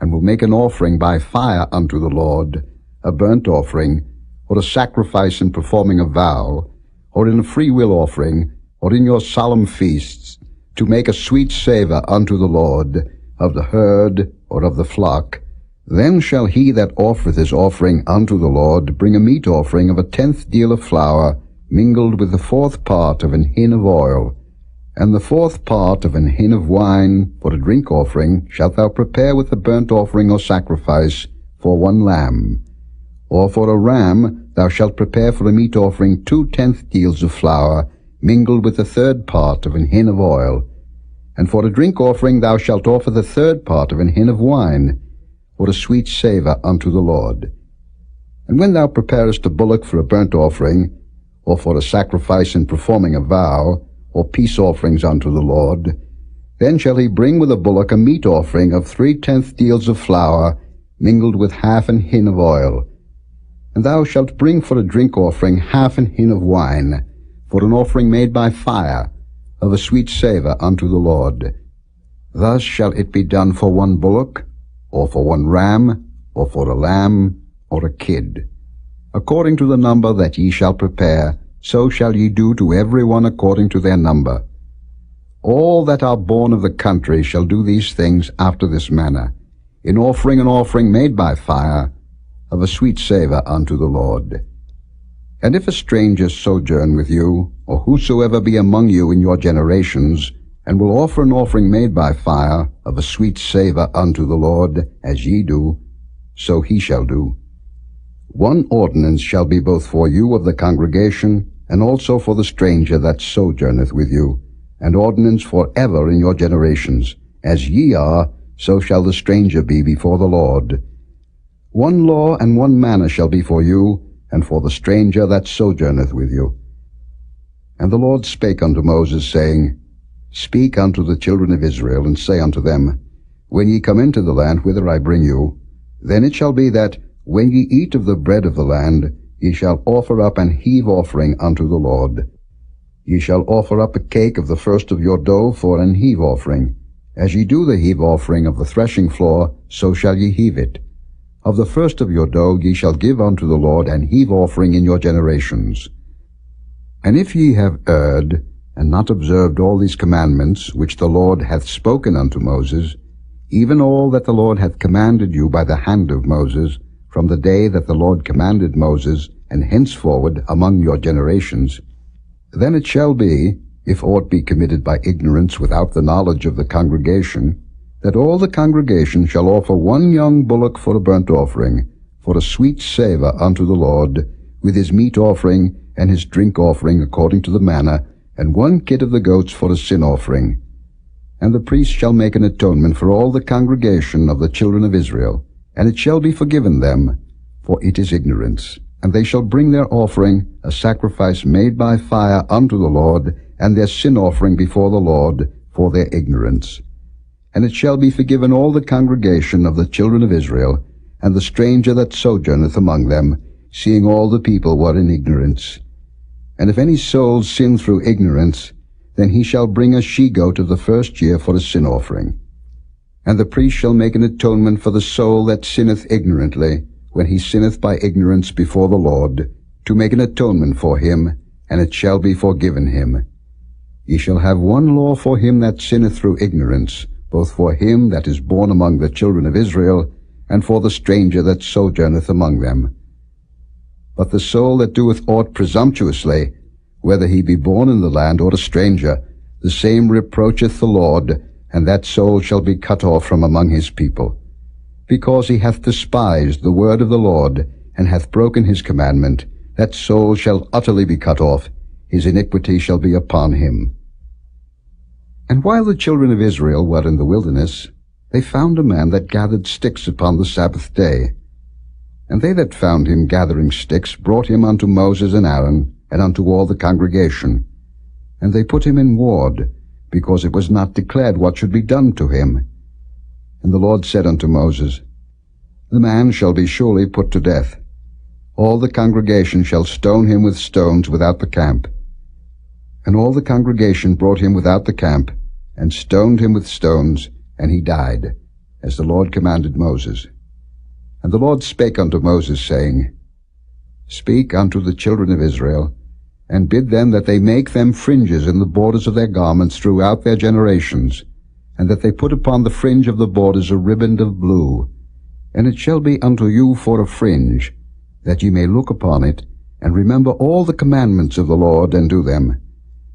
and will make an offering by fire unto the Lord, a burnt offering, or a sacrifice in performing a vow, or in a freewill offering, or in your solemn feasts, to make a sweet savour unto the Lord, of the herd or of the flock, then shall he that offereth his offering unto the Lord bring a meat offering of 1/10 deal of flour, mingled with the 4th part of an hin of oil, and the 4th part of an hin of wine. For a drink offering shalt thou prepare with the burnt offering or sacrifice for 1 lamb. Or for a ram thou shalt prepare for a meat offering 2/10 deals of flour, mingled with the 3rd part of an hin of oil. And for a drink offering thou shalt offer the 3rd part of an hin of wine, or a sweet savour unto the Lord. And when thou preparest a bullock for a burnt offering, or for a sacrifice in performing a vow, or peace offerings unto the Lord, then shall he bring with a bullock a meat offering of 3/10 deals of flour, mingled with half an hin of oil. And thou shalt bring for a drink offering half an hin of wine, for an offering made by fire, of a sweet savour unto the Lord. Thus shall it be done for 1 bullock, or for 1 ram, or for a lamb, or a kid. According to the number that ye shall prepare, so shall ye do to every one according to their number. All that are born of the country shall do these things after this manner, in offering an offering made by fire, of a sweet savour unto the Lord. And if a stranger sojourn with you, or whosoever be among you in your generations, and will offer an offering made by fire, of a sweet savour unto the Lord, as ye do, so he shall do. 1 ordinance shall be both for you of the congregation, and also for the stranger that sojourneth with you, an ordinance for ever in your generations. As ye are, so shall the stranger be before the Lord. 1 law and 1 manner shall be for you, and for the stranger that sojourneth with you. And the Lord spake unto Moses, saying, Speak unto the children of Israel, and say unto them, When ye come into the land whither I bring you, then it shall be that, when ye eat of the bread of the land, ye shall offer up an heave offering unto the Lord. Ye shall offer up a cake of the first of your dough for an heave offering. As ye do the heave offering of the threshing floor, so shall ye heave it. Of the first of your dough ye shall give unto the Lord an heave offering in your generations. And if ye have erred, and not observed all these commandments which the Lord hath spoken unto Moses, even all that the Lord hath commanded you by the hand of Moses, from the day that the Lord commanded Moses, and henceforward among your generations, then it shall be, if aught be committed by ignorance without the knowledge of the congregation, that all the congregation shall offer one young bullock for a burnt offering, for a sweet savour unto the Lord, with his meat offering and his drink offering according to the manner, and one kid of the goats for a sin offering. And the priest shall make an atonement for all the congregation of the children of Israel, and it shall be forgiven them, for it is ignorance. And they shall bring their offering, a sacrifice made by fire unto the Lord, and their sin offering before the Lord, for their ignorance. And it shall be forgiven all the congregation of the children of Israel, and the stranger that sojourneth among them, seeing all the people were in ignorance. And if any soul sin through ignorance, then he shall bring a she-goat of the first year for a sin offering. And the priest shall make an atonement for the soul that sinneth ignorantly, when he sinneth by ignorance before the Lord, to make an atonement for him, and it shall be forgiven him. Ye shall have one law for him that sinneth through ignorance, both for him that is born among the children of Israel, and for the stranger that sojourneth among them. But the soul that doeth aught presumptuously, whether he be born in the land or a stranger, the same reproacheth the Lord, and that soul shall be cut off from among his people. Because he hath despised the word of the Lord, and hath broken his commandment, that soul shall utterly be cut off, his iniquity shall be upon him. And while the children of Israel were in the wilderness, they found a man that gathered sticks upon the Sabbath day. And they that found him gathering sticks brought him unto Moses and Aaron, and unto all the congregation. And they put him in ward, because it was not declared what should be done to him. And the Lord said unto Moses, The man shall be surely put to death. All the congregation shall stone him with stones without the camp. And all the congregation brought him without the camp, and stoned him with stones, and he died, as the Lord commanded Moses. And the Lord spake unto Moses, saying, Speak unto the children of Israel, and bid them that they make them fringes in the borders of their garments throughout their generations, and that they put upon the fringe of the borders a riband of blue. And it shall be unto you for a fringe, that ye may look upon it, and remember all the commandments of the Lord, and do them,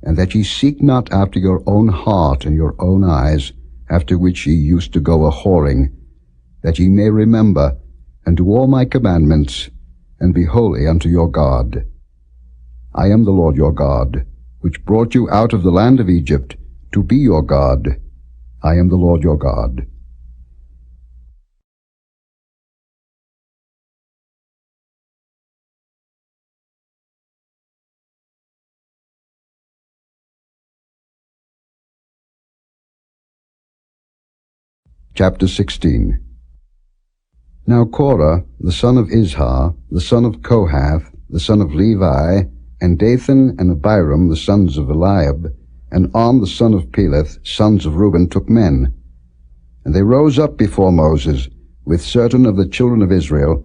and that ye seek not after your own heart and your own eyes, after which ye used to go a-whoring, that ye may remember, and do all my commandments, and be holy unto your God. I am the Lord your God, which brought you out of the land of Egypt, to be your God. I am the Lord your God. Chapter 16. Now Korah, the son of Izhar, the son of Kohath, the son of Levi, and Dathan and Abiram, the sons of Eliab, and On, the son of Peleth, sons of Reuben, took men. And they rose up before Moses, with certain of the children of Israel,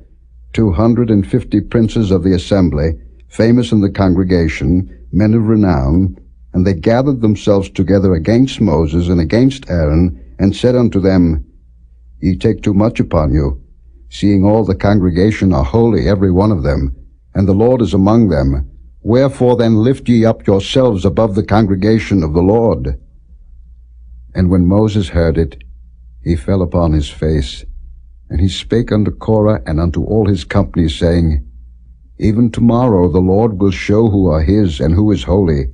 250 princes of the assembly, famous in the congregation, men of renown, and they gathered themselves together against Moses and against Aaron, and said unto them, Ye take too much upon you, seeing all the congregation are holy, every one of them, and the Lord is among them. Wherefore then lift ye up yourselves above the congregation of the Lord? And when Moses heard it, he fell upon his face, and he spake unto Korah and unto all his company, saying, Even tomorrow the Lord will show who are his and who is holy,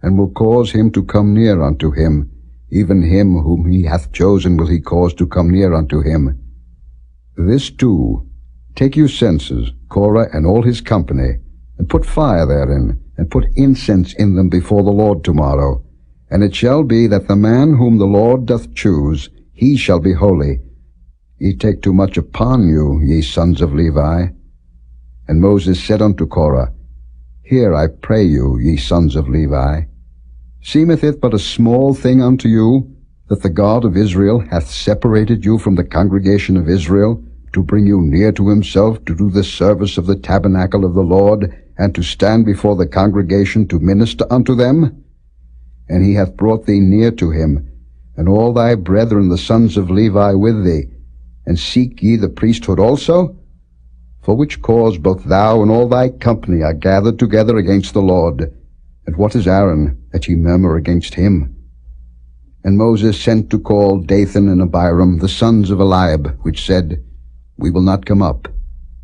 and will cause him to come near unto him. Even him whom he hath chosen will he cause to come near unto him. This too, take you censers, Korah and all his company, and put fire therein, and put incense in them before the Lord tomorrow. And it shall be that the man whom the Lord doth choose, he shall be holy. Ye take too much upon you, ye sons of Levi. And Moses said unto Korah, Hear, I pray you, ye sons of Levi. Seemeth it but a small thing unto you, that the God of Israel hath separated you from the congregation of Israel, to bring you near to himself, to do the service of the tabernacle of the Lord, and to stand before the congregation to minister unto them? and he hath brought thee near to him, and all thy brethren the sons of Levi with thee, and seek ye the priesthood also? For which cause both thou and all thy company are gathered together against the Lord. And what is Aaron, that ye murmur against him? And Moses sent to call Dathan and Abiram, the sons of Eliab, which said, We will not come up.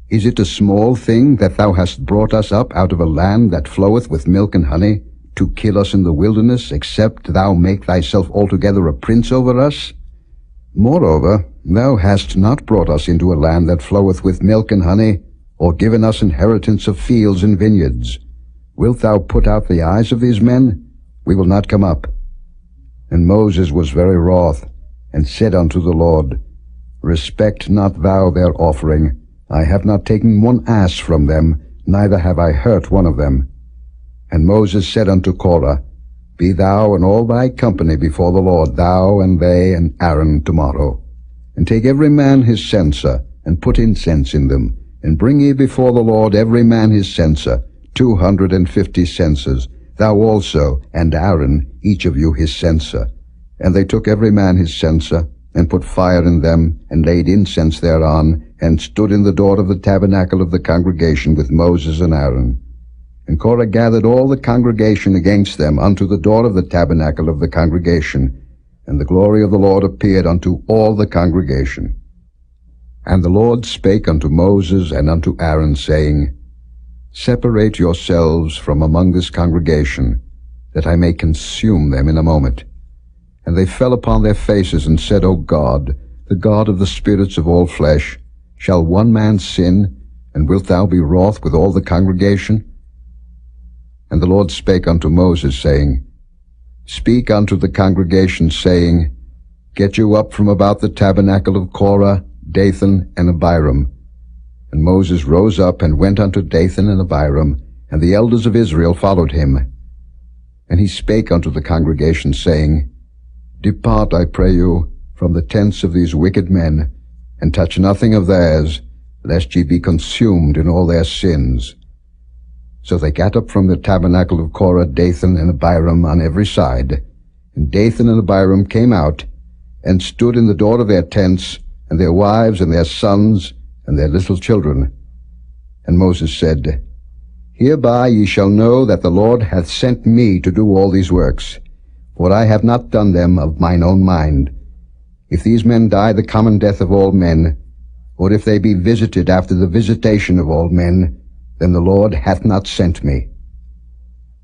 Is it a small thing that thou hast brought us up out of a land that floweth with milk and honey, to kill us in the wilderness, except thou make thyself altogether a prince over us? Moreover, thou hast not brought us into a land that floweth with milk and honey, or given us inheritance of fields and vineyards. Wilt thou put out the eyes of these men? We will not come up. And Moses was very wroth, and said unto the Lord, Respect not thou their offering. I have not taken one ass from them, neither have I hurt one of them. And Moses said unto Korah, Be thou and all thy company before the Lord, thou and they and Aaron tomorrow. And take every man his censer, and put incense in them, and bring ye before the Lord every man his censer, 250 censers, thou also, and Aaron, each of you his censer. And they took every man his censer, and put fire in them, and laid incense thereon, and stood in the door of the tabernacle of the congregation with Moses and Aaron. And Korah gathered all the congregation against them unto the door of the tabernacle of the congregation, and the glory of the Lord appeared unto all the congregation. And the Lord spake unto Moses and unto Aaron, saying, Separate yourselves from among this congregation, that I may consume them in a moment. And they fell upon their faces, and said, O God, the God of the spirits of all flesh, shall one man sin, and wilt thou be wroth with all the congregation? And the Lord spake unto Moses, saying, Speak unto the congregation, saying, Get you up from about the tabernacle of Korah, Dathan, and Abiram. And Moses rose up, and went unto Dathan and Abiram, and the elders of Israel followed him. And he spake unto the congregation, saying, Depart, I pray you, from the tents of these wicked men, and touch nothing of theirs, lest ye be consumed in all their sins. So they gat up from the tabernacle of Korah, Dathan, and Abiram on every side. And Dathan and Abiram came out, and stood in the door of their tents, and their wives, and their sons, and their little children. And Moses said, Hereby ye shall know that the Lord hath sent me to do all these works, for I have not done them of mine own mind. If these men die the common death of all men, or if they be visited after the visitation of all men, then the Lord hath not sent me.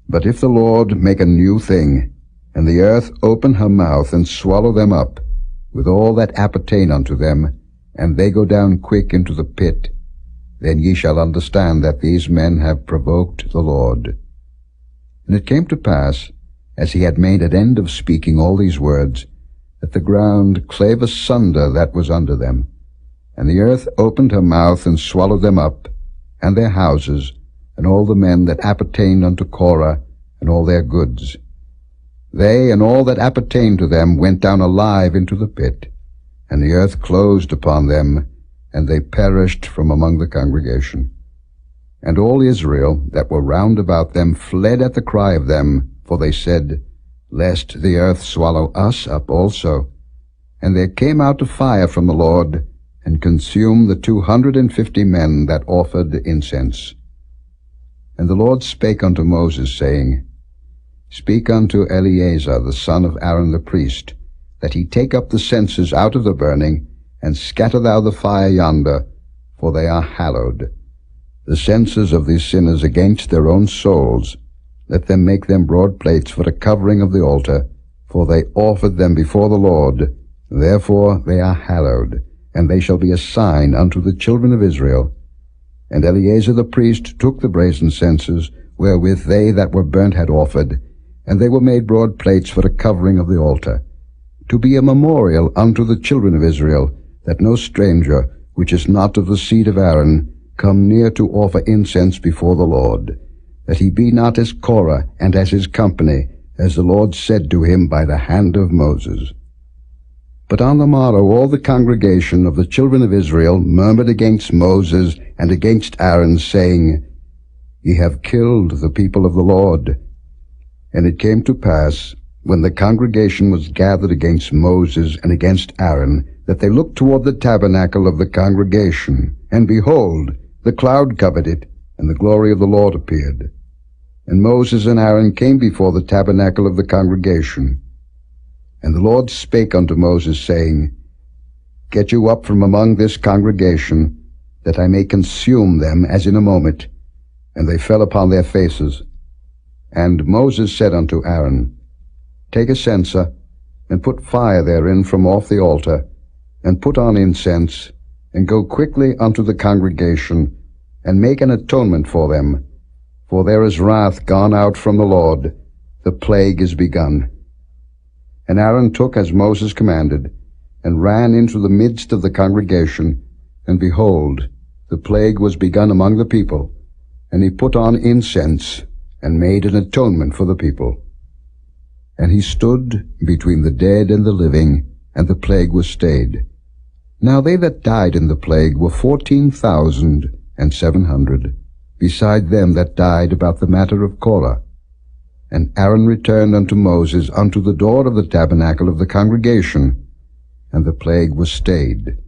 But if the Lord make a new thing, and the earth open her mouth and swallow them up, with all that appertain unto them, and they go down quick into the pit, then ye shall understand that these men have provoked the Lord. And it came to pass, as he had made an end of speaking all these words, that the ground clave asunder that was under them, and the earth opened her mouth and swallowed them up, and their houses, and all the men that appertained unto Korah, and all their goods. They and all that appertained to them went down alive into the pit, and the earth closed upon them, and they perished from among the congregation. And all Israel that were round about them fled at the cry of them, for they said, Lest the earth swallow us up also. And there came out a fire from the Lord, and consumed the 250 men that offered incense. And the Lord spake unto Moses, saying, Speak unto Eleazar the son of Aaron the priest, that he take up the censers out of the burning, and scatter thou the fire yonder, for they are hallowed. The censers of these sinners against their own souls, let them make them broad plates for a covering of the altar, for they offered them before the Lord, therefore they are hallowed, and they shall be a sign unto the children of Israel. And Eleazar the priest took the brazen censers, wherewith they that were burnt had offered, and they were made broad plates for a covering of the altar, to be a memorial unto the children of Israel, that no stranger, which is not of the seed of Aaron, come near to offer incense before the Lord, that he be not as Korah and as his company, as the Lord said to him by the hand of Moses. But on the morrow all the congregation of the children of Israel murmured against Moses and against Aaron, saying, Ye have killed the people of the Lord. And it came to pass, when the congregation was gathered against Moses and against Aaron, that they looked toward the tabernacle of the congregation, and behold, the cloud covered it, and the glory of the Lord appeared. And Moses and Aaron came before the tabernacle of the congregation. And the Lord spake unto Moses, saying, Get you up from among this congregation, that I may consume them as in a moment. And they fell upon their faces. And Moses said unto Aaron, Take a censer, and put fire therein from off the altar, and put on incense, and go quickly unto the congregation, and make an atonement for them. For there is wrath gone out from the Lord, the plague is begun. And Aaron took as Moses commanded, and ran into the midst of the congregation, and behold, the plague was begun among the people. And he put on incense, and made an atonement for the people. And he stood between the dead and the living, and the plague was stayed. Now they that died in the plague were 14,700, beside them that died about the matter of Korah. And Aaron returned unto Moses unto the door of the tabernacle of the congregation, and the plague was stayed.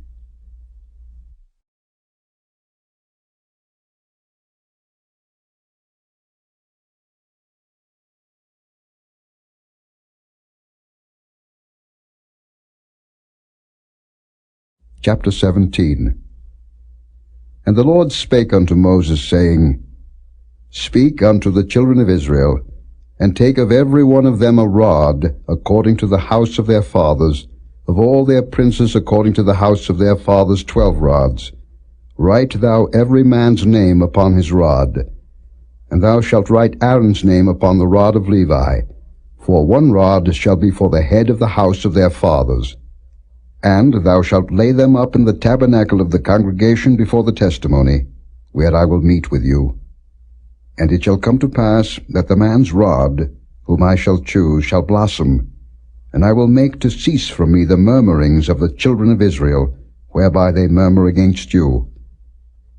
Chapter 17. And the Lord spake unto Moses, saying, Speak unto the children of Israel, and take of every one of them a rod, according to the house of their fathers, of all their princes according to the house of their fathers 12 rods. Write thou every man's name upon his rod. And thou shalt write Aaron's name upon the rod of Levi, for 1 rod shall be for the head of the house of their fathers. And thou shalt lay them up in the tabernacle of the congregation before the testimony, where I will meet with you. And it shall come to pass that the man's rod, whom I shall choose, shall blossom, and I will make to cease from me the murmurings of the children of Israel, whereby they murmur against you.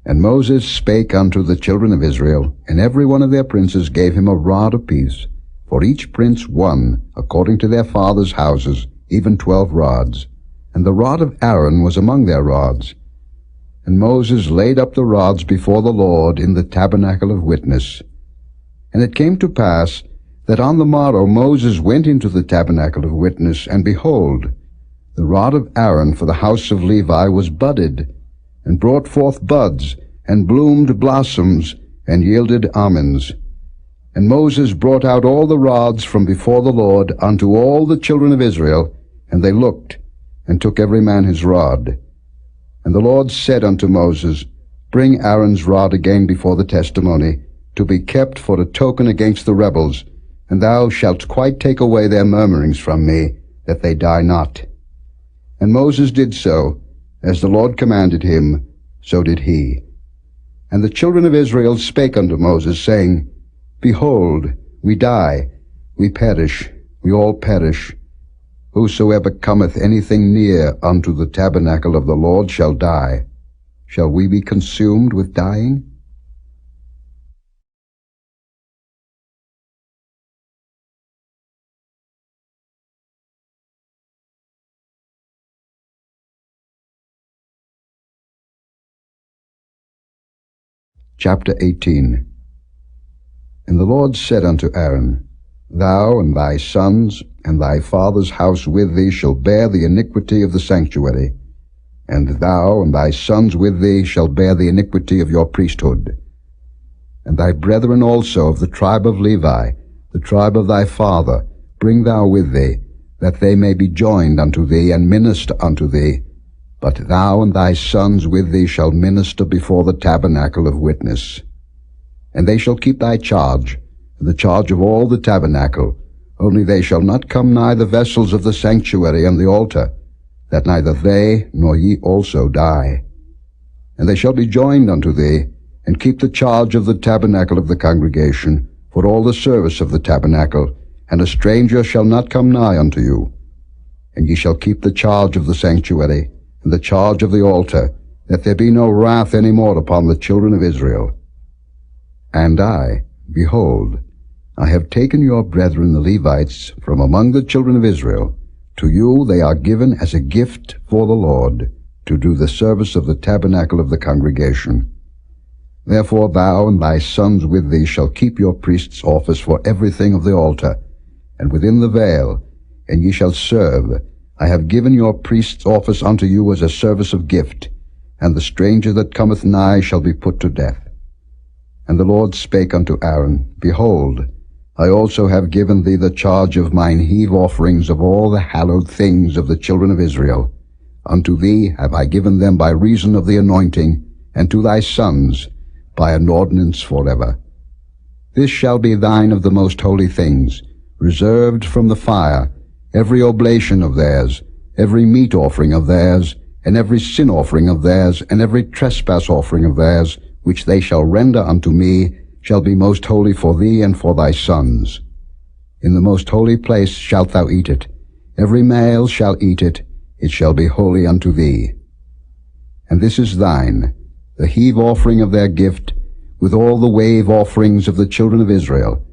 And Moses spake unto the children of Israel, and every one of their princes gave him a rod apiece, for each prince 1, according to their fathers' houses, even 12 rods. And the rod of Aaron was among their rods. And Moses laid up the rods before the Lord in the tabernacle of witness. And it came to pass that on the morrow Moses went into the tabernacle of witness, and behold, the rod of Aaron for the house of Levi was budded, and brought forth buds, and bloomed blossoms, and yielded almonds. And Moses brought out all the rods from before the Lord unto all the children of Israel, and they looked, and took every man his rod. And the Lord said unto Moses, Bring Aaron's rod again before the testimony, to be kept for a token against the rebels, and thou shalt quite take away their murmurings from me, that they die not. And Moses did so, as the Lord commanded him, so did he. And the children of Israel spake unto Moses, saying, Behold, we die, we perish, we all perish. Whosoever cometh anything near unto the tabernacle of the Lord shall die. Shall we be consumed with dying? Chapter 18. And the Lord said unto Aaron, Thou and thy sons and thy father's house with thee shall bear the iniquity of the sanctuary, and thou and thy sons with thee shall bear the iniquity of your priesthood. And thy brethren also of the tribe of Levi, the tribe of thy father, bring thou with thee, that they may be joined unto thee, and minister unto thee. But thou and thy sons with thee shall minister before the tabernacle of witness. And they shall keep thy charge, and the charge of all the tabernacle, only they shall not come nigh the vessels of the sanctuary and the altar, that neither they nor ye also die. And they shall be joined unto thee, and keep the charge of the tabernacle of the congregation, for all the service of the tabernacle, and a stranger shall not come nigh unto you. And ye shall keep the charge of the sanctuary, and the charge of the altar, that there be no wrath any more upon the children of Israel. And I, behold, I have taken your brethren the Levites from among the children of Israel. To you they are given as a gift for the Lord, to do the service of the tabernacle of the congregation. Therefore thou and thy sons with thee shall keep your priest's office for everything of the altar, and within the veil, and ye shall serve. I have given your priest's office unto you as a service of gift, and the stranger that cometh nigh shall be put to death. And the Lord spake unto Aaron, Behold, I also have given thee the charge of mine heave offerings of all the hallowed things of the children of Israel. Unto thee have I given them by reason of the anointing, and to thy sons by an ordinance forever. This shall be thine of the most holy things, reserved from the fire, every oblation of theirs, every meat offering of theirs, and every sin offering of theirs, and every trespass offering of theirs, which they shall render unto me, shall be most holy for thee and for thy sons. In the most holy place shalt thou eat it. Every male shall eat it. It shall be holy unto thee. And this is thine, the heave offering of their gift, with all the wave offerings of the children of Israel.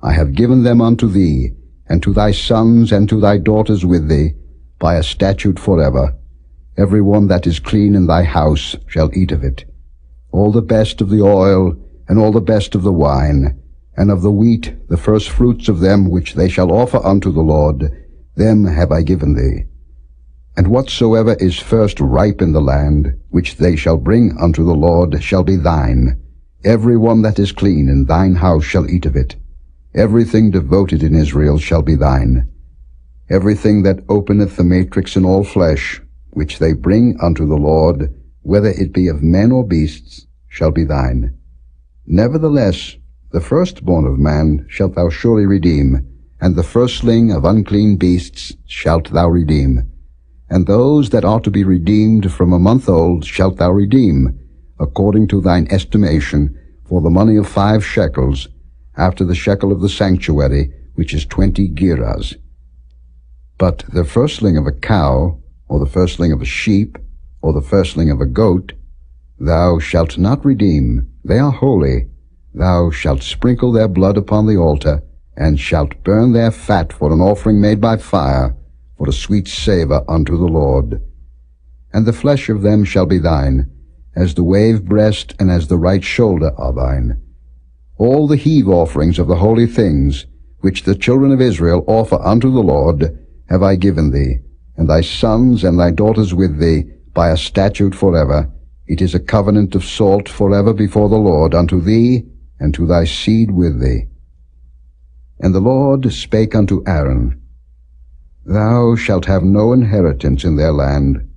I have given them unto thee, and to thy sons and to thy daughters with thee, by a statute forever. Every one that is clean in thy house shall eat of it. All the best of the oil, and all the best of the wine, and of the wheat, the first fruits of them which they shall offer unto the Lord, them have I given thee. And whatsoever is first ripe in the land, which they shall bring unto the Lord, shall be thine. Every one that is clean in thine house shall eat of it. Everything devoted in Israel shall be thine. Everything that openeth the matrix in all flesh, which they bring unto the Lord, whether it be of men or beasts, shall be thine. Nevertheless, the firstborn of man shalt thou surely redeem, and the firstling of unclean beasts shalt thou redeem. And those that are to be redeemed from a month old shalt thou redeem, according to thine estimation, for the money of 5 shekels, after the shekel of the sanctuary, which is 20 gerahs. But the firstling of a cow, or the firstling of a sheep, or the firstling of a goat, thou shalt not redeem. They are holy. Thou shalt sprinkle their blood upon the altar, and shalt burn their fat for an offering made by fire, for a sweet savour unto the Lord. And the flesh of them shall be thine, as the wave breast and as the right shoulder are thine. All the heave offerings of the holy things, which the children of Israel offer unto the Lord, have I given thee, and thy sons and thy daughters with thee, by a statute forever. It is a covenant of salt forever before the Lord, unto thee and to thy seed with thee. And the Lord spake unto Aaron, Thou shalt have no inheritance in their land,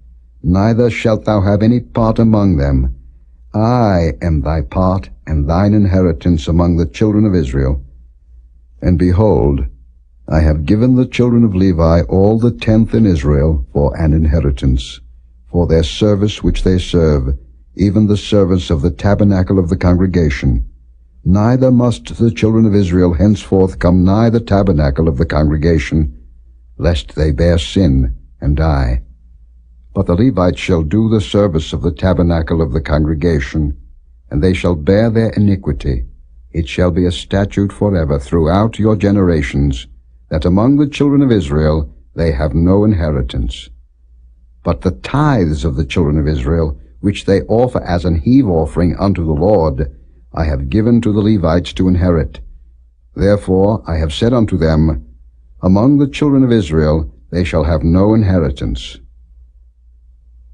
neither shalt thou have any part among them. I am thy part and thine inheritance among the children of Israel. And behold, I have given the children of Levi all the 10th in Israel for an inheritance, for their service which they serve, even the service of the tabernacle of the congregation. Neither must the children of Israel henceforth come nigh the tabernacle of the congregation, lest they bear sin and die. But the Levites shall do the service of the tabernacle of the congregation, and they shall bear their iniquity. It shall be a statute forever throughout your generations, that among the children of Israel they have no inheritance. But the tithes of the children of Israel, which they offer as an heave offering unto the Lord, I have given to the Levites to inherit. Therefore I have said unto them, Among the children of Israel they shall have no inheritance.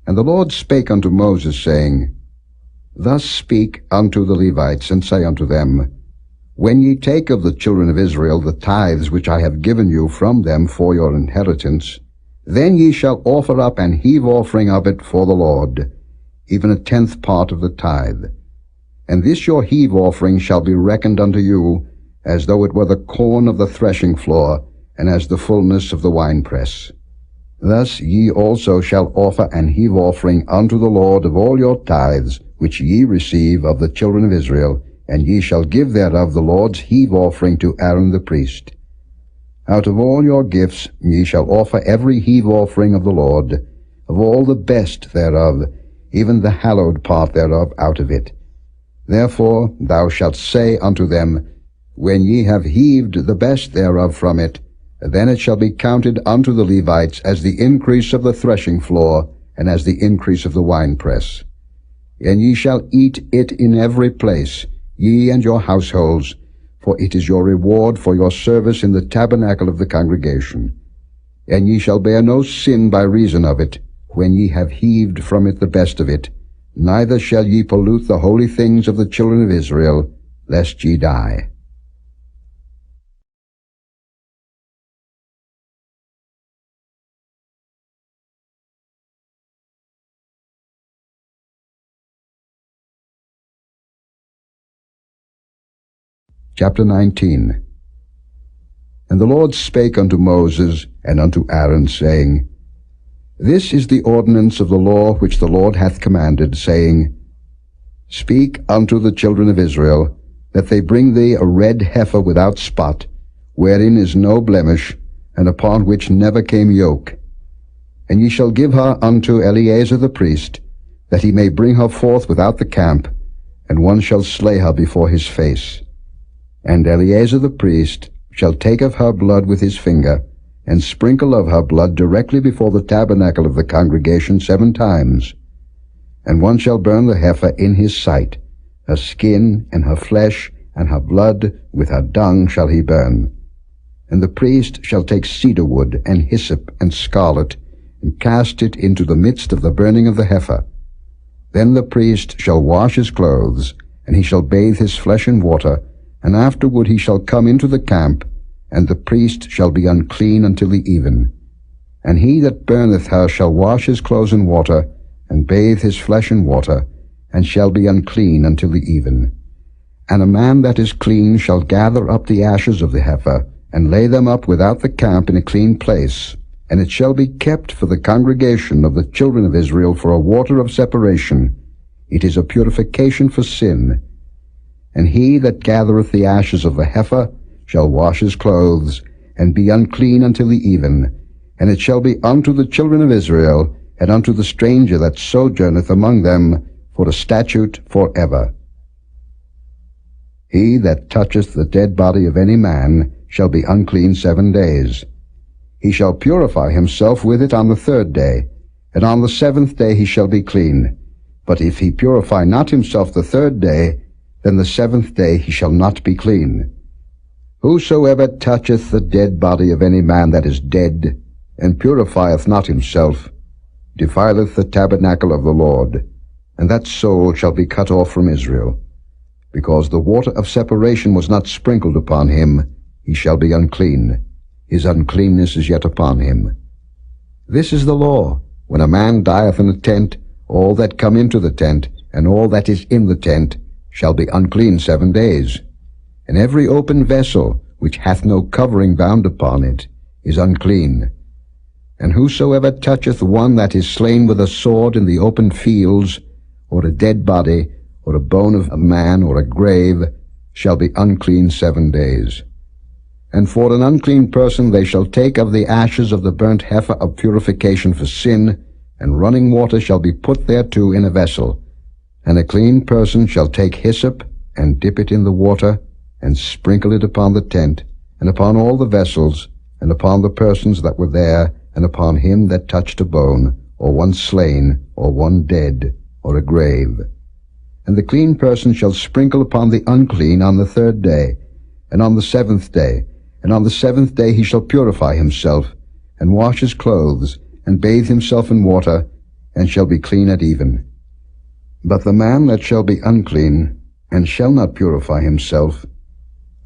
And the Lord spake unto Moses, saying, Thus speak unto the Levites, and say unto them, When ye take of the children of Israel the tithes which I have given you from them for your inheritance, then ye shall offer up an heave offering of it for the Lord, even a 10th part of the tithe. And this your heave offering shall be reckoned unto you, as though it were the corn of the threshing floor, and as the fullness of the winepress. Thus ye also shall offer an heave offering unto the Lord of all your tithes, which ye receive of the children of Israel, and ye shall give thereof the Lord's heave offering to Aaron the priest. Out of all your gifts ye shall offer every heave offering of the Lord, of all the best thereof, even the hallowed part thereof out of it. Therefore thou shalt say unto them, When ye have heaved the best thereof from it, then it shall be counted unto the Levites as the increase of the threshing floor, and as the increase of the winepress. And ye shall eat it in every place, ye and your households, for it is your reward for your service in the tabernacle of the congregation. And ye shall bear no sin by reason of it, when ye have heaved from it the best of it, neither shall ye pollute the holy things of the children of Israel, lest ye die. Chapter 19. And the Lord spake unto Moses and unto Aaron, saying, This is the ordinance of the law which the Lord hath commanded, saying, Speak unto the children of Israel, that they bring thee a red heifer without spot, wherein is no blemish, and upon which never came yoke. And ye shall give her unto Eleazar the priest, that he may bring her forth without the camp, and one shall slay her before his face. And Eleazar the priest shall take of her blood with his finger, and sprinkle of her blood directly before the tabernacle of the congregation 7 times. And one shall burn the heifer in his sight. Her skin, and her flesh, and her blood, with her dung shall he burn. And the priest shall take cedar wood, and hyssop, and scarlet, and cast it into the midst of the burning of the heifer. Then the priest shall wash his clothes, and he shall bathe his flesh in water, and afterward he shall come into the camp, and the priest shall be unclean until the even. And he that burneth her shall wash his clothes in water, and bathe his flesh in water, and shall be unclean until the even. And a man that is clean shall gather up the ashes of the heifer, and lay them up without the camp in a clean place, and it shall be kept for the congregation of the children of Israel for a water of separation. It is a purification for sin. And he that gathereth the ashes of the heifer shall wash his clothes, and be unclean until the even. And it shall be unto the children of Israel, and unto the stranger that sojourneth among them, for a statute forever. He that toucheth the dead body of any man shall be unclean 7 days. He shall purify himself with it on the 3rd day, and on the 7th day he shall be clean. But if he purify not himself the 3rd day, then the 7th day he shall not be clean. Whosoever toucheth the dead body of any man that is dead, and purifieth not himself, defileth the tabernacle of the Lord, and that soul shall be cut off from Israel. Because the water of separation was not sprinkled upon him, he shall be unclean. His uncleanness is yet upon him. This is the law. When a man dieth in a tent, all that come into the tent, and all that is in the tent, shall be unclean 7 days. And every open vessel, which hath no covering bound upon it, is unclean. And whosoever toucheth one that is slain with a sword in the open fields, or a dead body, or a bone of a man, or a grave, shall be unclean 7 days. And for an unclean person they shall take of the ashes of the burnt heifer of purification for sin, and running water shall be put thereto in a vessel. And a clean person shall take hyssop, and dip it in the water, and sprinkle it upon the tent, and upon all the vessels, and upon the persons that were there, and upon him that touched a bone, or one slain, or one dead, or a grave. And the clean person shall sprinkle upon the unclean on the 3rd day, and on the 7th day, and on the 7th day he shall purify himself, and wash his clothes, and bathe himself in water, and shall be clean at even. But the man that shall be unclean, and shall not purify himself,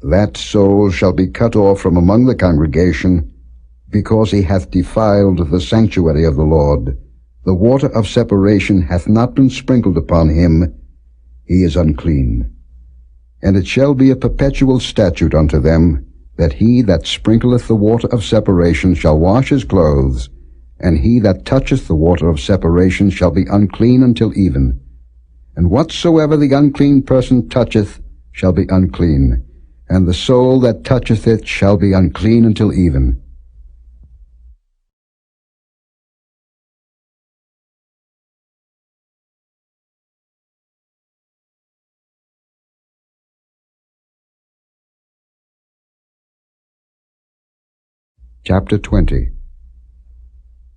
that soul shall be cut off from among the congregation, because he hath defiled the sanctuary of the Lord. The water of separation hath not been sprinkled upon him. He is unclean. And it shall be a perpetual statute unto them, that he that sprinkleth the water of separation shall wash his clothes, and he that toucheth the water of separation shall be unclean until even. And whatsoever the unclean person toucheth shall be unclean, and the soul that toucheth it shall be unclean until even. Chapter 20.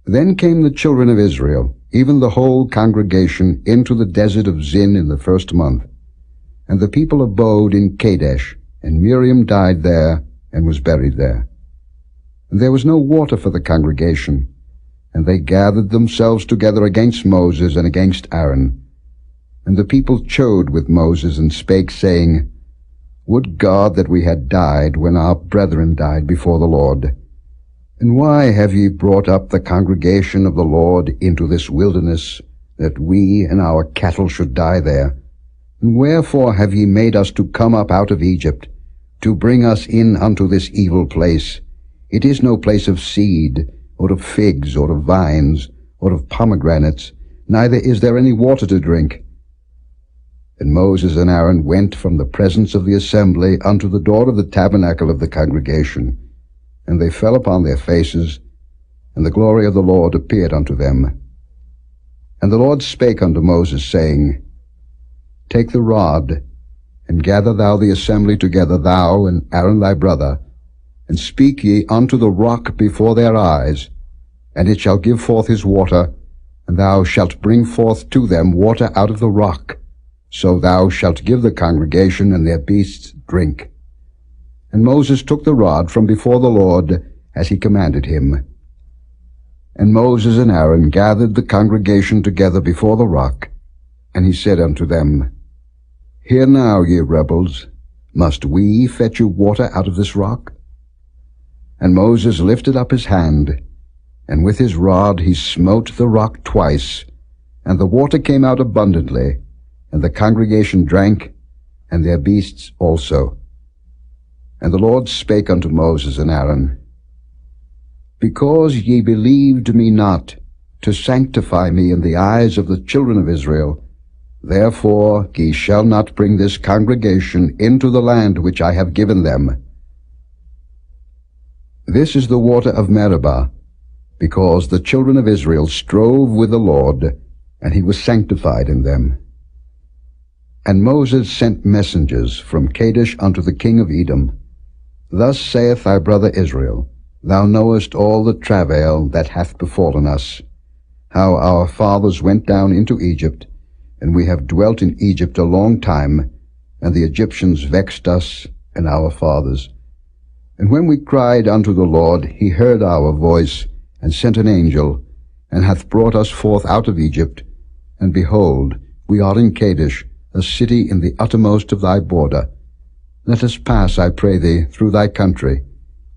Then came the children of Israel, even the whole congregation, into the desert of Zin in the 1st month. And the people abode in Kadesh, and Miriam died there, and was buried there. And there was no water for the congregation, and they gathered themselves together against Moses and against Aaron. And the people chode with Moses, and spake, saying, Would God that we had died when our brethren died before the Lord! And why have ye brought up the congregation of the Lord into this wilderness, that we and our cattle should die there? And wherefore have ye made us to come up out of Egypt, to bring us in unto this evil place? It is no place of seed, or of figs, or of vines, or of pomegranates, neither is there any water to drink. And Moses and Aaron went from the presence of the assembly unto the door of the tabernacle of the congregation. And they fell upon their faces, and the glory of the Lord appeared unto them. And the Lord spake unto Moses, saying, Take the rod, and gather thou the assembly together, thou and Aaron thy brother, and speak ye unto the rock before their eyes, and it shall give forth his water, and thou shalt bring forth to them water out of the rock. So thou shalt give the congregation and their beasts drink. And Moses took the rod from before the Lord, as he commanded him. And Moses and Aaron gathered the congregation together before the rock, and he said unto them, Hear now, ye rebels, must we fetch you water out of this rock? And Moses lifted up his hand, and with his rod he smote the rock twice, and the water came out abundantly, and the congregation drank, and their beasts also. And the Lord spake unto Moses and Aaron, Because ye believed me not, to sanctify me in the eyes of the children of Israel, therefore ye shall not bring this congregation into the land which I have given them. This is the water of Meribah, because the children of Israel strove with the Lord, and he was sanctified in them. And Moses sent messengers from Kadesh unto the king of Edom. Thus saith thy brother Israel, Thou knowest all the travail that hath befallen us, how our fathers went down into Egypt, and we have dwelt in Egypt a long time, and the Egyptians vexed us and our fathers. And when we cried unto the Lord, he heard our voice, and sent an angel, and hath brought us forth out of Egypt. And behold, we are in Kadesh, a city in the uttermost of thy border. Let us pass, I pray thee, through thy country.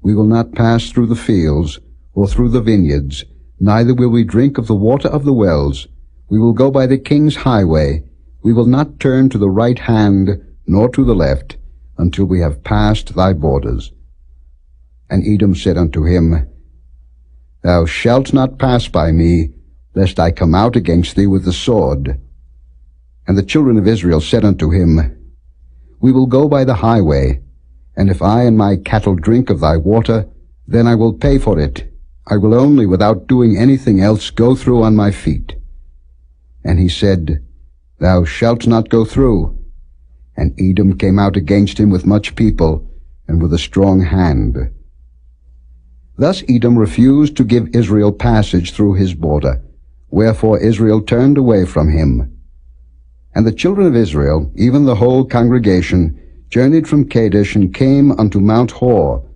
We will not pass through the fields, or through the vineyards, neither will we drink of the water of the wells. We will go by the king's highway. We will not turn to the right hand, nor to the left, until we have passed thy borders. And Edom said unto him, Thou shalt not pass by me, lest I come out against thee with the sword. And the children of Israel said unto him, We will go by the highway, and if I and my cattle drink of thy water, then I will pay for it. I will only, without doing anything else, go through on my feet. And he said, Thou shalt not go through. And Edom came out against him with much people, and with a strong hand. Thus Edom refused to give Israel passage through his border, wherefore Israel turned away from him. And the children of Israel, even the whole congregation, journeyed from Kadesh, and came unto Mount Hor.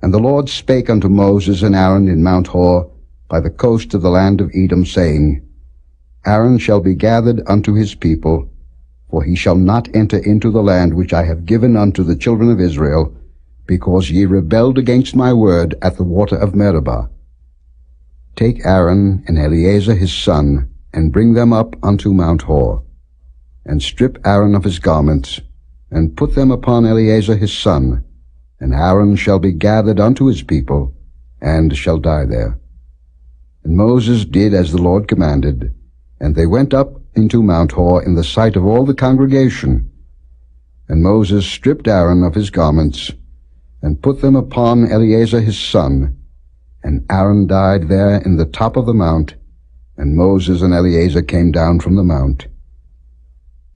And the Lord spake unto Moses and Aaron in Mount Hor, by the coast of the land of Edom, saying, Aaron shall be gathered unto his people, for he shall not enter into the land which I have given unto the children of Israel, because ye rebelled against my word at the water of Meribah. Take Aaron and Eleazar his son, and bring them up unto Mount Hor. And strip Aaron of his garments, and put them upon Eleazar his son, and Aaron shall be gathered unto his people, and shall die there. And Moses did as the Lord commanded, and they went up into Mount Hor in the sight of all the congregation. And Moses stripped Aaron of his garments, and put them upon Eleazar his son, and Aaron died there in the top of the mount, and Moses and Eleazar came down from the mount.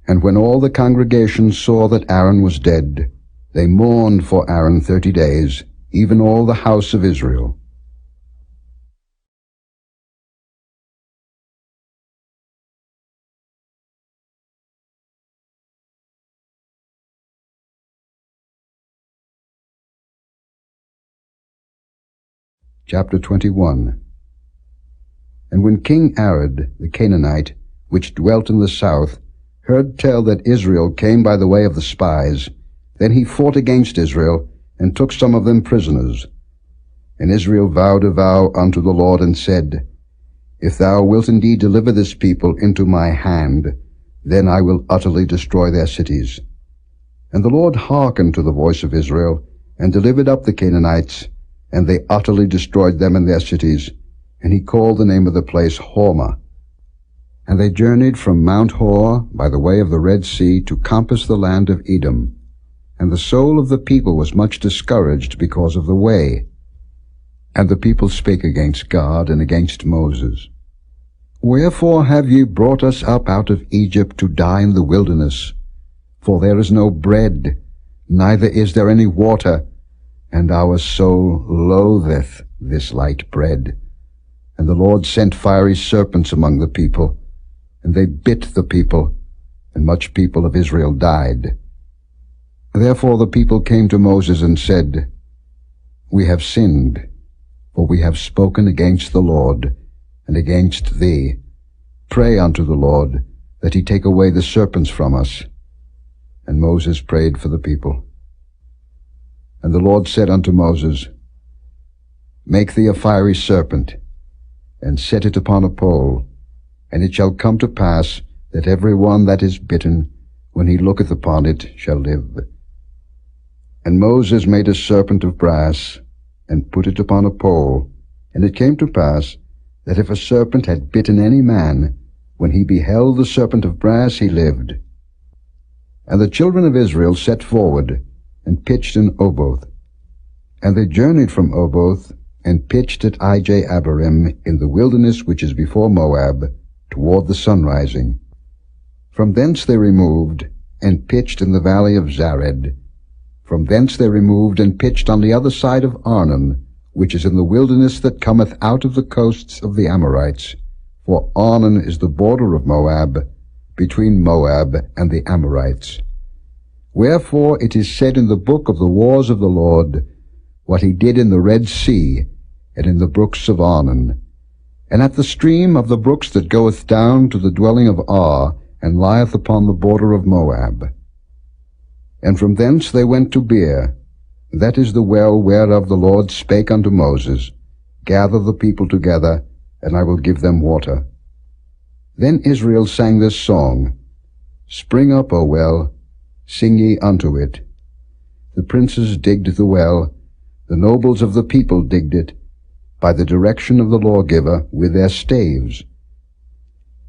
And when all the congregation saw that Aaron was dead, they mourned for Aaron 30 days, even all the house of Israel. Chapter 21. And when King Arad the Canaanite, which dwelt in the south, heard tell that Israel came by the way of the spies, then he fought against Israel, and took some of them prisoners. And Israel vowed a vow unto the Lord, and said, If thou wilt indeed deliver this people into my hand, then I will utterly destroy their cities. And the Lord hearkened to the voice of Israel, and delivered up the Canaanites, and they utterly destroyed them and their cities. And he called the name of the place Hormah. And they journeyed from Mount Hor by the way of the Red Sea to compass the land of Edom. And the soul of the people was much discouraged because of the way. And the people spake against God and against Moses. Wherefore have ye brought us up out of Egypt to die in the wilderness? For there is no bread, neither is there any water, and our soul loatheth this light bread. And the Lord sent fiery serpents among the people, and they bit the people, and much people of Israel died. Therefore the people came to Moses and said, We have sinned, for we have spoken against the Lord, and against thee. Pray unto the Lord, that he take away the serpents from us. And Moses prayed for the people. And the Lord said unto Moses, Make thee a fiery serpent, and set it upon a pole, and it shall come to pass that every one that is bitten, when he looketh upon it, shall live. And Moses made a serpent of brass, and put it upon a pole. And it came to pass that if a serpent had bitten any man, when he beheld the serpent of brass, he lived. And the children of Israel set forward, and pitched in Oboth. And they journeyed from Oboth, and pitched at Ije-Abarim in the wilderness which is before Moab, toward the sunrising. From thence they removed, and pitched in the valley of Zared. From thence they removed, and pitched on the other side of Arnon, which is in the wilderness that cometh out of the coasts of the Amorites. For Arnon is the border of Moab, between Moab and the Amorites. Wherefore it is said in the book of the wars of the Lord, what he did in the Red Sea, and in the brooks of Arnon, and at the stream of the brooks that goeth down to the dwelling of Ar, and lieth upon the border of Moab. And from thence they went to Beer, that is the well whereof the Lord spake unto Moses, Gather the people together, and I will give them water. Then Israel sang this song, Spring up, O well, sing ye unto it. The princes digged the well, the nobles of the people digged it, by the direction of the lawgiver with their staves.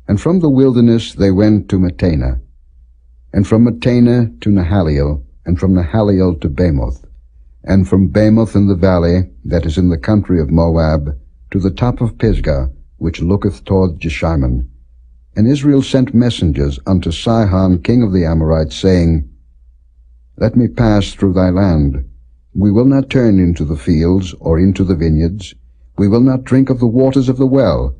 And from the wilderness they went to Mattanah, and from Mattanah to Nahaliel, and from Nahaliel to Bamoth, and from Bamoth in the valley that is in the country of Moab, to the top of Pisgah, which looketh toward Jeshimon. And Israel sent messengers unto Sihon king of the Amorites, saying, Let me pass through thy land. We will not turn into the fields or into the vineyards. We will not drink of the waters of the well,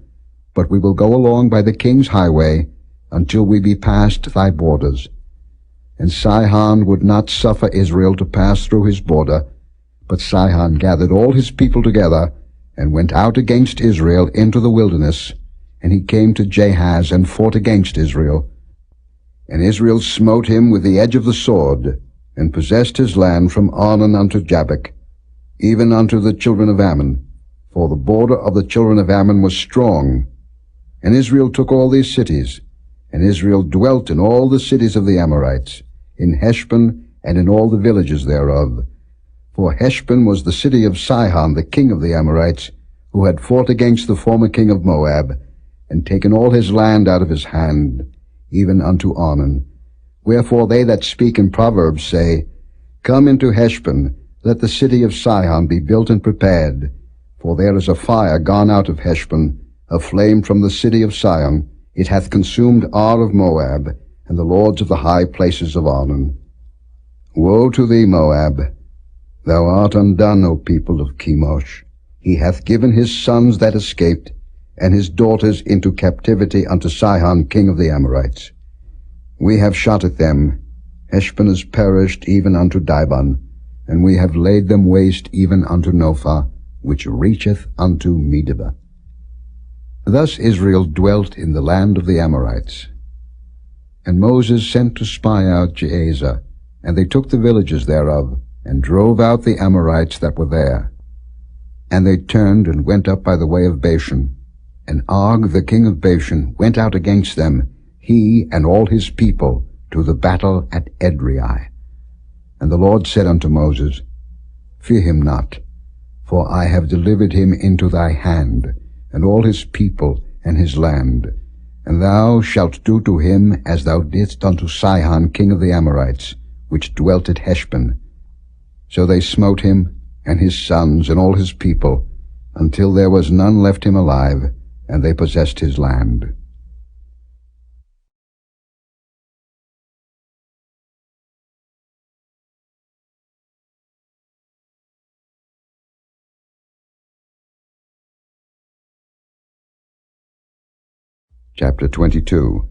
but we will go along by the king's highway until we be past thy borders. And Sihon would not suffer Israel to pass through his border, but Sihon gathered all his people together, and went out against Israel into the wilderness, and he came to Jahaz, and fought against Israel. And Israel smote him with the edge of the sword, and possessed his land from Arnon unto Jabbok, even unto the children of Ammon, for the border of the children of Ammon was strong. And Israel took all these cities, and Israel dwelt in all the cities of the Amorites, in Heshbon, and in all the villages thereof. For Heshbon was the city of Sihon the king of the Amorites, who had fought against the former king of Moab, and taken all his land out of his hand, even unto Arnon. Wherefore they that speak in Proverbs say, Come into Heshbon, let the city of Sihon be built and prepared. For there is a fire gone out of Heshbon, a flame from the city of Sion. It hath consumed Ar of Moab, and the lords of the high places of Arnon. Woe to thee, Moab! Thou art undone, O people of Chemosh. He hath given his sons that escaped, and his daughters into captivity unto Sihon king of the Amorites. We have shot at them. Heshbon is perished even unto Dibon, and we have laid them waste even unto Nophah, which reacheth unto Medeba. Thus Israel dwelt in the land of the Amorites. And Moses sent to spy out Jazer, and they took the villages thereof, and drove out the Amorites that were there. And they turned and went up by the way of Bashan. And Og the king of Bashan went out against them, he and all his people, to the battle at Edrei. And the Lord said unto Moses, Fear him not, for I have delivered him into thy hand, and all his people and his land. And thou shalt do to him as thou didst unto Sihon king of the Amorites, which dwelt at Heshbon. So they smote him, and his sons, and all his people, until there was none left him alive, and they possessed his land. Chapter 22.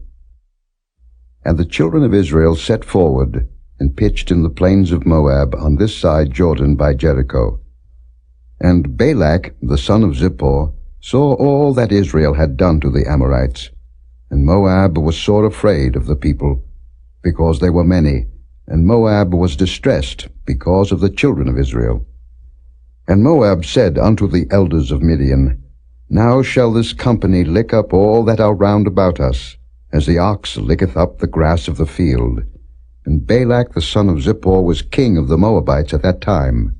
And the children of Israel set forward, and pitched in the plains of Moab on this side Jordan by Jericho. And Balak the son of Zippor saw all that Israel had done to the Amorites, and Moab was sore afraid of the people, because they were many, and Moab was distressed because of the children of Israel. And Moab said unto the elders of Midian, Now shall this company lick up all that are round about us, as the ox licketh up the grass of the field. And Balak the son of Zippor was king of the Moabites at that time.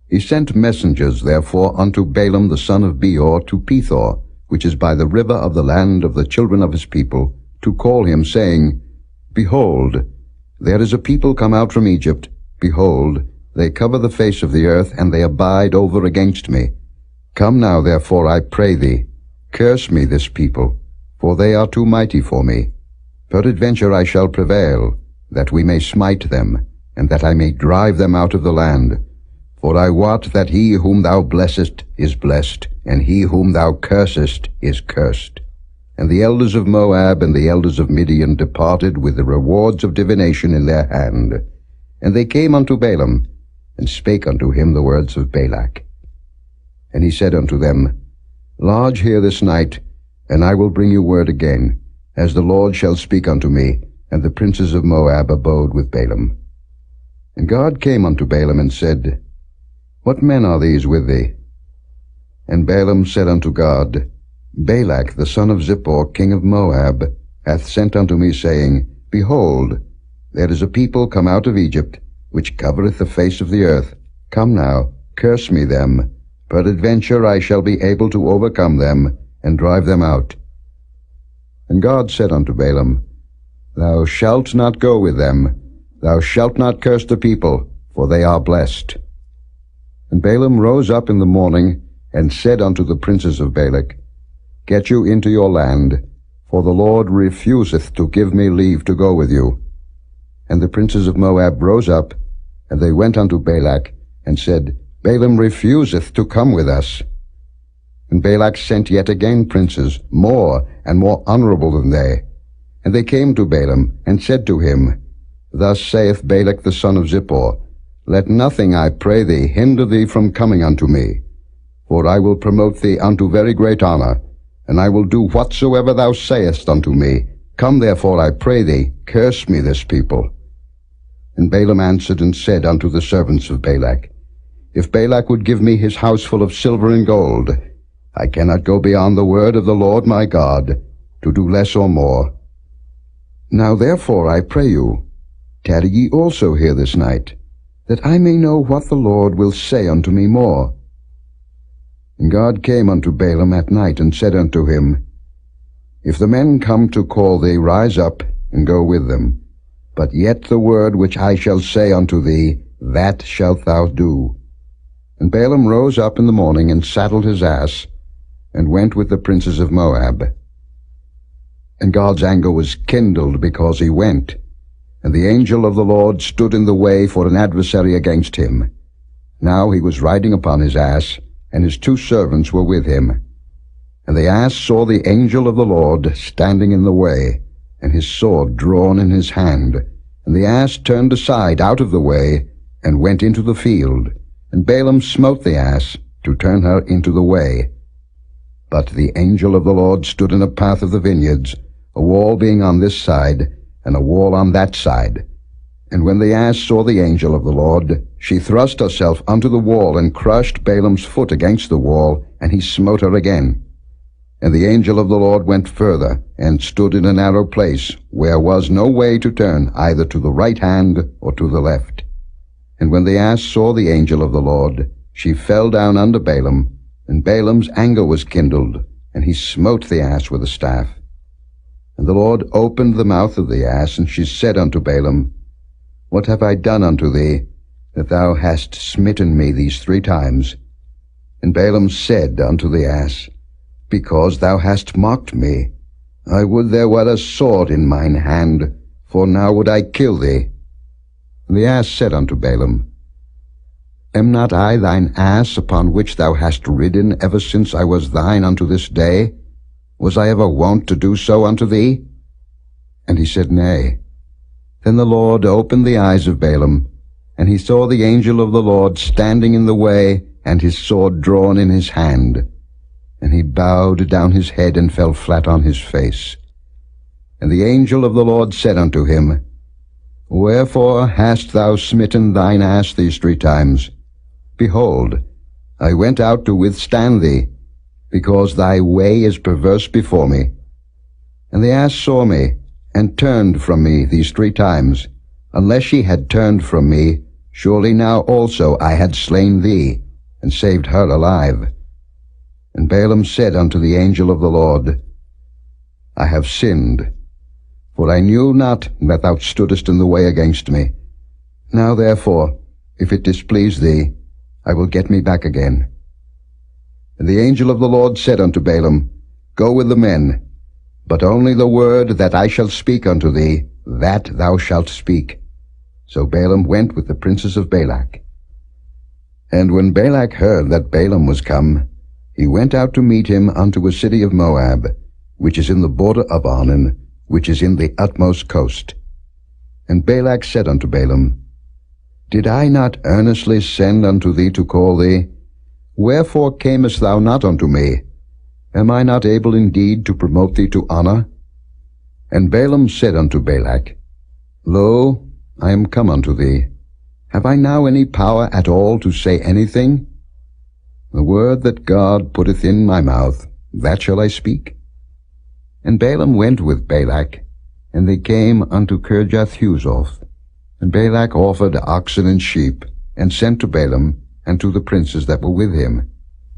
He sent messengers therefore unto Balaam the son of Beor to Pethor, which is by the river of the land of the children of his people, to call him, saying, Behold, there is a people come out from Egypt. Behold, they cover the face of the earth, and they abide over against me. Come now, therefore, I pray thee, curse me this people, for they are too mighty for me. Peradventure I shall prevail, that we may smite them, and that I may drive them out of the land. For I wot that he whom thou blessest is blessed, and he whom thou cursest is cursed. And the elders of Moab and the elders of Midian departed with the rewards of divination in their hand. And they came unto Balaam, and spake unto him the words of Balak. And he said unto them, Lodge here this night, and I will bring you word again, as the Lord shall speak unto me. And the princes of Moab abode with Balaam. And God came unto Balaam and said, What men are these with thee? And Balaam said unto God, Balak the son of Zippor, king of Moab, hath sent unto me, saying, Behold, there is a people come out of Egypt, which covereth the face of the earth. Come now, curse me them. Peradventure I shall be able to overcome them, and drive them out. And God said unto Balaam, Thou shalt not go with them. Thou shalt not curse the people, for they are blessed. And Balaam rose up in the morning, and said unto the princes of Balak, Get you into your land, for the Lord refuseth to give me leave to go with you. And the princes of Moab rose up, and they went unto Balak, and said, Balaam refuseth to come with us. And Balak sent yet again princes, more and more honorable than they. And they came to Balaam, and said to him, Thus saith Balak the son of Zippor, Let nothing, I pray thee, hinder thee from coming unto me. For I will promote thee unto very great honor, and I will do whatsoever thou sayest unto me. Come therefore, I pray thee, curse me this people. And Balaam answered and said unto the servants of Balak, If Balak would give me his house full of silver and gold, I cannot go beyond the word of the Lord my God, to do less or more. Now therefore, I pray you, tarry ye also here this night, that I may know what the Lord will say unto me more. And God came unto Balaam at night, and said unto him, If the men come to call thee, rise up, and go with them. But yet the word which I shall say unto thee, that shalt thou do. And Balaam rose up in the morning, and saddled his ass, and went with the princes of Moab. And God's anger was kindled because he went, and the angel of the Lord stood in the way for an adversary against him. Now he was riding upon his ass, and his 2 servants were with him. And the ass saw the angel of the Lord standing in the way, and his sword drawn in his hand. And the ass turned aside out of the way, and went into the field. And Balaam smote the ass, to turn her into the way. But the angel of the Lord stood in a path of the vineyards, a wall being on this side, and a wall on that side. And when the ass saw the angel of the Lord, she thrust herself unto the wall, and crushed Balaam's foot against the wall, and he smote her again. And the angel of the Lord went further, and stood in a narrow place, where was no way to turn, either to the right hand or to the left. And when the ass saw the angel of the Lord, she fell down under Balaam, and Balaam's anger was kindled, and he smote the ass with a staff. And the Lord opened the mouth of the ass, and she said unto Balaam, What have I done unto thee, that thou hast smitten me these 3 times? And Balaam said unto the ass, Because thou hast mocked me. I would there were a sword in mine hand, for now would I kill thee. And the ass said unto Balaam, Am not I thine ass upon which thou hast ridden ever since I was thine unto this day? Was I ever wont to do so unto thee? And he said, Nay. Then the Lord opened the eyes of Balaam, and he saw the angel of the Lord standing in the way, and his sword drawn in his hand. And he bowed down his head and fell flat on his face. And the angel of the Lord said unto him, Wherefore hast thou smitten thine ass these 3 times? Behold, I went out to withstand thee, because thy way is perverse before me. And the ass saw me, and turned from me these 3 times. Unless she had turned from me, surely now also I had slain thee, and saved her alive. And Balaam said unto the angel of the Lord, I have sinned, for I knew not that thou stoodest in the way against me. Now therefore, if it displease thee, I will get me back again. And the angel of the Lord said unto Balaam, Go with the men, but only the word that I shall speak unto thee, that thou shalt speak. So Balaam went with the princes of Balak. And when Balak heard that Balaam was come, he went out to meet him unto a city of Moab, which is in the border of Arnon, which is in the utmost coast. And Balak said unto Balaam, Did I not earnestly send unto thee to call thee? Wherefore camest thou not unto me? Am I not able indeed to promote thee to honor? And Balaam said unto Balak, Lo, I am come unto thee. Have I now any power at all to say anything? The word that God putteth in my mouth, that shall I speak. And Balaam went with Balak, and they came unto Kirjath-Huzoth. And Balak offered oxen and sheep, and sent to Balaam, and to the princes that were with him.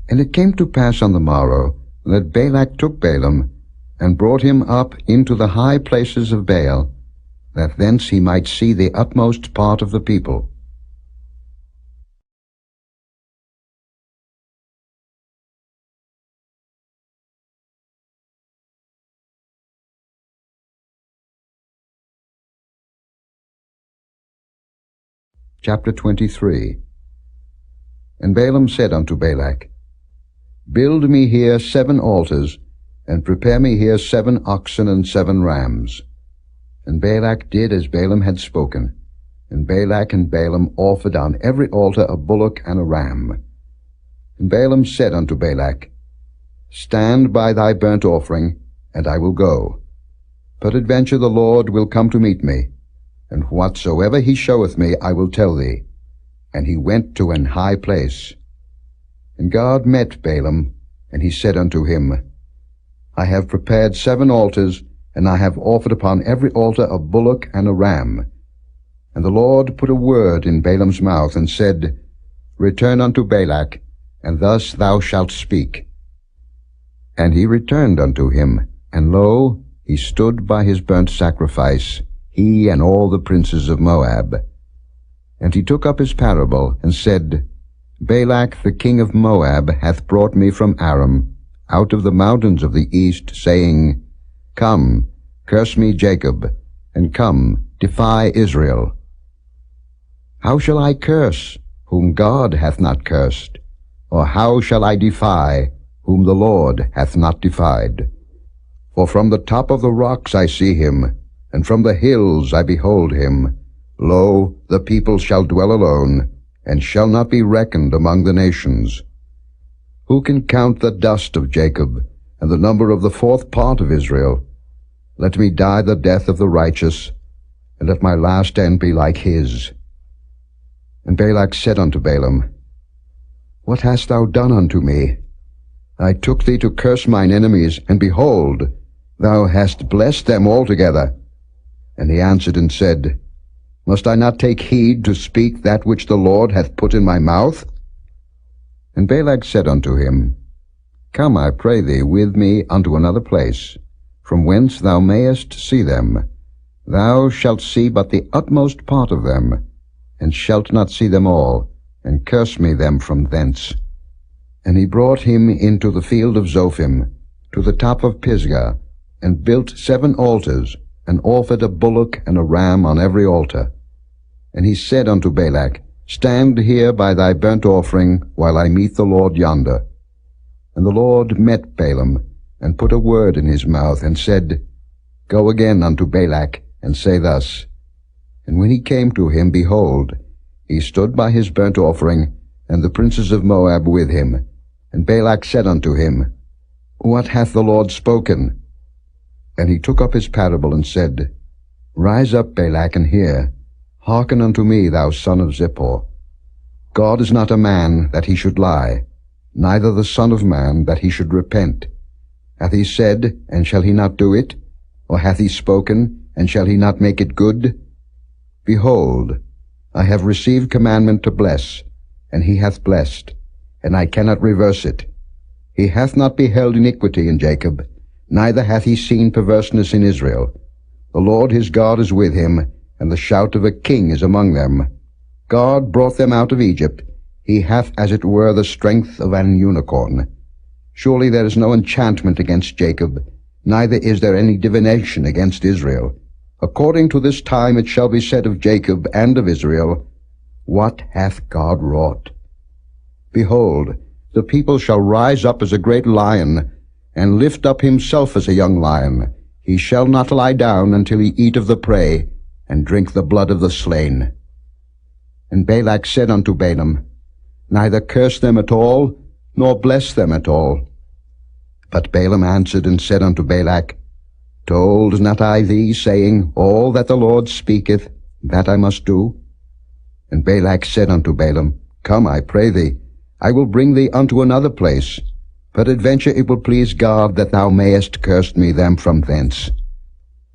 And it came to pass on the morrow, that Balak took Balaam, and brought him up into the high places of Baal, that thence he might see the utmost part of the people. Chapter 23. And Balaam said unto Balak, Build me here 7 altars, and prepare me here 7 oxen and 7 rams. And Balak did as Balaam had spoken. And Balak and Balaam offered on every altar a bullock and a ram. And Balaam said unto Balak, Stand by thy burnt offering, and I will go. Peradventure the Lord will come to meet me, and whatsoever he showeth me I will tell thee. And he went to an high place. And God met Balaam, and he said unto him, I have prepared 7 altars, and I have offered upon every altar a bullock and a ram. And the Lord put a word in Balaam's mouth, and said, Return unto Balak, and thus thou shalt speak. And he returned unto him, and lo, he stood by his burnt sacrifice, he and all the princes of Moab. And he took up his parable, and said, Balak the king of Moab hath brought me from Aram, out of the mountains of the east, saying, Come, curse me Jacob, and come, defy Israel. How shall I curse, whom God hath not cursed? Or how shall I defy, whom the Lord hath not defied? For from the top of the rocks I see him, and from the hills I behold him. Lo, the people shall dwell alone, and shall not be reckoned among the nations. Who can count the dust of Jacob, and the number of the fourth part of Israel? Let me die the death of the righteous, and let my last end be like his. And Balak said unto Balaam, What hast thou done unto me? I took thee to curse mine enemies, and behold, thou hast blessed them altogether. And he answered and said, Must I not take heed to speak that which the Lord hath put in my mouth? And Balak said unto him, Come, I pray thee, with me unto another place, from whence thou mayest see them. Thou shalt see but the utmost part of them, and shalt not see them all, and curse me them from thence. And he brought him into the field of Zophim, to the top of Pisgah, and built 7 altars, and offered a bullock and a ram on every altar. And he said unto Balak, Stand here by thy burnt offering, while I meet the Lord yonder. And the Lord met Balaam, and put a word in his mouth, and said, Go again unto Balak, and say thus. And when he came to him, behold, he stood by his burnt offering, and the princes of Moab with him. And Balak said unto him, What hath the Lord spoken? And he took up his parable, and said, Rise up, Balak, and hear. Hearken unto me, thou son of Zippor. God is not a man that he should lie, neither the Son of Man that he should repent. Hath he said, and shall he not do it? Or hath he spoken, and shall he not make it good? Behold, I have received commandment to bless, and he hath blessed, and I cannot reverse it. He hath not beheld iniquity in Jacob, neither hath he seen perverseness in Israel. The Lord his God is with him, and the shout of a king is among them. God brought them out of Egypt. He hath as it were the strength of an unicorn. Surely there is no enchantment against Jacob, neither is there any divination against Israel. According to this time it shall be said of Jacob and of Israel, What hath God wrought? Behold, the people shall rise up as a great lion, and lift up himself as a young lion. He shall not lie down until he eat of the prey, and drink the blood of the slain. And Balak said unto Balaam, Neither curse them at all, nor bless them at all. But Balaam answered and said unto Balak, Told not I thee, saying, All that the Lord speaketh, that I must do? And Balak said unto Balaam, Come, I pray thee, I will bring thee unto another place. Peradventure it will please God that thou mayest curse me them from thence.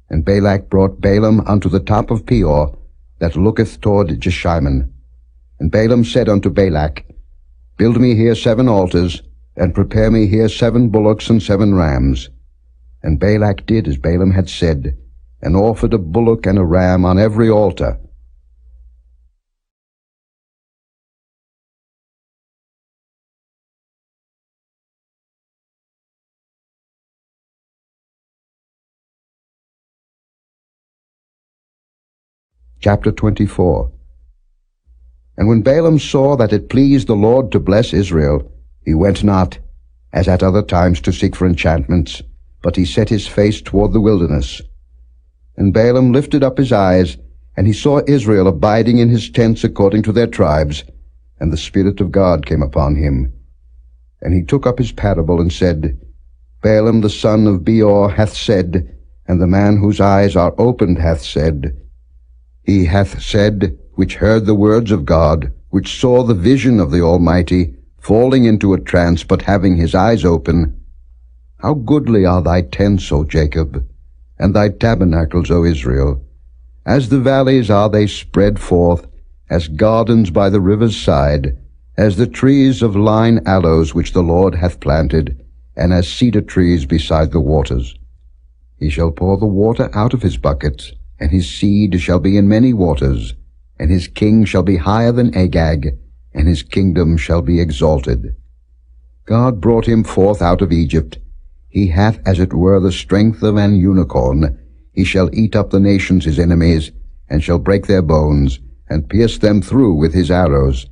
And Balak brought Balaam unto the top of Peor, that looketh toward Jeshimon. And Balaam said unto Balak, Build me here 7 altars, and prepare me here 7 bullocks and 7 rams. And Balak did as Balaam had said, and offered a bullock and a ram on every altar. Chapter 24. And when Balaam saw that it pleased the Lord to bless Israel, he went not, as at other times, to seek for enchantments, but he set his face toward the wilderness. And Balaam lifted up his eyes, and he saw Israel abiding in his tents according to their tribes, and the Spirit of God came upon him. And he took up his parable, and said, Balaam the son of Beor hath said, and the man whose eyes are opened hath said, He hath said, which heard the words of God, which saw the vision of the Almighty, falling into a trance, but having his eyes open, How goodly are thy tents, O Jacob, and thy tabernacles, O Israel! As the valleys are they spread forth, as gardens by the river's side, as the trees of lign aloes which the Lord hath planted, and as cedar trees beside the waters. He shall pour the water out of his buckets, and his seed shall be in many waters, and his king shall be higher than Agag, and his kingdom shall be exalted. God brought him forth out of Egypt. He hath as it were the strength of an unicorn. He shall eat up the nations his enemies, and shall break their bones, and pierce them through with his arrows.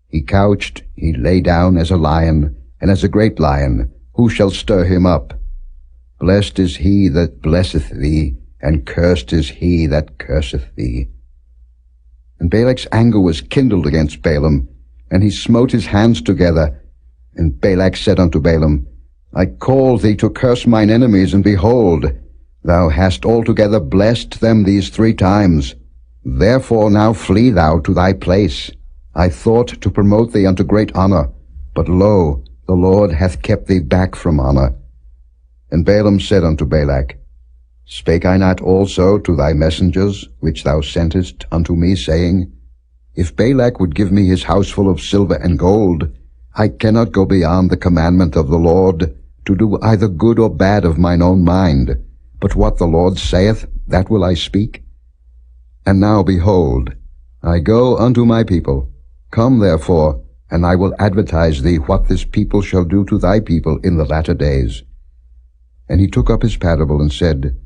He couched, he lay down as a lion, and as a great lion. Who shall stir him up? Blessed is he that blesseth thee, and cursed is he that curseth thee. And Balak's anger was kindled against Balaam, and he smote his hands together, And Balak said unto Balaam, I called thee to curse mine enemies, and behold, thou hast altogether blessed them these 3 times. Therefore now flee thou to thy place. I thought to promote thee unto great honor, but lo, the Lord hath kept thee back from honor. And Balaam said unto Balak, Spake I not also to thy messengers, which thou sentest unto me, saying, If Balak would give me his house full of silver and gold, I cannot go beyond the commandment of the Lord, to do either good or bad of mine own mind. But what the Lord saith, that will I speak. And now, behold, I go unto my people. Come therefore, and I will advertise thee what this people shall do to thy people in the latter days. And he took up his parable, and said,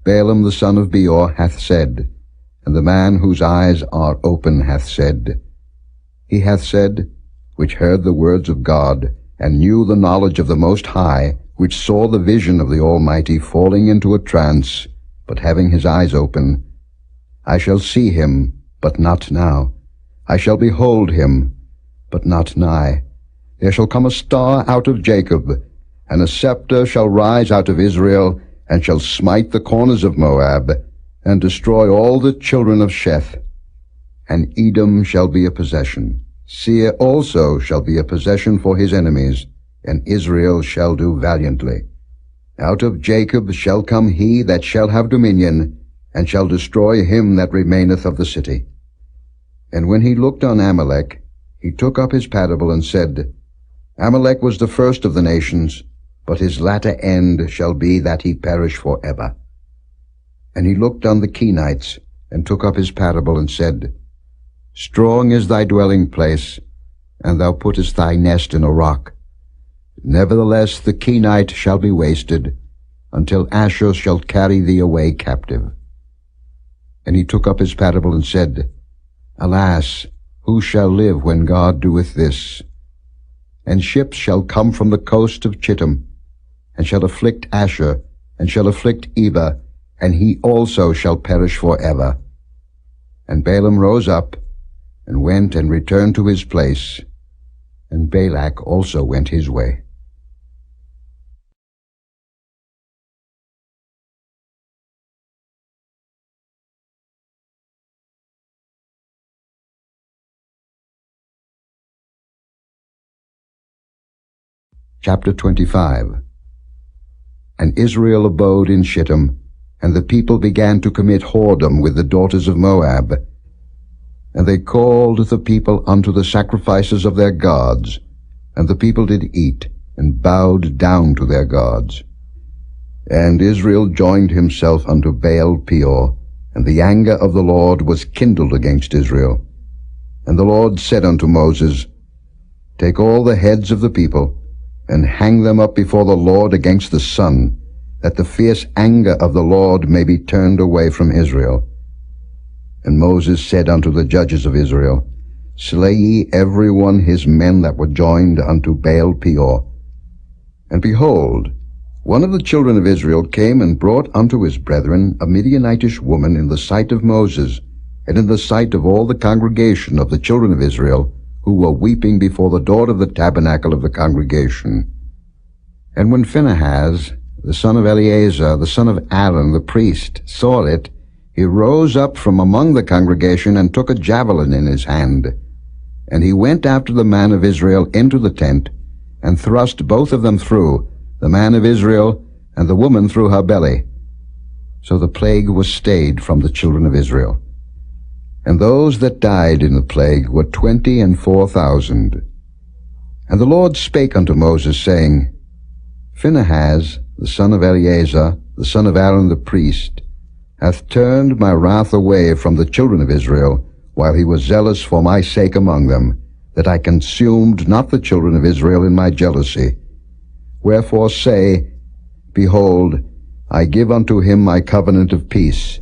Balaam the son of Beor hath said, and the man whose eyes are open hath said. He hath said, which heard the words of God, and knew the knowledge of the Most High, which saw the vision of the Almighty, falling into a trance, but having his eyes open. I shall see him, but not now. I shall behold him, but not nigh. There shall come a star out of Jacob, and a scepter shall rise out of Israel, and shall smite the corners of Moab, and destroy all the children of Sheth. And Edom shall be a possession. Seir also shall be a possession for his enemies, and Israel shall do valiantly. Out of Jacob shall come he that shall have dominion, and shall destroy him that remaineth of the city. And when he looked on Amalek, he took up his parable, and said, Amalek was the first of the nations, but his latter end shall be that he perish for ever. And he looked on the Kenites, and took up his parable, and said, Strong is thy dwelling place, and thou puttest thy nest in a rock. Nevertheless the Kenite shall be wasted, until Ashur shall carry thee away captive. And he took up his parable, and said, Alas, who shall live when God doeth this? And ships shall come from the coast of Chittim, and shall afflict Ashur, and shall afflict Eber, and he also shall perish for ever. And Balaam rose up, and went and returned to his place, and Balak also went his way. Chapter 25. And Israel abode in Shittim, and the people began to commit whoredom with the daughters of Moab. And they called the people unto the sacrifices of their gods, and the people did eat, and bowed down to their gods. And Israel joined himself unto Baal Peor, and the anger of the Lord was kindled against Israel. And the Lord said unto Moses, Take all the heads of the people, and hang them up before the Lord against the sun, that the fierce anger of the Lord may be turned away from Israel. And Moses said unto the judges of Israel, Slay ye every one his men that were joined unto Baal Peor. And behold, one of the children of Israel came and brought unto his brethren a Midianitish woman in the sight of Moses, and in the sight of all the congregation of the children of Israel, who were weeping before the door of the tabernacle of the congregation. And when Phinehas, the son of Eleazar, the son of Aaron the priest, saw it, he rose up from among the congregation, and took a javelin in his hand. And he went after the man of Israel into the tent, and thrust both of them through, the man of Israel and the woman through her belly. So the plague was stayed from the children of Israel. And those that died in the plague were 24,000. And the Lord spake unto Moses, saying, Phinehas, the son of Eleazar, the son of Aaron the priest, hath turned my wrath away from the children of Israel, while he was zealous for my sake among them, that I consumed not the children of Israel in my jealousy. Wherefore say, Behold, I give unto him my covenant of peace.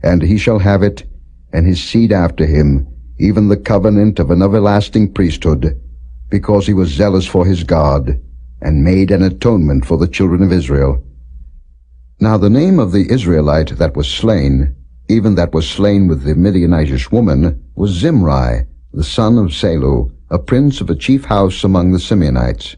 And he shall have it, and his seed after him, even the covenant of an everlasting priesthood, because he was zealous for his God, and made an atonement for the children of Israel. Now the name of the Israelite that was slain, even that was slain with the Midianitish woman, was Zimri, the son of Salu, a prince of a chief house among the Simeonites.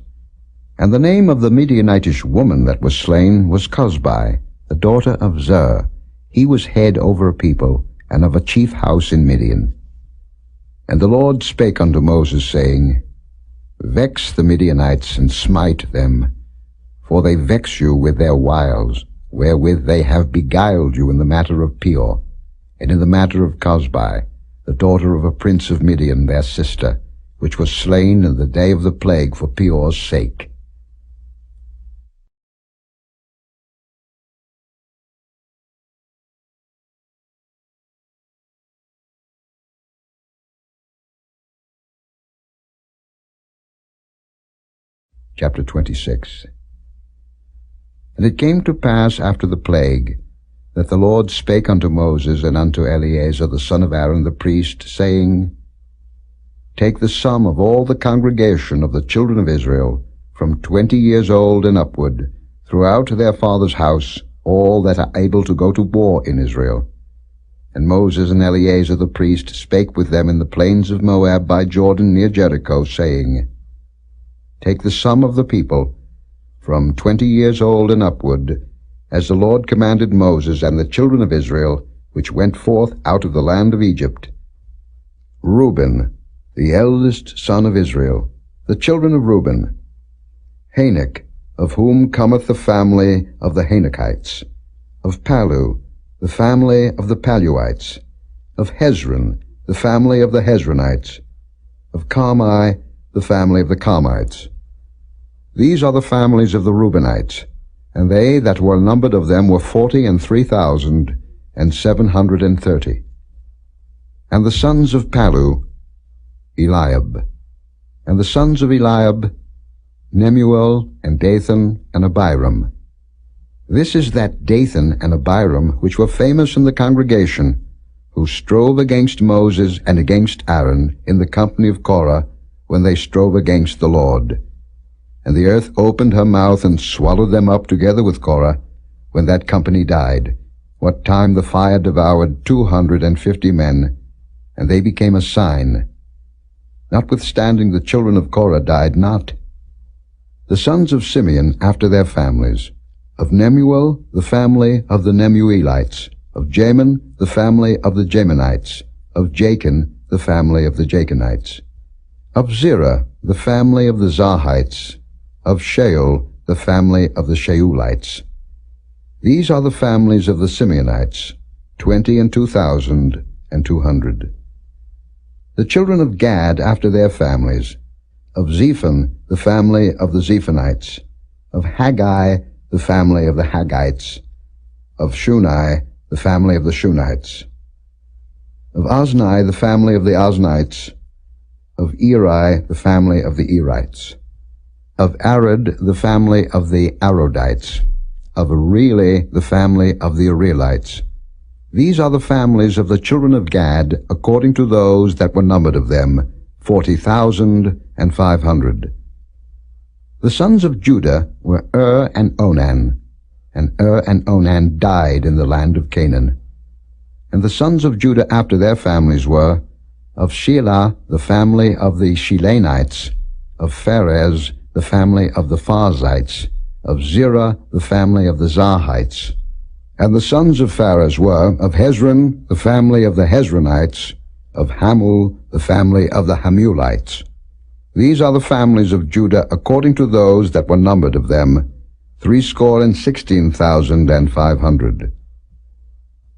And the name of the Midianitish woman that was slain was Cosbi, the daughter of Zer. He was head over a people, and of a chief house in Midian. And the Lord spake unto Moses, saying, Vex the Midianites, and smite them, for they vex you with their wiles, wherewith they have beguiled you in the matter of Peor, and in the matter of Cosbi, the daughter of a prince of Midian, their sister, which was slain in the day of the plague for Peor's sake. Chapter 26. And it came to pass after the plague, that the Lord spake unto Moses and unto Eleazar the son of Aaron the priest, saying, Take the sum of all the congregation of the children of Israel, from 20 years old and upward, throughout their father's house, all that are able to go to war in Israel. And Moses and Eleazar the priest spake with them in the plains of Moab by Jordan near Jericho, saying, Take the sum of the people, from 20 years old and upward, as the Lord commanded Moses and the children of Israel, which went forth out of the land of Egypt. Reuben, the eldest son of Israel, the children of Reuben, Hanok, of whom cometh the family of the Hanokites, of Palu, the family of the Paluites, of Hezron, the family of the Hezronites, of Carmi, the family of the Carmites. These are the families of the Reubenites, and they that were numbered of them were 40,003,730. And the sons of Palu, Eliab. And the sons of Eliab, Nemuel, and Dathan, and Abiram. This is that Dathan and Abiram which were famous in the congregation, who strove against Moses and against Aaron in the company of Korah, when they strove against the Lord. And the earth opened her mouth and swallowed them up together with Korah, when that company died, what time the fire devoured 250 men, and they became a sign. Notwithstanding the children of Korah died not. The sons of Simeon after their families, of Nemuel, the family of the Nemuelites, of Jamin, the family of the Jaminites, of Jachin, the family of the Jachinites, of Zerah, the family of the Zarhites, of Shaul, the family of the Shaulites. These are the families of the Simeonites, 22,200. The children of Gad after their families, of Zephon, the family of the Zephonites, of Haggai, the family of the Haggites, of Shuni, the family of the Shunites, of Ozni, the family of the Oznites, of Eri, the family of the Erites, of Arad, the family of the Arodites, of Areli, the family of the Arelites. These are the families of the children of Gad, according to those that were numbered of them, 40,500. The sons of Judah were and Onan died in the land of Canaan. And the sons of Judah after their families were, of Shelah, the family of the Shilanites, of Pharez, the family of the Pharzites, of Zerah, the family of the Zarhites. And the sons of Pharez were, of Hezron, the family of the Hezronites, of Hamul, the family of the Hamulites. These are the families of Judah according to those that were numbered of them, 16,500.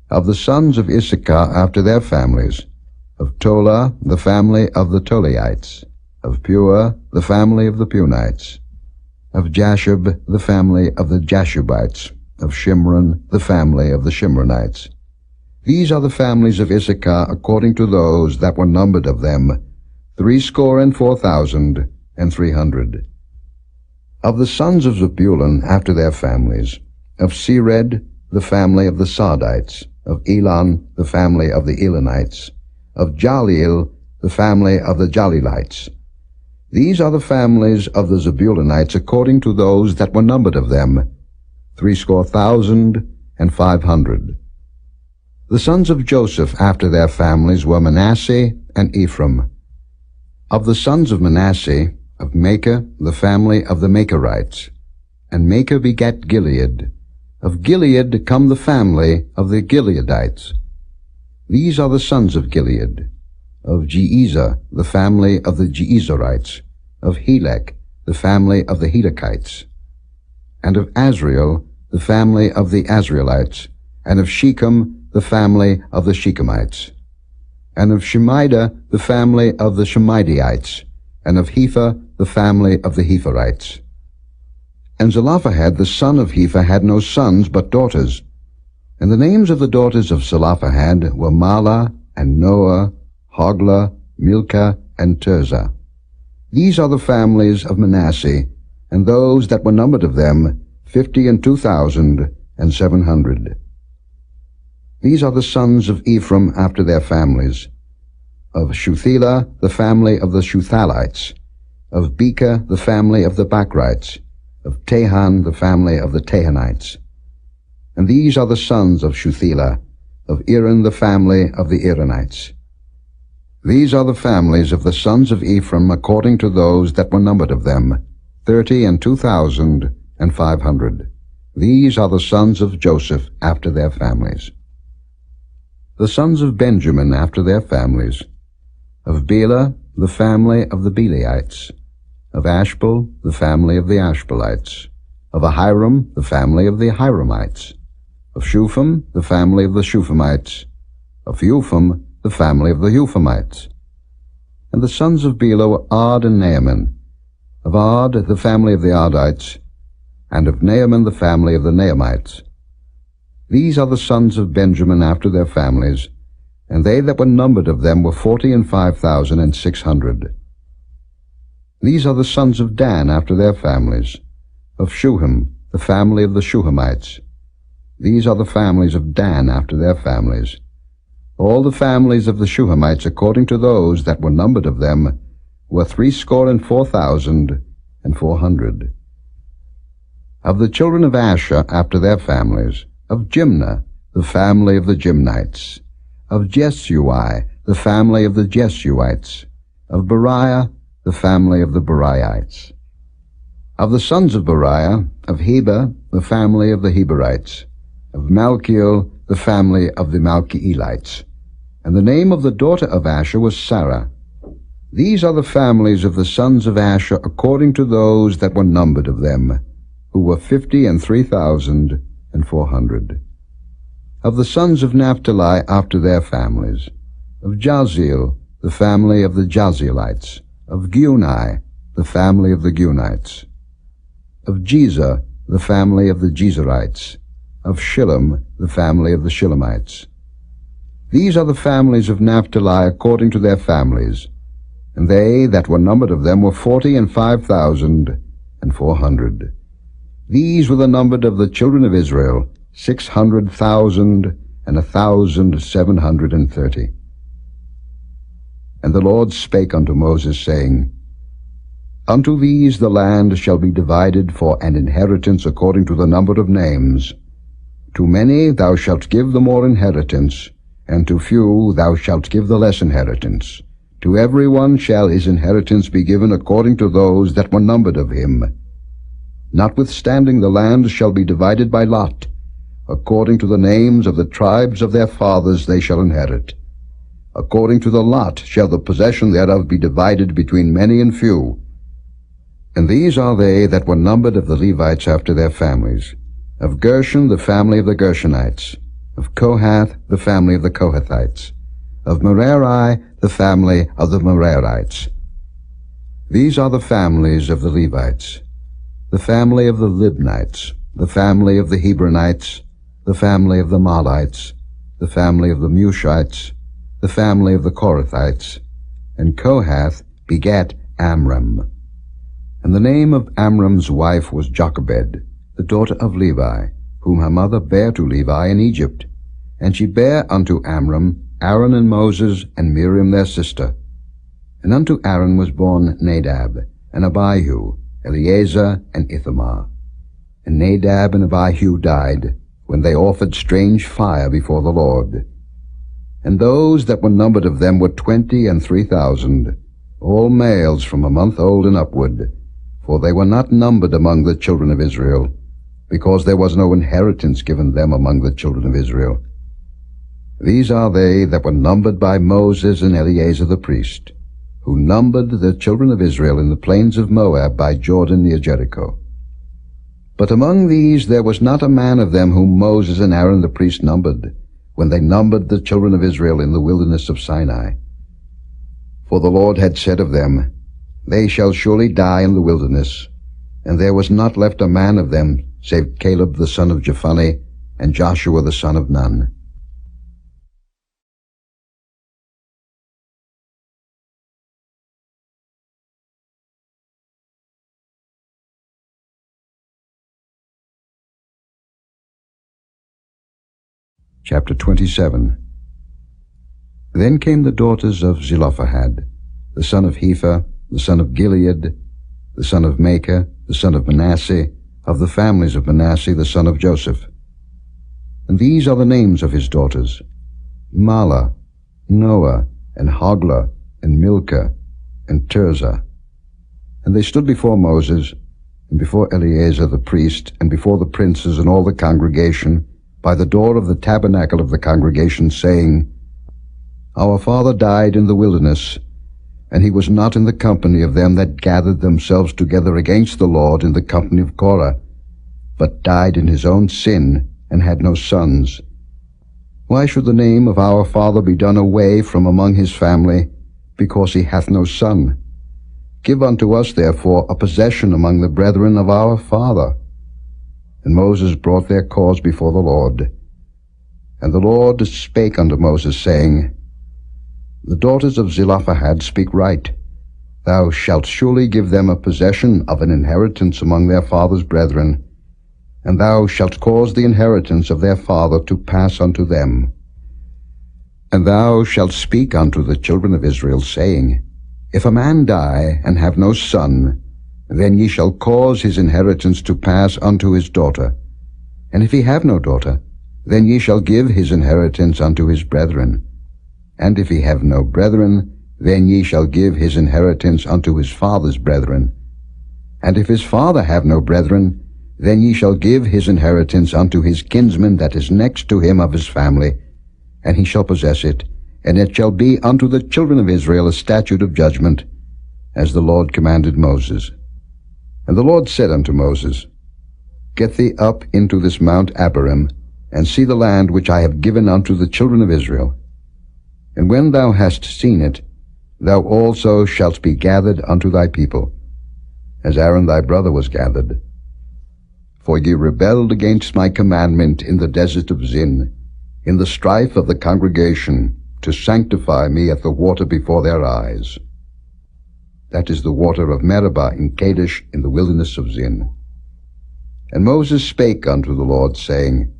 Of the sons of Issachar after their families, of Tola, the family of the Tolaites, of Pua, the family of the Punites, of Jashub, the family of the Jashubites, of Shimron, the family of the Shimronites. These are the families of Issachar according to those that were numbered of them, 64,300. Of the sons of Zebulun after their families, of Sered, the family of the Sardites, of Elon, the family of the Elonites, of Jaleel, the family of the Jalilites. These are the families of the Zebulunites according to those that were numbered of them, 60,500. The sons of Joseph after their families were Manasseh and Ephraim. Of the sons of Manasseh, of Machir, the family of the Machirites. And Machir begat Gilead. Of Gilead come the family of the Gileadites. These are the sons of Gilead. Of Jeezer, the family of the Jeezerites. Of Helek, the family of the Helekites. And of Azriel, the family of the Azrielites. And of Shechem, the family of the Shechemites. And of Shemida, the family of the Shemidaites. And of Hepher, the family of the Hepherites. And Zelophehad the son of Hepher had no sons but daughters. And the names of the daughters of Zelophehad were Mahlah, and Noah, Hoglah, Milcah, and Tirzah. These are the families of Manasseh, and those that were numbered of them, 52,700. These are the sons of Ephraim after their families. Of Shuthelah, the family of the Shuthalites. Of Becher, the family of the Bachrites. Of Tahan, the family of the Tahanites. And these are the sons of Shuthelah. Of Eran, the family of the Eranites. These are the families of the sons of Ephraim according to those that were numbered of them, 32,500. These are the sons of Joseph after their families. The sons of Benjamin after their families. Of Bela, the family of the Belaites. Of Ashbel, the family of the Ashbelites. Of Ahiram, the family of the Ahiramites. Of Shupham, the family of the Shuphamites. Of Hupham, the family of the Huphamites. And the sons of Bela were Ard and Naaman. Of Ard, the family of the Ardites. And of Naaman, the family of the Naamites. These are the sons of Benjamin after their families, and they that were numbered of them were 45,600. These are the sons of Dan after their families. Of Shuham, the family of the Shuhamites. These are the families of Dan after their families. All the families of the Shuhamites according to those that were numbered of them were 64,400. Of the children of Asher after their families. Of Jimnah, the family of the Jimnites. Of Jesui, the family of the Jesuites. Of Beriah, the family of the Beraites. Of the sons of Beriah, of Heber, the family of the Heberites. Of Malchiel, the family of the Malchielites. And the name of the daughter of Asher was Sarah. These are the families of the sons of Asher according to those that were numbered of them, who were 53,400. Of the sons of Naphtali after their families. Of Jaziel, the family of the Jazielites. Of Guni, the family of the Gunites. Of Jezer, the family of the Jezerites. Of Shillem, the family of the Shillemites. These are the families of Naphtali according to their families, and they that were numbered of them were 45,400. These were the numbered of the children of Israel, 600,1,730. And the Lord spake unto Moses, saying, Unto these the land shall be divided for an inheritance according to the number of names. To many thou shalt give the more inheritance, and to few thou shalt give the less inheritance. To every one shall his inheritance be given according to those that were numbered of him. Notwithstanding the land shall be divided by lot. According to the names of the tribes of their fathers they shall inherit. According to the lot shall the possession thereof be divided between many and few. And these are they that were numbered of the Levites after their families. Of Gershon, the family of the Gershonites. Of Kohath, the family of the Kohathites. Of Merari, the family of the Merarites. These are the families of the Levites. The family of the Libnites, the family of the Hebronites, the family of the Mahlites, the family of the Mushites, the family of the Korathites. And Kohath begat Amram. And the name of Amram's wife was Jochebed, the daughter of Levi, whom her mother bare to Levi in Egypt. And she bare unto Amram Aaron and Moses and Miriam their sister. And unto Aaron was born Nadab, and Abihu, Eleazar, and Ithamar. And Nadab and Abihu died, when they offered strange fire before the Lord. And those that were numbered of them were 23,000, all males from a month old and upward, for they were not numbered among the children of Israel, because there was no inheritance given them among the children of Israel. These are they that were numbered by Moses and Eleazar the priest, who numbered the children of Israel in the plains of Moab by Jordan near Jericho. But among these there was not a man of them whom Moses and Aaron the priest numbered, when they numbered the children of Israel in the wilderness of Sinai. For the Lord had said of them, They shall surely die in the wilderness, and there was not left a man of them, save Caleb the son of Jephunneh, and Joshua the son of Nun. Chapter 27. Then came the daughters of Zelophehad, the son of Hepher, the son of Gilead, the son of Machir, the son of Manasseh, of the families of Manasseh, the son of Joseph. And these are the names of his daughters: Mahlah, Noah, and Hoglah, and Milcah, and Tirzah. And they stood before Moses, and before Eleazar the priest, and before the princes and all the congregation, by the door of the tabernacle of the congregation, saying, Our father died in the wilderness, and he was not in the company of them that gathered themselves together against the Lord in the company of Korah, but died in his own sin, and had no sons. Why should the name of our father be done away from among his family, because he hath no son? Give unto us therefore a possession among the brethren of our father. And Moses brought their cause before the Lord. And the Lord spake unto Moses, saying, The daughters of Zelophehad speak right. Thou shalt surely give them a possession of an inheritance among their father's brethren, and thou shalt cause the inheritance of their father to pass unto them. And thou shalt speak unto the children of Israel, saying, If a man die, and have no son, then ye shall cause his inheritance to pass unto his daughter. And if he have no daughter, then ye shall give his inheritance unto his brethren. And if he have no brethren, then ye shall give his inheritance unto his father's brethren. And if his father have no brethren, then ye shall give his inheritance unto his kinsman that is next to him of his family, and he shall possess it, and it shall be unto the children of Israel a statute of judgment, as the Lord commanded Moses. And the Lord said unto Moses, Get thee up into this Mount Abarim, and see the land which I have given unto the children of Israel. And when thou hast seen it, thou also shalt be gathered unto thy people, as Aaron thy brother was gathered. For ye rebelled against my commandment in the desert of Zin, in the strife of the congregation, to sanctify me at the water before their eyes. That is the water of Meribah in Kadesh in the wilderness of Zin. And Moses spake unto the Lord, saying,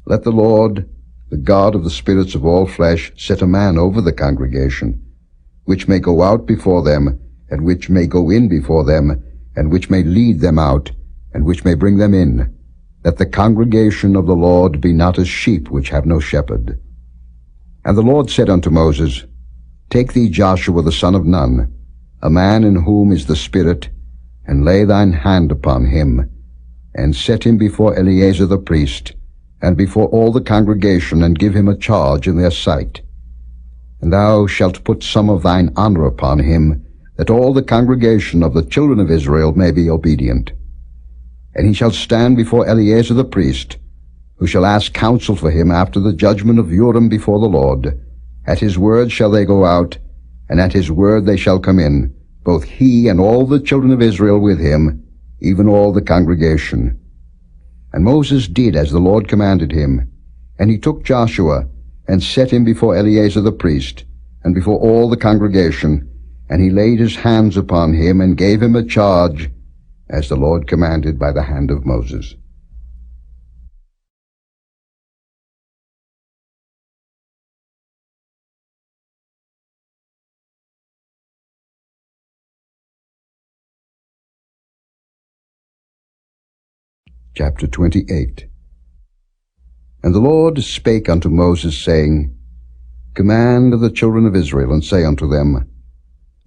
Let the Lord, the God of the spirits of all flesh, set a man over the congregation, which may go out before them, and which may go in before them, and which may lead them out, and which may bring them in, that the congregation of the Lord be not as sheep which have no shepherd. And the Lord said unto Moses, Take thee Joshua the son of Nun, a man in whom is the Spirit, and lay thine hand upon him, and set him before Eleazar the priest, and before all the congregation, and give him a charge in their sight. And thou shalt put some of thine honor upon him, that all the congregation of the children of Israel may be obedient. And he shall stand before Eleazar the priest, who shall ask counsel for him after the judgment of Urim before the Lord. At his word shall they go out, and at his word they shall come in, both he and all the children of Israel with him, even all the congregation. And Moses did as the Lord commanded him, and he took Joshua, and set him before Eleazar the priest, and before all the congregation, and he laid his hands upon him, and gave him a charge, as the Lord commanded by the hand of Moses. Chapter 28. And the Lord spake unto Moses, saying, Command the children of Israel, and say unto them,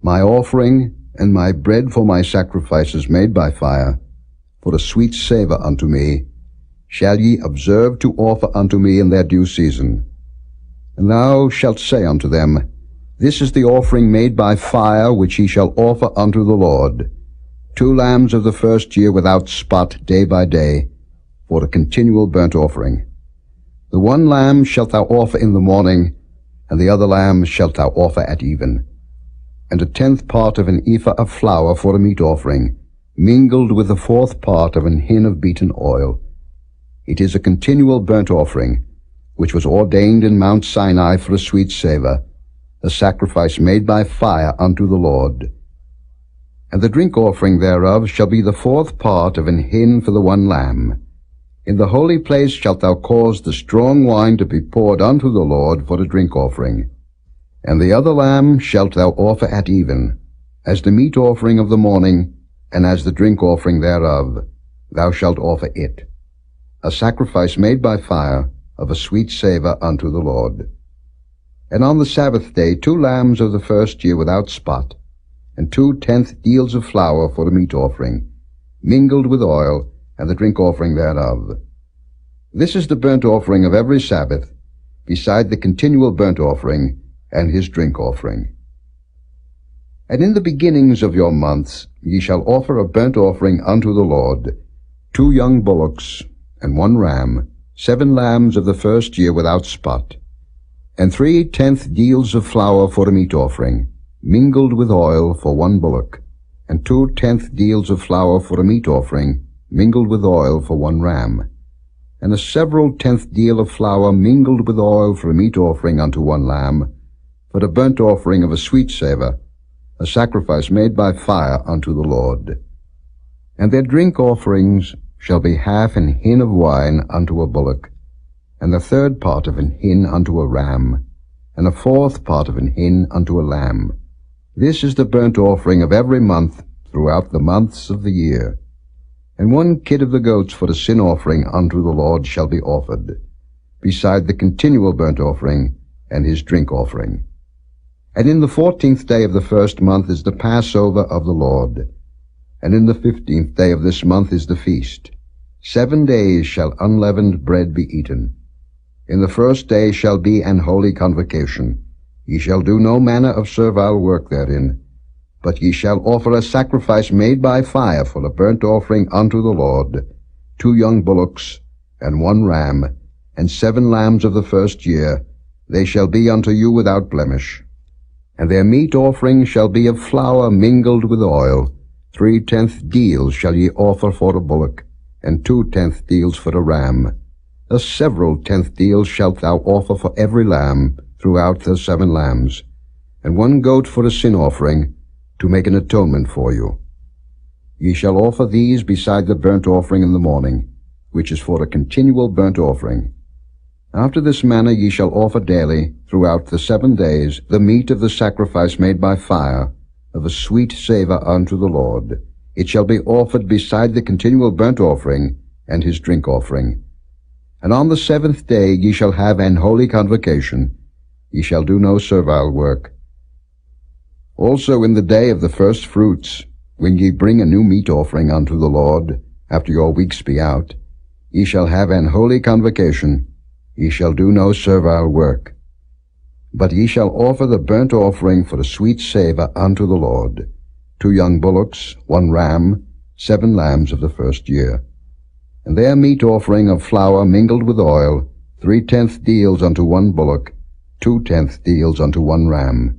My offering and my bread for my sacrifices made by fire, for a sweet savour unto me, shall ye observe to offer unto me in their due season. And thou shalt say unto them, This is the offering made by fire, which ye shall offer unto the Lord, 2 lambs of the first year without spot day by day, for a continual burnt offering. The 1 lamb shalt thou offer in the morning, and the other lamb shalt thou offer at even. And a 10th part of an ephah of flour for a meat offering, mingled with the 4th part of an hin of beaten oil. It is a continual burnt offering, which was ordained in Mount Sinai for a sweet savour, a sacrifice made by fire unto the Lord. And the drink offering thereof shall be the 4th part of an hin for the 1 lamb. In the holy place shalt thou cause the strong wine to be poured unto the Lord for a drink offering. And the other lamb shalt thou offer at even, as the meat offering of the morning, and as the drink offering thereof, thou shalt offer it, a sacrifice made by fire, of a sweet savour unto the Lord. And on the Sabbath day 2 lambs of the first year without spot, and 2 tenth deals of flour for a meat offering, mingled with oil, and the drink offering thereof. This is the burnt offering of every Sabbath, beside the continual burnt offering, and his drink offering. And in the beginnings of your months ye shall offer a burnt offering unto the Lord, 2 young bullocks, and 1 ram, 7 lambs of the first year without spot, and 3 tenth deals of flour for a meat offering, mingled with oil for 1 bullock, and 2 tenth deals of flour for a meat offering, mingled with oil for 1 ram, and a several 10th deal of flour mingled with oil for a meat offering unto 1 lamb, for a burnt offering of a sweet savour, a sacrifice made by fire unto the Lord. And their drink offerings shall be half an hin of wine unto a bullock, and the 3rd part of an hin unto a ram, and a 4th part of an hin unto a lamb. This is the burnt offering of every month throughout the months of the year. And 1 kid of the goats for a sin offering unto the Lord shall be offered, beside the continual burnt offering and his drink offering. And in the 14th day of the 1st month is the Passover of the Lord, and in the 15th day of this month is the feast. 7 days shall unleavened bread be eaten. In the 1st day shall be an holy convocation. Ye shall do no manner of servile work therein, but ye shall offer a sacrifice made by fire for a burnt offering unto the Lord, 2 young bullocks, and 1 ram, and 7 lambs of the first year. They shall be unto you without blemish. And their meat offering shall be of flour mingled with oil. 3 tenth deals shall ye offer for a bullock, and 2 tenth deals for a ram. A several 10th deals shalt thou offer for every lamb throughout the 7 lambs, and 1 goat for a sin offering, to make an atonement for you. Ye shall offer these beside the burnt offering in the morning, which is for a continual burnt offering. After this manner ye shall offer daily, throughout the 7 days, the meat of the sacrifice made by fire, of a sweet savour unto the Lord. It shall be offered beside the continual burnt offering, and his drink offering. And on the 7th day ye shall have an holy convocation. Ye shall do no servile work. Also in the day of the first fruits, when ye bring a new meat offering unto the Lord, after your weeks be out, ye shall have an holy convocation. Ye shall do no servile work. But ye shall offer the burnt offering for a sweet savour unto the Lord, 2 young bullocks, 1 ram, 7 lambs of the first year. And their meat offering of flour mingled with oil, 3 tenth deals unto 1 bullock, 2 tenth deals unto 1 ram,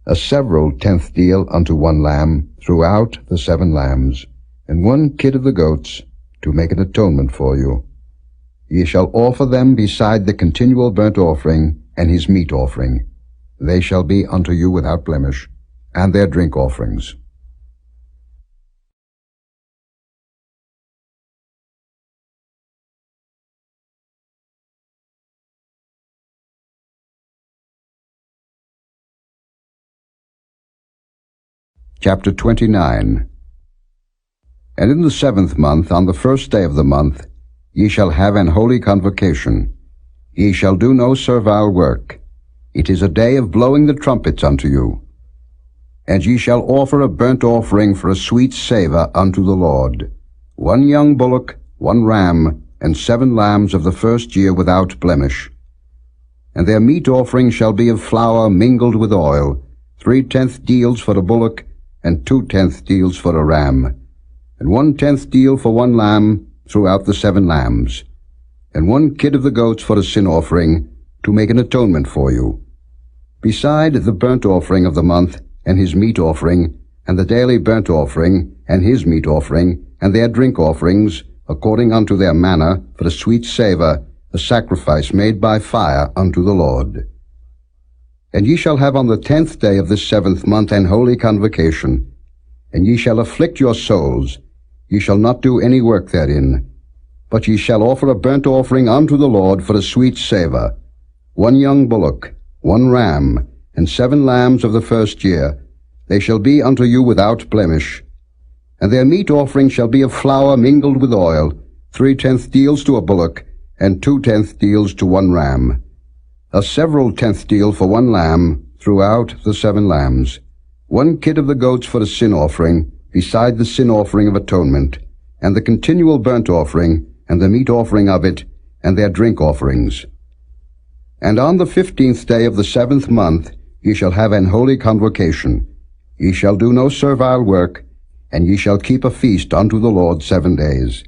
a several 10th deal unto 1 lamb throughout the 7 lambs, and 1 kid of the goats, to make an atonement for you. Ye shall offer them beside the continual burnt offering and his meat offering. They shall be unto you without blemish, and their drink offerings. Chapter 29. And in the 7th month, on the 1st day of the month, ye shall have an holy convocation. Ye shall do no servile work. It is a day of blowing the trumpets unto you. And ye shall offer a burnt offering for a sweet savour unto the Lord, 1 young bullock, 1 ram, and 7 lambs of the first year without blemish. And their meat offering shall be of flour mingled with oil, 3/10 deals for a bullock, and 2/10 deals for a ram, and 1/10 deal for 1 lamb throughout the 7 lambs, and 1 kid of the goats for a sin offering, to make an atonement for you. Beside the burnt offering of the month, and his meat offering, and the daily burnt offering, and his meat offering, and their drink offerings, according unto their manner, for a sweet savour, a sacrifice made by fire unto the Lord. And ye shall have on the 10th day of this 7th month an holy convocation, and ye shall afflict your souls, ye shall not do any work therein. But ye shall offer a burnt offering unto the Lord for a sweet savour, 1 young bullock, 1 ram, and 7 lambs of the first year. They shall be unto you without blemish. And their meat offering shall be of flour mingled with oil, 3/10 deals to a bullock, and 2/10 deals to 1 ram, a several 10th deal for 1 lamb throughout the 7 lambs, 1 kid of the goats for a sin offering, beside the sin offering of atonement, and the continual burnt offering, and the meat offering of it, and their drink offerings. And on the 15th day of the 7th month ye shall have an holy convocation. Ye shall do no servile work, and ye shall keep a feast unto the Lord 7 days.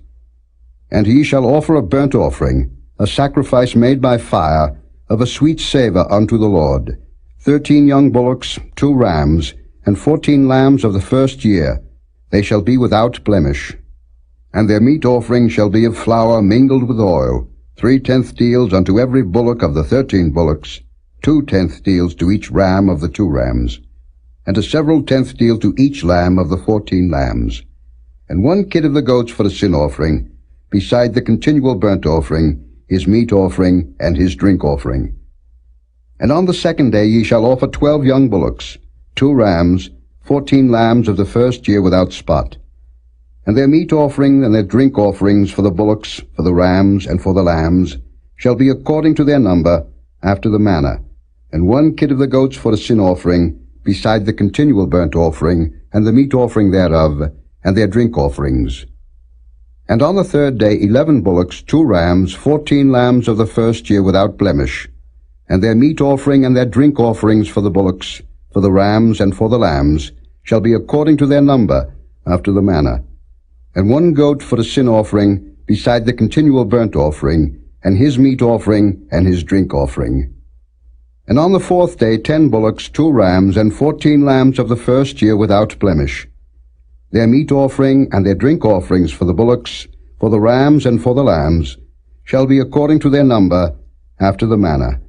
And ye shall offer a burnt offering, a sacrifice made by fire, of a sweet savour unto the Lord, 13 young bullocks, 2 rams, and 14 lambs of the first year. They shall be without blemish. And their meat offering shall be of flour mingled with oil, 3/10 deals unto every bullock of the 13 bullocks, 2/10 deals to each ram of the 2 rams, and a several 10th deal to each lamb of the 14 lambs, and 1 kid of the goats for a sin offering, beside the continual burnt offering, his meat offering, and his drink offering. And on the 2nd day ye shall offer 12 young bullocks, 2 rams, 14 lambs of the first year without spot. And their meat offering and their drink offerings for the bullocks, for the rams, and for the lambs, shall be according to their number, after the manner, and 1 kid of the goats for a sin offering, beside the continual burnt offering, and the meat offering thereof, and their drink offerings. And on the 3rd day 11 bullocks, 2 rams, 14 lambs of the first year without blemish, and their meat offering and their drink offerings for the bullocks, for the rams, and for the lambs, shall be according to their number, after the manner, and 1 goat for a sin offering, beside the continual burnt offering, and his meat offering, and his drink offering. And on the 4th day 10 bullocks, 2 rams, and 14 lambs of the first year without blemish, their meat offering and their drink offerings for the bullocks, for the rams, and for the lambs, shall be according to their number, after the manner,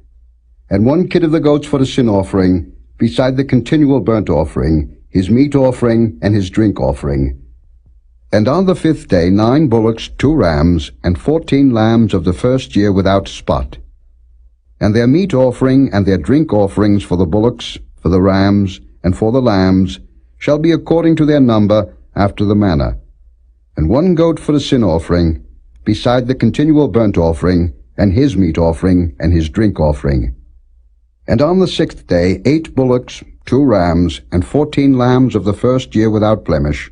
and 1 kid of the goats for a sin offering, beside the continual burnt offering, his meat offering, and his drink offering. And on the 5th day 9 bullocks, 2 rams, and 14 lambs of the first year without spot, and their meat offering and their drink offerings for the bullocks, for the rams, and for the lambs, shall be according to their number, after the manner, and 1 goat for a sin offering, beside the continual burnt offering, and his meat offering, and his drink offering. And on the 6th day 8 bullocks, 2 rams, and 14 lambs of the first year without blemish,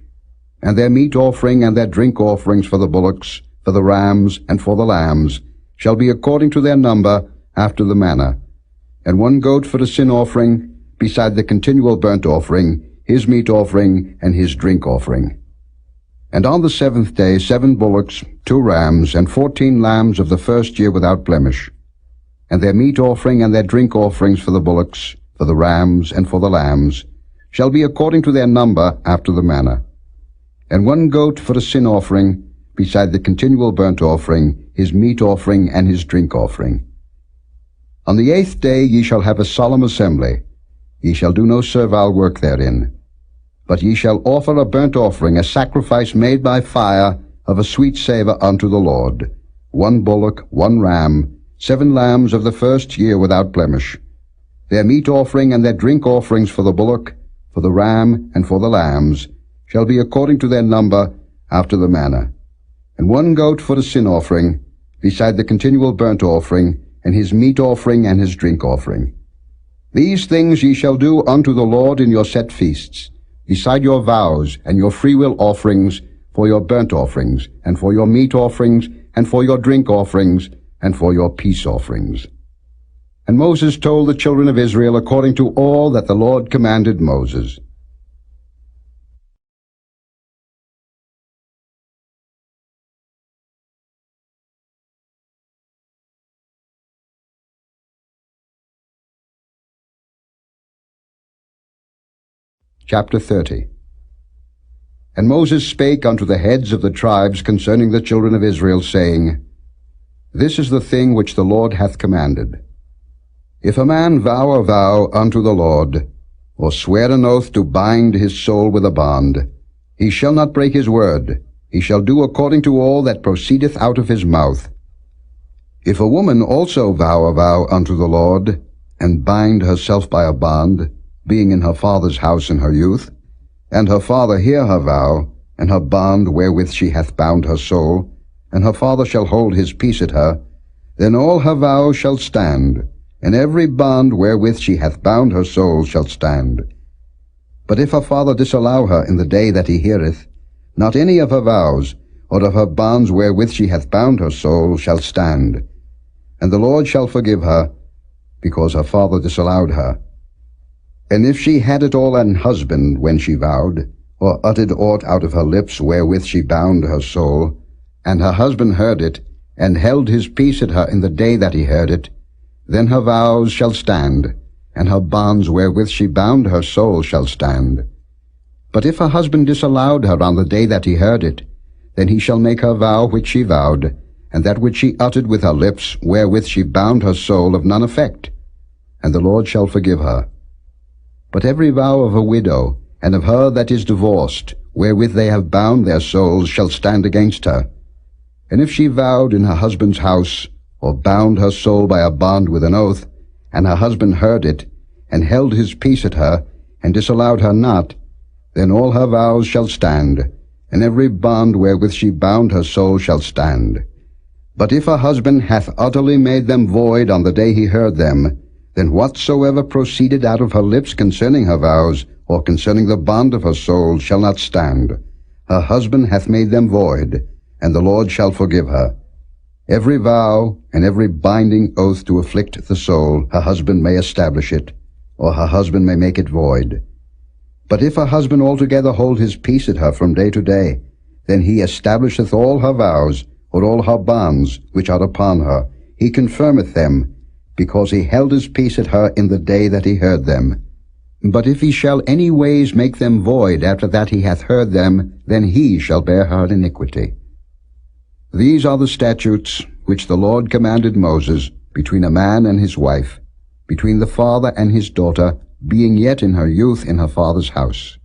and their meat offering and their drink offerings for the bullocks, for the rams, and for the lambs, shall be according to their number, after the manner, and 1 goat for a sin offering, beside the continual burnt offering, his meat offering, and his drink offering. And on the 7th day 7 bullocks, 2 rams, and 14 lambs of the first year without blemish, and their meat offering and their drink offerings for the bullocks, for the rams, and for the lambs, shall be according to their number, after the manner, and 1 goat for a sin offering, beside the continual burnt offering, his meat offering, and his drink offering. On the 8th day ye shall have a solemn assembly. Ye shall do no servile work therein. But ye shall offer a burnt offering, a sacrifice made by fire, of a sweet savour unto the Lord, 1 bullock, 1 ram, 7 lambs of the first year without blemish. Their meat offering and their drink offerings for the bullock, for the ram, and for the lambs, shall be according to their number, after the manner, and 1 goat for a sin offering, beside the continual burnt offering, and his meat offering and his drink offering. These things ye shall do unto the Lord in your set feasts, beside your vows and your freewill offerings, for your burnt offerings, and for your meat offerings, and for your drink offerings, and for your peace offerings. And Moses told the children of Israel according to all that the Lord commanded Moses. Chapter 30. And Moses spake unto the heads of the tribes concerning the children of Israel, saying, This is the thing which the Lord hath commanded. If a man vow a vow unto the Lord, or swear an oath to bind his soul with a bond, he shall not break his word. He shall do according to all that proceedeth out of his mouth. If a woman also vow a vow unto the Lord, and bind herself by a bond, being in her father's house in her youth, and her father hear her vow, and her bond wherewith she hath bound her soul, and her father shall hold his peace at her, then all her vows shall stand, and every bond wherewith she hath bound her soul shall stand. But if her father disallow her in the day that he heareth, not any of her vows, or of her bonds wherewith she hath bound her soul, shall stand. And the Lord shall forgive her, because her father disallowed her. And if she had at all an husband when she vowed, or uttered aught out of her lips wherewith she bound her soul, and her husband heard it, and held his peace at her in the day that he heard it, then her vows shall stand, and her bonds wherewith she bound her soul shall stand. But if her husband disallowed her on the day that he heard it, then he shall make her vow which she vowed, and that which she uttered with her lips wherewith she bound her soul of none effect, and the Lord shall forgive her. But every vow of a widow, and of her that is divorced, wherewith they have bound their souls, shall stand against her. And if she vowed in her husband's house, or bound her soul by a bond with an oath, and her husband heard it, and held his peace at her, and disallowed her not, then all her vows shall stand, and every bond wherewith she bound her soul shall stand. But if her husband hath utterly made them void on the day he heard them, then whatsoever proceeded out of her lips concerning her vows, or concerning the bond of her soul, shall not stand. Her husband hath made them void, and the Lord shall forgive her. Every vow and every binding oath to afflict the soul, her husband may establish it, or her husband may make it void. But if her husband altogether hold his peace at her from day to day, then he establisheth all her vows, or all her bonds which are upon her. He confirmeth them, because he held his peace at her in the day that he heard them. But if he shall any ways make them void after that he hath heard them, then he shall bear her iniquity. These are the statutes which the Lord commanded Moses between a man and his wife, between the father and his daughter, being yet in her youth in her father's house.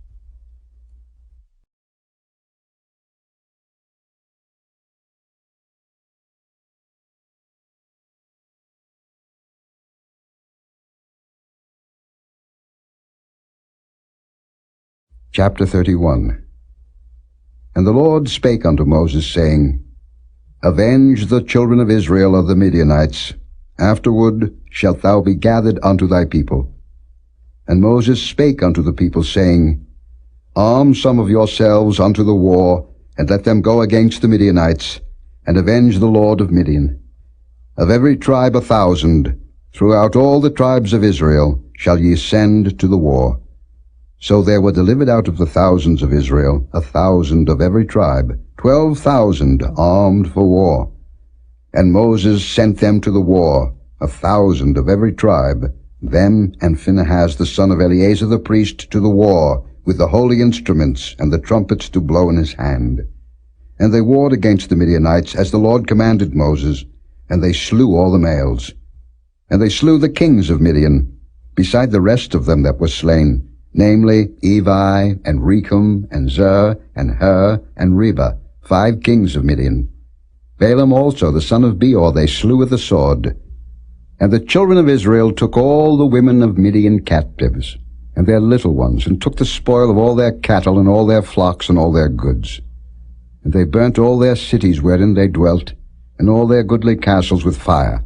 Chapter 31. And the Lord spake unto Moses, saying, Avenge the children of Israel of the Midianites. Afterward shalt thou be gathered unto thy people. And Moses spake unto the people, saying, Arm some of yourselves unto the war, and let them go against the Midianites, and avenge the lord of Midian. Of every tribe 1,000, throughout all the tribes of Israel, shall ye send to the war. So there were delivered out of the thousands of Israel 1,000 of every tribe, 12,000 armed for war. And Moses sent them to the war, 1,000 of every tribe, them and Phinehas the son of Eleazar the priest to the war, with the holy instruments and the trumpets to blow in his hand. And they warred against the Midianites as the Lord commanded Moses, and they slew all the males. And they slew the kings of Midian, beside the rest of them that were slain, namely Evi, and Rechem, and Zer, and Hur, and Reba, 5 kings of Midian. Balaam also the son of Beor they slew with the sword. And the children of Israel took all the women of Midian captives, and their little ones, and took the spoil of all their cattle, and all their flocks, and all their goods. And they burnt all their cities wherein they dwelt, and all their goodly castles with fire.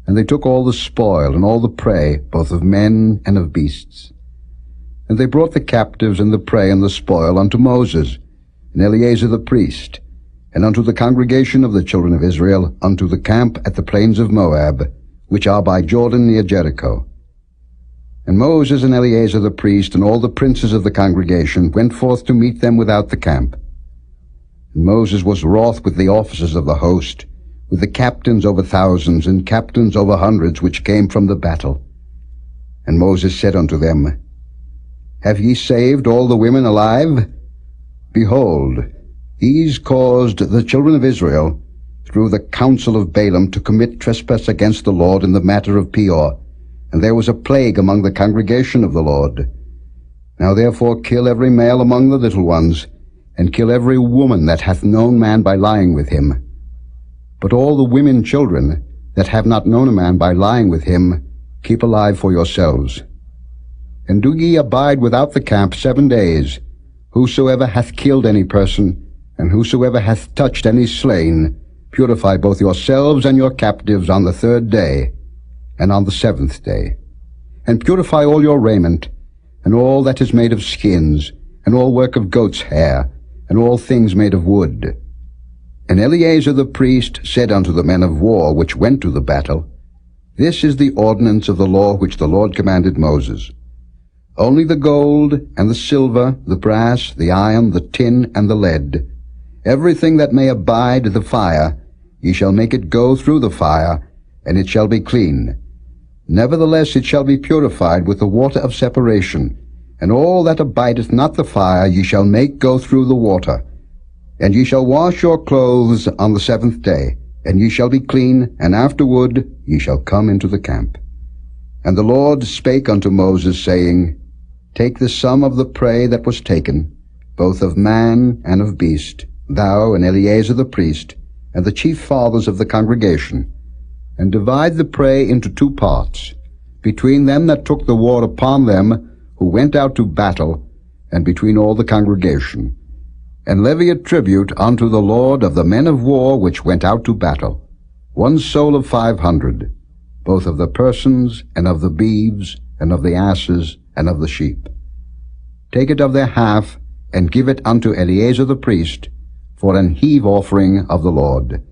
And they took all the spoil and all the prey, both of men and of beasts. And they brought the captives and the prey and the spoil unto Moses, and Eleazar the priest, and unto the congregation of the children of Israel, unto the camp at the plains of Moab, which are by Jordan near Jericho. And Moses and Eleazar the priest and all the princes of the congregation went forth to meet them without the camp. And Moses was wroth with the officers of the host, with the captains over thousands and captains over hundreds which came from the battle. And Moses said unto them, Have ye saved all the women alive? Behold, these caused the children of Israel, through the counsel of Balaam, to commit trespass against the Lord in the matter of Peor, and there was a plague among the congregation of the Lord. Now therefore kill every male among the little ones, and kill every woman that hath known man by lying with him. But all the women children that have not known a man by lying with him, keep alive for yourselves. And do ye abide without the camp 7 days. Whosoever hath killed any person, and whosoever hath touched any slain, purify both yourselves and your captives on the 3rd day, and on the 7th day. And purify all your raiment, and all that is made of skins, and all work of goat's hair, and all things made of wood. And Eleazar the priest said unto the men of war which went to the battle, This is the ordinance of the law which the Lord commanded Moses. Only the gold, and the silver, the brass, the iron, the tin, and the lead, everything that may abide the fire, ye shall make it go through the fire, and it shall be clean. Nevertheless it shall be purified with the water of separation, and all that abideth not the fire ye shall make go through the water. And ye shall wash your clothes on the 7th day, and ye shall be clean, and afterward ye shall come into the camp. And the Lord spake unto Moses, saying, Take the sum of the prey that was taken, both of man and of beast, thou and Eleazar the priest, and the chief fathers of the congregation, and divide the prey into 2 parts, between them that took the war upon them who went out to battle, and between all the congregation. And levy a tribute unto the Lord of the men of war which went out to battle, 1 soul of 500, both of the persons, and of the beeves, and of the asses, and of the sheep. Take it of their half, and give it unto Eleazar the priest, for an heave offering of the Lord.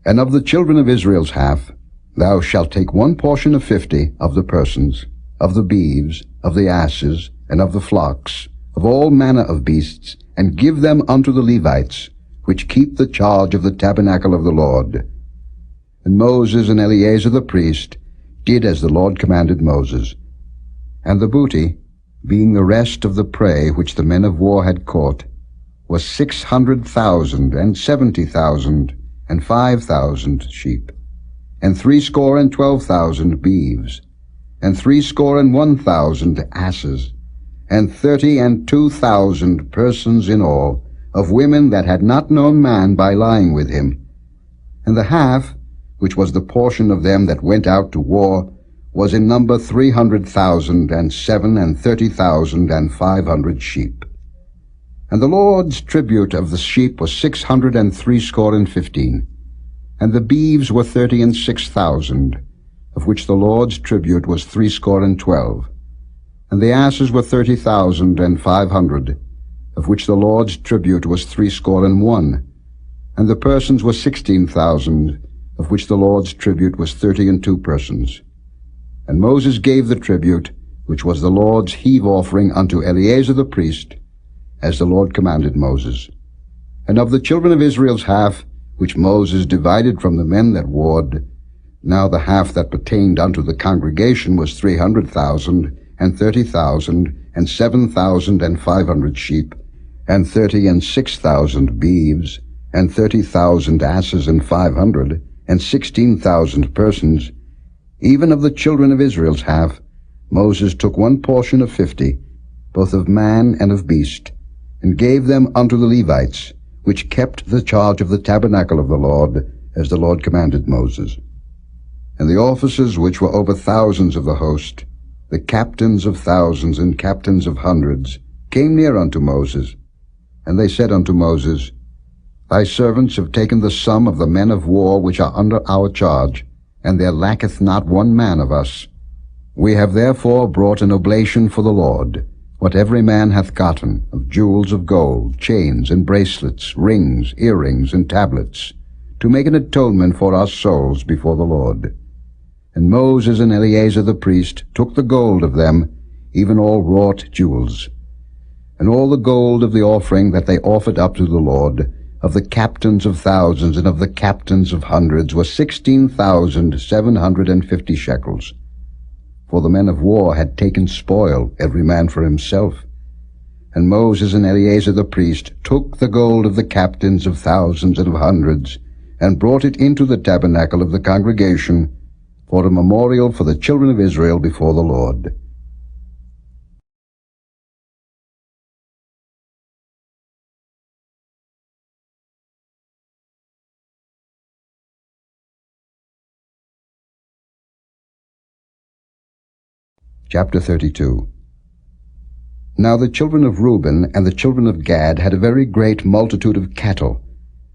And of the children of Israel's half, thou shalt take 1 portion of 50 of the persons, of the beeves, of the asses, and of the flocks, of all manner of beasts, and give them unto the Levites, which keep the charge of the tabernacle of the Lord. And Moses and Eleazar the priest did as the Lord commanded Moses. And the booty, being the rest of the prey which the men of war had caught, was 600,000, and 70,000, and 5,000 sheep, and threescore and 12,000 beeves, and 1,000 asses, and 32,000 persons in all, of women that had not known man by lying with him. And the half, which was the portion of them that went out to war, was in number 300,000, and 30,500 sheep. And the Lord's tribute of the sheep was 615, and the beeves were 36,000, of which the Lord's tribute was 12. And the asses were 30,500, of which the Lord's tribute was 61. And the persons were 16,000, of which the Lord's tribute was 32 persons. And Moses gave the tribute, which was the Lord's heave offering, unto Eleazar the priest, as the Lord commanded Moses. And of the children of Israel's half, which Moses divided from the men that warred, now the half that pertained unto the congregation was 300,000, and 30,000, and 7,500 sheep, and 36,000 beeves, and 30,000 asses, and 500, and 16,000 persons. Even of the children of Israel's half, Moses took 1 portion of 50, both of man and of beast, and gave them unto the Levites, which kept the charge of the tabernacle of the Lord, as the Lord commanded Moses. And the officers which were over thousands of the host, the captains of thousands and captains of hundreds, came near unto Moses. And they said unto Moses, Thy servants have taken the sum of the men of war which are under our charge, and there lacketh not one man of us. We have therefore brought an oblation for the Lord, what every man hath gotten, of jewels of gold, chains and bracelets, rings, earrings, and tablets, to make an atonement for our souls before the Lord. And Moses and Eleazar the priest took the gold of them, even all wrought jewels, and all the gold of the offering that they offered up to the Lord, of the captains of thousands and of the captains of hundreds, was 16,750 shekels. For the men of war had taken spoil, every man for himself. And Moses and Eleazar the priest took the gold of the captains of thousands and of hundreds, and brought it into the tabernacle of the congregation, for a memorial for the children of Israel before the Lord. Chapter 32. Now the children of Reuben and the children of Gad had a very great multitude of cattle.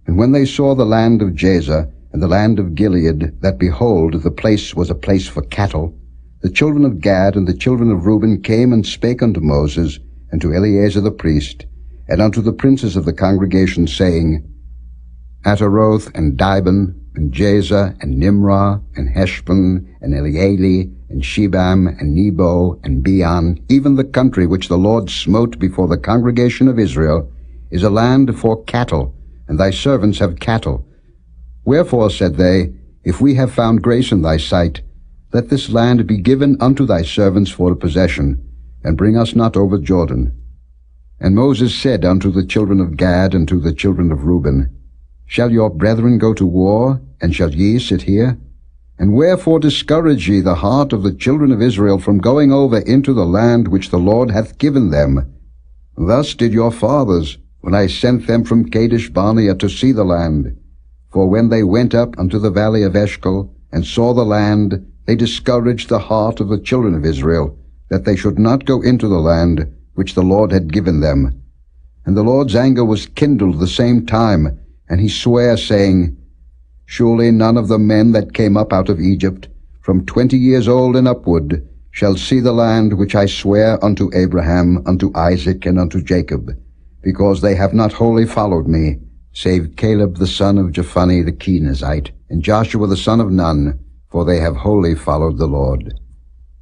And when they saw the land of Jazer and the land of Gilead, that behold, the place was a place for cattle, the children of Gad and the children of Reuben came and spake unto Moses, and to Eleazar the priest, and unto the princes of the congregation, saying, Ataroth and Dibon, and Jazer, and Nimrah, and Heshbon, and Elealeh, and Shebam, and Nebo, and Beon, even the country which the Lord smote before the congregation of Israel, is a land for cattle, and thy servants have cattle. Wherefore, said they, if we have found grace in thy sight, let this land be given unto thy servants for a possession, and bring us not over Jordan. And Moses said unto the children of Gad and to the children of Reuben, Shall your brethren go to war, and shall ye sit here? And wherefore discourage ye the heart of the children of Israel from going over into the land which the Lord hath given them? Thus did your fathers, when I sent them from Kadesh Barnea to see the land. For when they went up unto the valley of Eshcol, and saw the land, they discouraged the heart of the children of Israel, that they should not go into the land which the Lord had given them. And the Lord's anger was kindled the same time, and he sware, saying, Surely none of the men that came up out of Egypt, from 20 years old and upward, shall see the land which I swear unto Abraham, unto Isaac, and unto Jacob, because they have not wholly followed me, save Caleb the son of Jephunneh the Kenizzite, and Joshua the son of Nun, for they have wholly followed the Lord.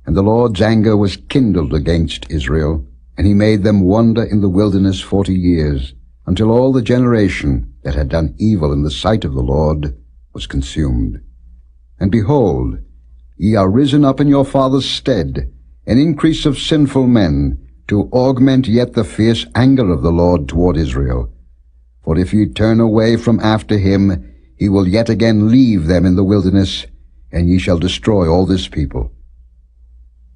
And the Lord's anger was kindled against Israel, and he made them wander in the wilderness 40 years, until all the generation that had done evil in the sight of the Lord was consumed. And behold, ye are risen up in your father's stead, an increase of sinful men, to augment yet the fierce anger of the Lord toward Israel. For if ye turn away from after him, he will yet again leave them in the wilderness, and ye shall destroy all this people.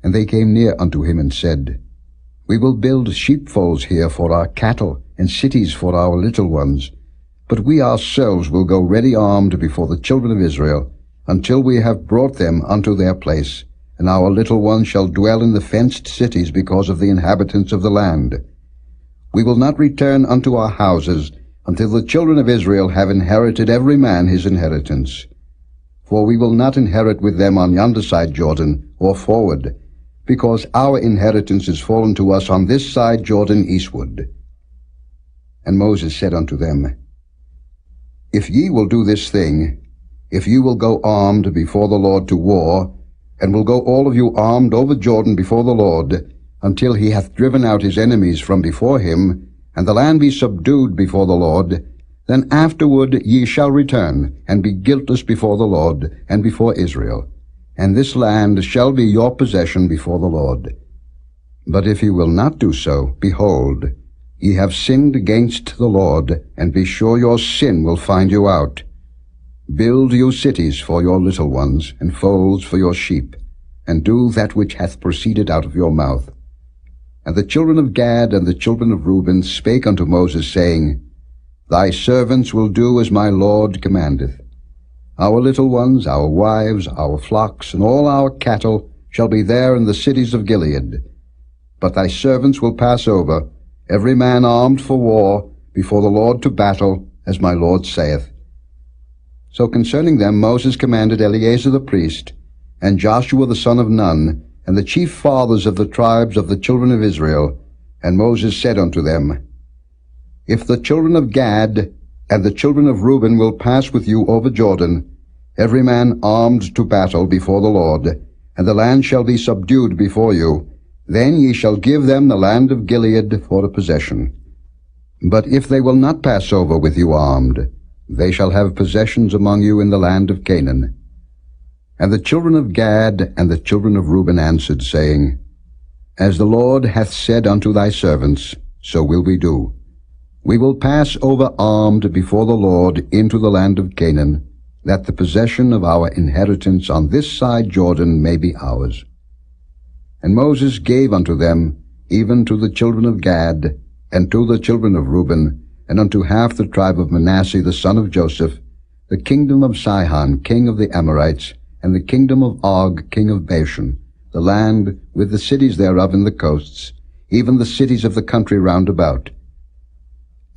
And they came near unto him and said, We will build sheepfolds here for our cattle, and cities for our little ones. But we ourselves will go ready armed before the children of Israel, until we have brought them unto their place, and our little ones shall dwell in the fenced cities because of the inhabitants of the land. We will not return unto our houses, until the children of Israel have inherited every man his inheritance. For we will not inherit with them on yonder side Jordan, or forward, because our inheritance is fallen to us on this side Jordan eastward. And Moses said unto them, If ye will do this thing, if ye will go armed before the Lord to war, and will go all of you armed over Jordan before the Lord, until he hath driven out his enemies from before him, and the land be subdued before the Lord, then afterward ye shall return, and be guiltless before the Lord, and before Israel. And this land shall be your possession before the Lord. But if ye will not do so, behold, ye have sinned against the Lord, and be sure your sin will find you out. Build you cities for your little ones, and folds for your sheep, and do that which hath proceeded out of your mouth. And the children of Gad and the children of Reuben spake unto Moses, saying, Thy servants will do as my Lord commandeth. Our little ones, our wives, our flocks, and all our cattle shall be there in the cities of Gilead. But thy servants will pass over, every man armed for war, before the Lord to battle, as my Lord saith. So concerning them Moses commanded Eleazar the priest, and Joshua the son of Nun, and the chief fathers of the tribes of the children of Israel. And Moses said unto them, If the children of Gad and the children of Reuben will pass with you over Jordan, every man armed to battle before the Lord, and the land shall be subdued before you, then ye shall give them the land of Gilead for a possession. But if they will not pass over with you armed, they shall have possessions among you in the land of Canaan. And the children of Gad and the children of Reuben answered, saying, As the Lord hath said unto thy servants, so will we do. We will pass over armed before the Lord into the land of Canaan, that the possession of our inheritance on this side Jordan may be ours. And Moses gave unto them, even to the children of Gad, and to the children of Reuben, and unto half the tribe of Manasseh the son of Joseph, the kingdom of Sihon king of the Amorites, and the kingdom of Og king of Bashan, the land with the cities thereof in the coasts, even the cities of the country round about.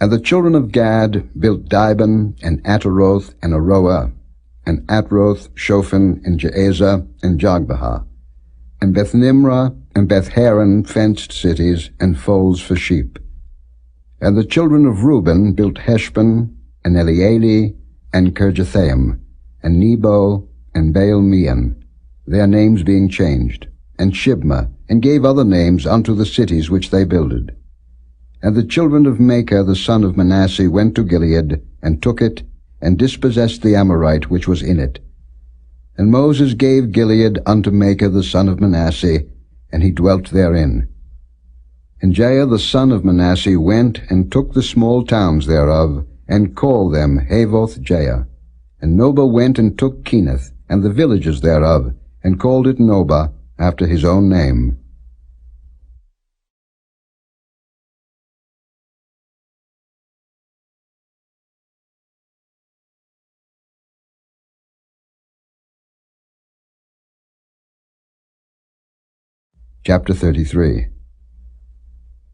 And the children of Gad built Dibon, and Ataroth, and Aroah, and Atroth, Shophan, and Jaazah, and Jogbehah, and Beth-nimrah, and Beth-haran, fenced cities, and folds for sheep. And the children of Reuben built Heshbon, and Elealeh, and Kirjathaim, and Nebo, and Baal-meon, their names being changed, and Shibmah, and gave other names unto the cities which they builded. And the children of Machir the son of Manasseh went to Gilead, and took it, and dispossessed the Amorite which was in it. And Moses gave Gilead unto Machir the son of Manasseh, and he dwelt therein. And Jair the son of Manasseh went and took the small towns thereof, and called them Havoth-Jair. And Noba went and took Kenath, and the villages thereof, and called it Noba, after his own name. Chapter 33.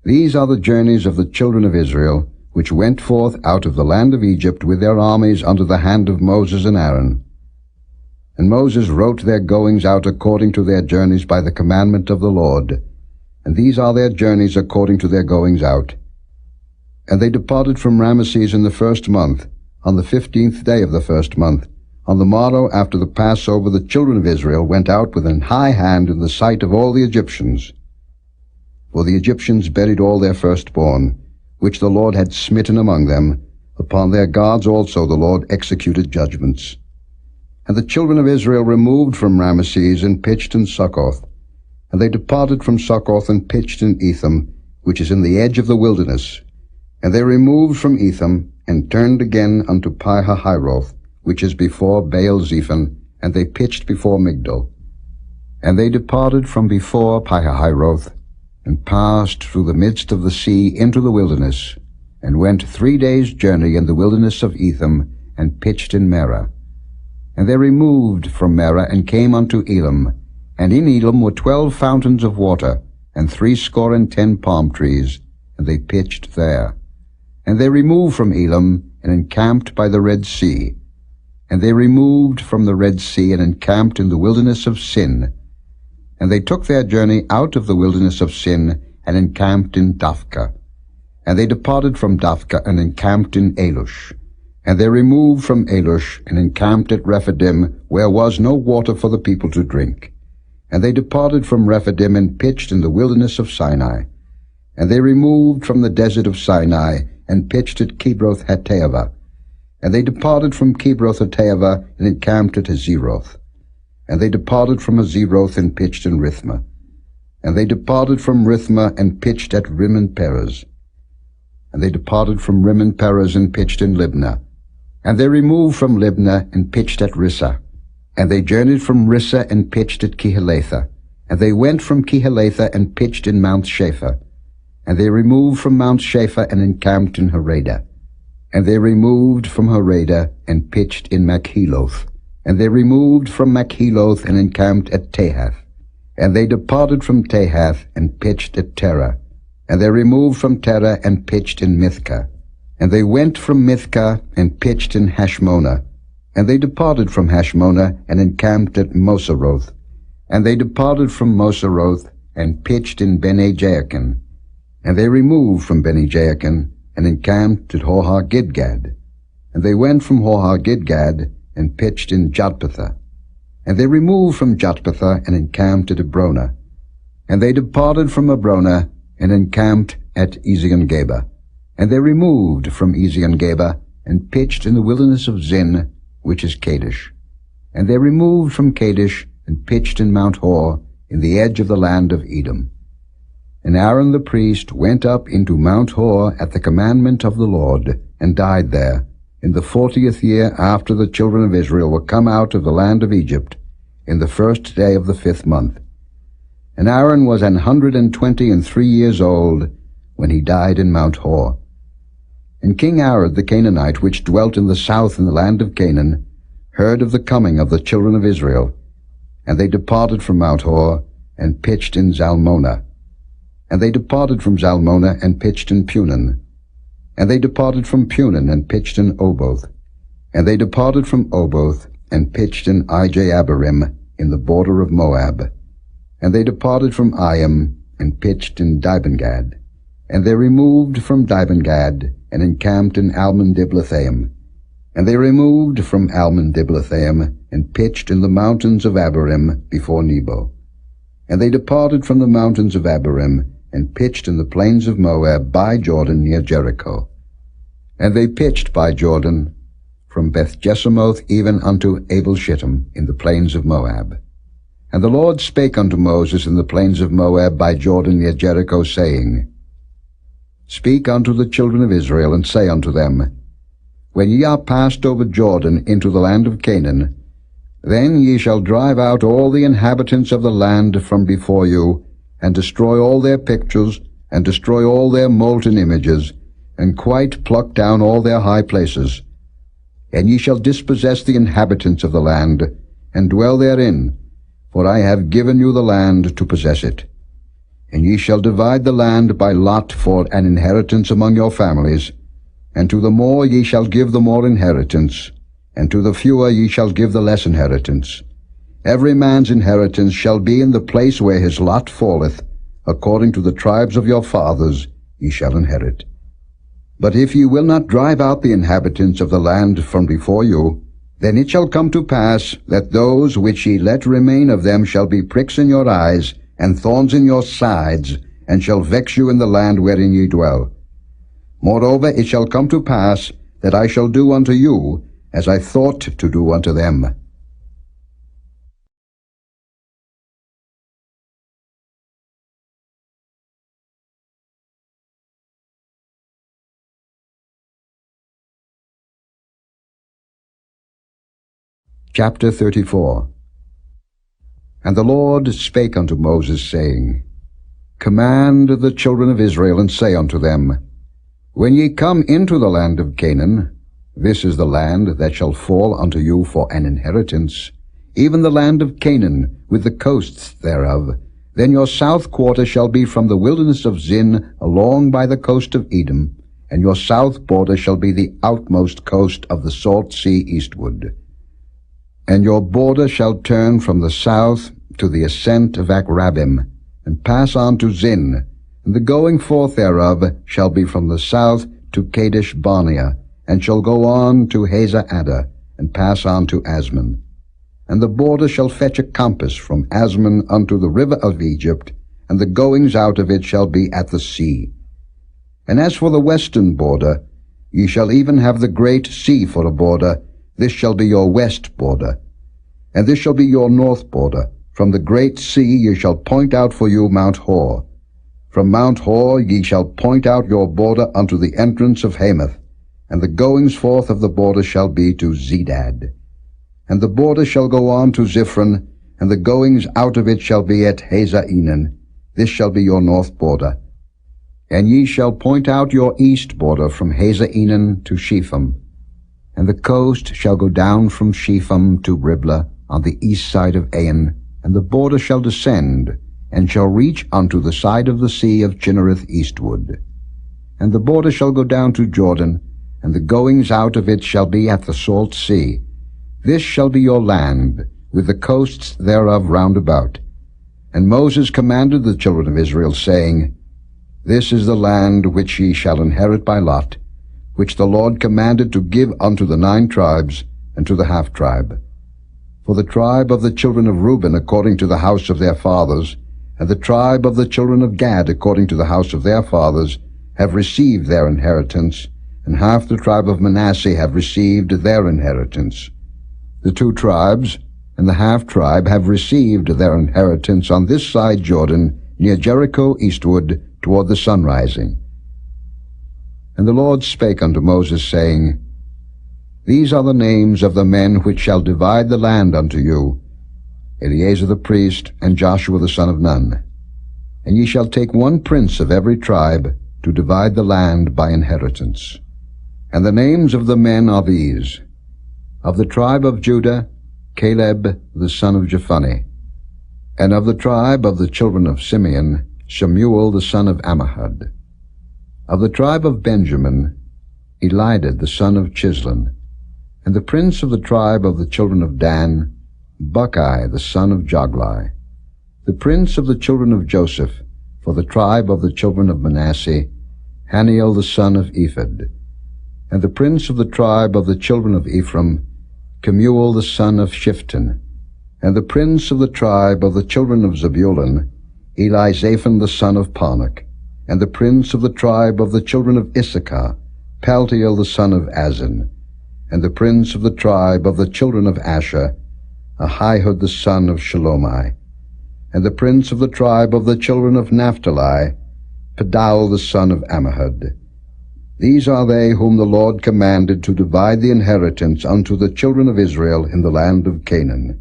These are the journeys of the children of Israel, which went forth out of the land of Egypt with their armies under the hand of Moses and Aaron. And Moses wrote their goings out according to their journeys by the commandment of the Lord. And these are their journeys according to their goings out. And they departed from Ramesses in the 1st month, on the 15th day of the 1st month. On the morrow after the Passover the children of Israel went out with an high hand in the sight of all the Egyptians. For the Egyptians buried all their firstborn, which the Lord had smitten among them. Upon their gods also the Lord executed judgments. And the children of Israel removed from Ramesses and pitched in Succoth. And they departed from Succoth and pitched in Etham, which is in the edge of the wilderness. And they removed from Etham, and turned again unto Pi-hahiroth, which is before Baal-zephon, and they pitched before Migdol. And they departed from before Pi-hahiroth, and passed through the midst of the sea into the wilderness, and went 3 days' journey in the wilderness of Etham, and pitched in Merah. And they removed from Merah, and came unto Elam, and in Elam were 12 fountains of water, and 70 palm trees, and they pitched there. And they removed from Elam, and encamped by the Red Sea. And they removed from the Red Sea, and encamped in the wilderness of Sin. And they took their journey out of the wilderness of Sin, and encamped in Daphka. And they departed from Daphka, and encamped in Alush. And they removed from Alush, and encamped at Rephidim, where was no water for the people to drink. And they departed from Rephidim, and pitched in the wilderness of Sinai. And they removed from the desert of Sinai, and pitched at Kibroth-Hattaavah. And they departed from Kibroth-Hattaavah, and encamped at Hazeroth. And they departed from Hazeroth, and pitched in Rithmah. And they departed from Rithmah, and pitched at Rimmon-Perez. And they departed from Rimmon-Perez, and pitched in Libnah. And they removed from Libnah, and pitched at Rissah. And they journeyed from Rissah, and pitched at Kehelatha. And they went from Kehelatha, and pitched in Mount Shapha. And they removed from Mount Shapha, and encamped in Harada. And they removed from Harada, and pitched in Makheloth. And they removed from Makheloth, and encamped at Tahath. And they departed from Tahath, and pitched at Terah. And they removed from Terah, and pitched in Mithkah. And they went from Mithkah, and pitched in Hashmonah. And they departed from Hashmonah, and encamped at Moseroth. And they departed from Moseroth, and pitched in Bene-Jaakan. And they removed from Bene-Jaakan, and encamped at Horhar-Gidgad. And they went from Horhar-Gidgad, and pitched in Jotbathah. And they removed from Jotbathah, and encamped at Abrona. And they departed from Abrona, and encamped at Ezion-Geber. And they removed from Ezion-Geber, and pitched in the wilderness of Zin, which is Kadesh. And they removed from Kadesh, and pitched in Mount Hor, in the edge of the land of Edom. And Aaron the priest went up into Mount Hor at the commandment of the Lord, and died there, in the 40th year after the children of Israel were come out of the land of Egypt, in the 1st day of the 5th month. And Aaron was 123 years old when he died in Mount Hor. And King Arad the Canaanite, which dwelt in the south in the land of Canaan, heard of the coming of the children of Israel. And they departed from Mount Hor, and pitched in Zalmonah. And they departed from Zalmonah, and pitched in Punon. And they departed from Punon, and pitched in Oboth. And they departed from Oboth, and pitched in Ijeabarim, in the border of Moab. And they departed from Iam, and pitched in Dibengad. And they removed from Dibengad, and encamped in Almon-Diblathaim. And they removed from Almon-Diblathaim, and pitched in the mountains of Abarim before Nebo. And they departed from the mountains of Abarim, and pitched in the plains of Moab by Jordan near Jericho. And they pitched by Jordan, from Beth-Jesimoth even unto Abel-Shittim in the plains of Moab. And the Lord spake unto Moses in the plains of Moab by Jordan near Jericho, saying, Speak unto the children of Israel, and say unto them, When ye are passed over Jordan into the land of Canaan, then ye shall drive out all the inhabitants of the land from before you, and destroy all their pictures, and destroy all their molten images, and quite pluck down all their high places. And ye shall dispossess the inhabitants of the land, and dwell therein, for I have given you the land to possess it. And ye shall divide the land by lot for an inheritance among your families, and to the more ye shall give the more inheritance, and to the fewer ye shall give the less inheritance. Every man's inheritance shall be in the place where his lot falleth, according to the tribes of your fathers ye shall inherit. But if ye will not drive out the inhabitants of the land from before you, then it shall come to pass that those which ye let remain of them shall be pricks in your eyes, and thorns in your sides, and shall vex you in the land wherein ye dwell. Moreover, it shall come to pass that I shall do unto you as I thought to do unto them. Chapter 34. And the Lord spake unto Moses, saying, Command the children of Israel, and say unto them, When ye come into the land of Canaan, this is the land that shall fall unto you for an inheritance, even the land of Canaan, with the coasts thereof. Then your south quarter shall be from the wilderness of Zin along by the coast of Edom, and your south border shall be the outmost coast of the salt sea eastward. And your border shall turn from the south to the ascent of Akrabim, and pass on to Zin, and the going forth thereof shall be from the south to Kadesh Barnea, and shall go on to Hazar-Adar, and pass on to Asmon. And the border shall fetch a compass from Asmon unto the river of Egypt, and the goings out of it shall be at the sea. And as for the western border, ye shall even have the great sea for a border. This shall be your west border. And this shall be your north border. From the great sea ye shall point out for you Mount Hor. From Mount Hor ye shall point out your border unto the entrance of Hamath, and the goings forth of the border shall be to Zedad. And the border shall go on to Ziphron, and the goings out of it shall be at Hazar-Enan. This shall be your north border. And ye shall point out your east border from Hazar-Enan to Shepham. And the coast shall go down from Shepham to Riblah on the east side of Ain, and the border shall descend, and shall reach unto the side of the sea of Chinnereth eastward. And the border shall go down to Jordan, and the goings out of it shall be at the salt sea. This shall be your land, with the coasts thereof round about. And Moses commanded the children of Israel, saying, This is the land which ye shall inherit by lot, which the Lord commanded to give unto the 9 tribes, and to the half-tribe. For the tribe of the children of Reuben according to the house of their fathers, and the tribe of the children of Gad according to the house of their fathers, have received their inheritance, and half the tribe of Manasseh have received their inheritance. The 2 tribes and the half-tribe have received their inheritance on this side Jordan, near Jericho eastward, toward the sunrising. And the Lord spake unto Moses, saying, These are the names of the men which shall divide the land unto you, Eleazar the priest, and Joshua the son of Nun. And ye shall take 1 prince of every tribe, to divide the land by inheritance. And the names of the men are these: of the tribe of Judah, Caleb the son of Jephunneh; and of the tribe of the children of Simeon, Shemuel the son of Ammihud; of the tribe of Benjamin, Elidad the son of Chislon; and the prince of the tribe of the children of Dan, Buckai the son of Jogli; the prince of the children of Joseph, for the tribe of the children of Manasseh, Haniel the son of Ephod; and the prince of the tribe of the children of Ephraim, Kemuel the son of Shifton; and the prince of the tribe of the children of Zebulun, Elizaphan the son of Parnach; and the prince of the tribe of the children of Issachar, Paltiel the son of Azan; and the prince of the tribe of the children of Asher, Ahihud the son of Shalomai; and the prince of the tribe of the children of Naphtali, Pedal the son of Ammihud. These are they whom the Lord commanded to divide the inheritance unto the children of Israel in the land of Canaan.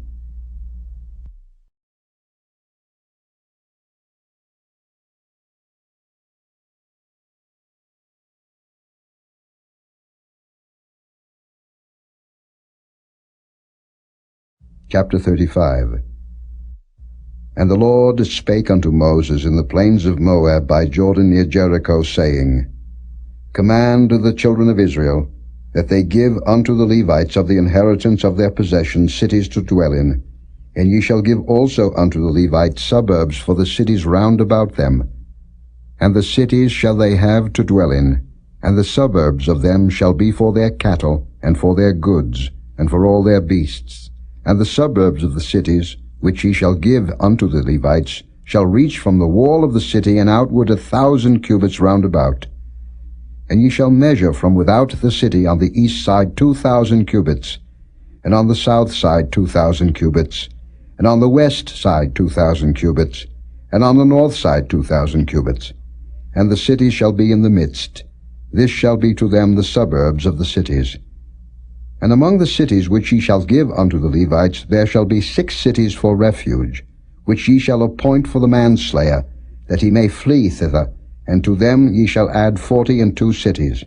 Chapter 35. And the Lord spake unto Moses in the plains of Moab by Jordan near Jericho, saying, Command the children of Israel, that they give unto the Levites of the inheritance of their possession cities to dwell in, and ye shall give also unto the Levites suburbs for the cities round about them. And the cities shall they have to dwell in, and the suburbs of them shall be for their cattle, and for their goods, and for all their beasts. And the suburbs of the cities, which ye shall give unto the Levites, shall reach from the wall of the city and outward 1,000 cubits round about. And ye shall measure from without the city on the east side 2,000 cubits, and on the south side 2,000 cubits, and on the west side 2,000 cubits, and on the north side 2,000 cubits. And the city shall be in the midst. This shall be to them the suburbs of the cities. And among the cities which ye shall give unto the Levites there shall be 6 cities for refuge, which ye shall appoint for the manslayer, that he may flee thither, and to them ye shall add 42 cities.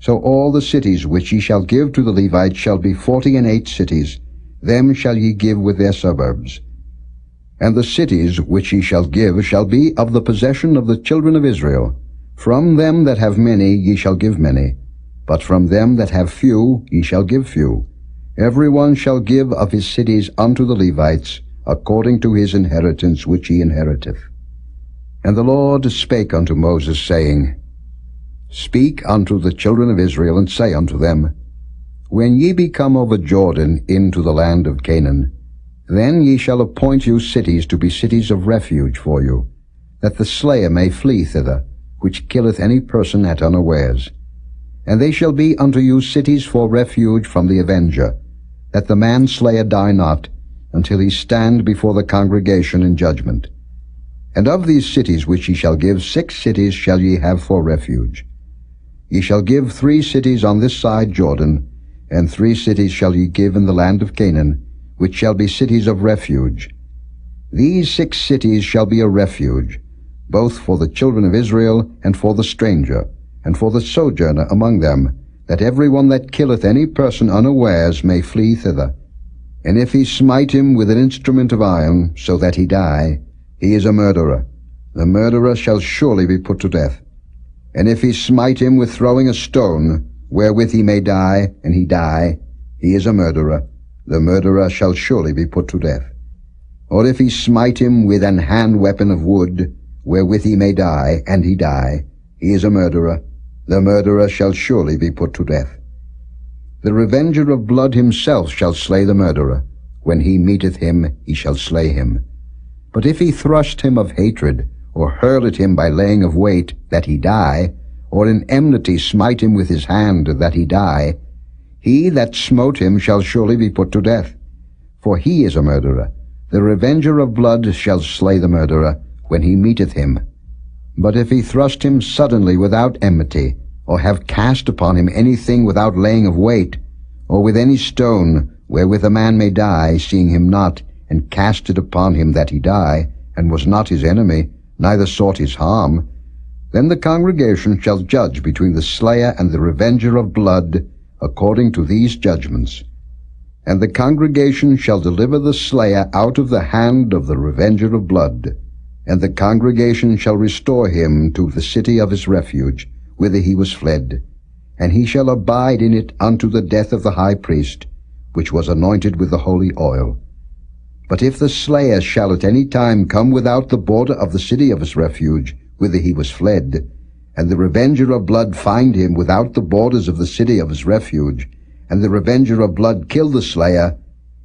So all the cities which ye shall give to the Levites shall be 48 cities, them shall ye give with their suburbs. And the cities which ye shall give shall be of the possession of the children of Israel. From them that have many ye shall give many, but from them that have few ye shall give few. Every one shall give of his cities unto the Levites, according to his inheritance which he inheriteth. And the Lord spake unto Moses, saying, Speak unto the children of Israel, and say unto them, When ye be come over Jordan into the land of Canaan, then ye shall appoint you cities to be cities of refuge for you, that the slayer may flee thither, which killeth any person at unawares. And they shall be unto you cities for refuge from the avenger, that the manslayer die not, until he stand before the congregation in judgment. And of these cities which ye shall give, 6 cities shall ye have for refuge. Ye shall give 3 cities on this side Jordan, and 3 cities shall ye give in the land of Canaan, which shall be cities of refuge. These 6 cities shall be a refuge, both for the children of Israel, and for the stranger, and for the sojourner among them, that every one that killeth any person unawares may flee thither. And if he smite him with an instrument of iron, so that he die, he is a murderer. The murderer shall surely be put to death. And if he smite him with throwing a stone, wherewith he may die, and he die, he is a murderer. the murderer shall surely be put to death. Or if he smite him with an hand weapon of wood, wherewith he may die, and he die, he is a murderer, the murderer shall surely be put to death. The revenger of blood himself shall slay the murderer. When he meeteth him, he shall slay him. But if he thrust him of hatred, or hurl at him by laying of weight, that he die, or in enmity smite him with his hand, that he die, he that smote him shall surely be put to death. For he is a murderer. The revenger of blood shall slay the murderer, when he meeteth him. But if he thrust him suddenly without enmity, or have cast upon him anything without laying of weight, or with any stone, wherewith a man may die, seeing him not, and cast it upon him that he die, and was not his enemy, neither sought his harm, then the congregation shall judge between the slayer and the revenger of blood, according to these judgments. And the congregation shall deliver the slayer out of the hand of the revenger of blood, and the congregation shall restore him to the city of his refuge, whither he was fled, and he shall abide in it unto the death of the high priest, which was anointed with the holy oil. But if the slayer shall at any time come without the border of the city of his refuge, whither he was fled, and the revenger of blood find him without the borders of the city of his refuge, and the revenger of blood kill the slayer,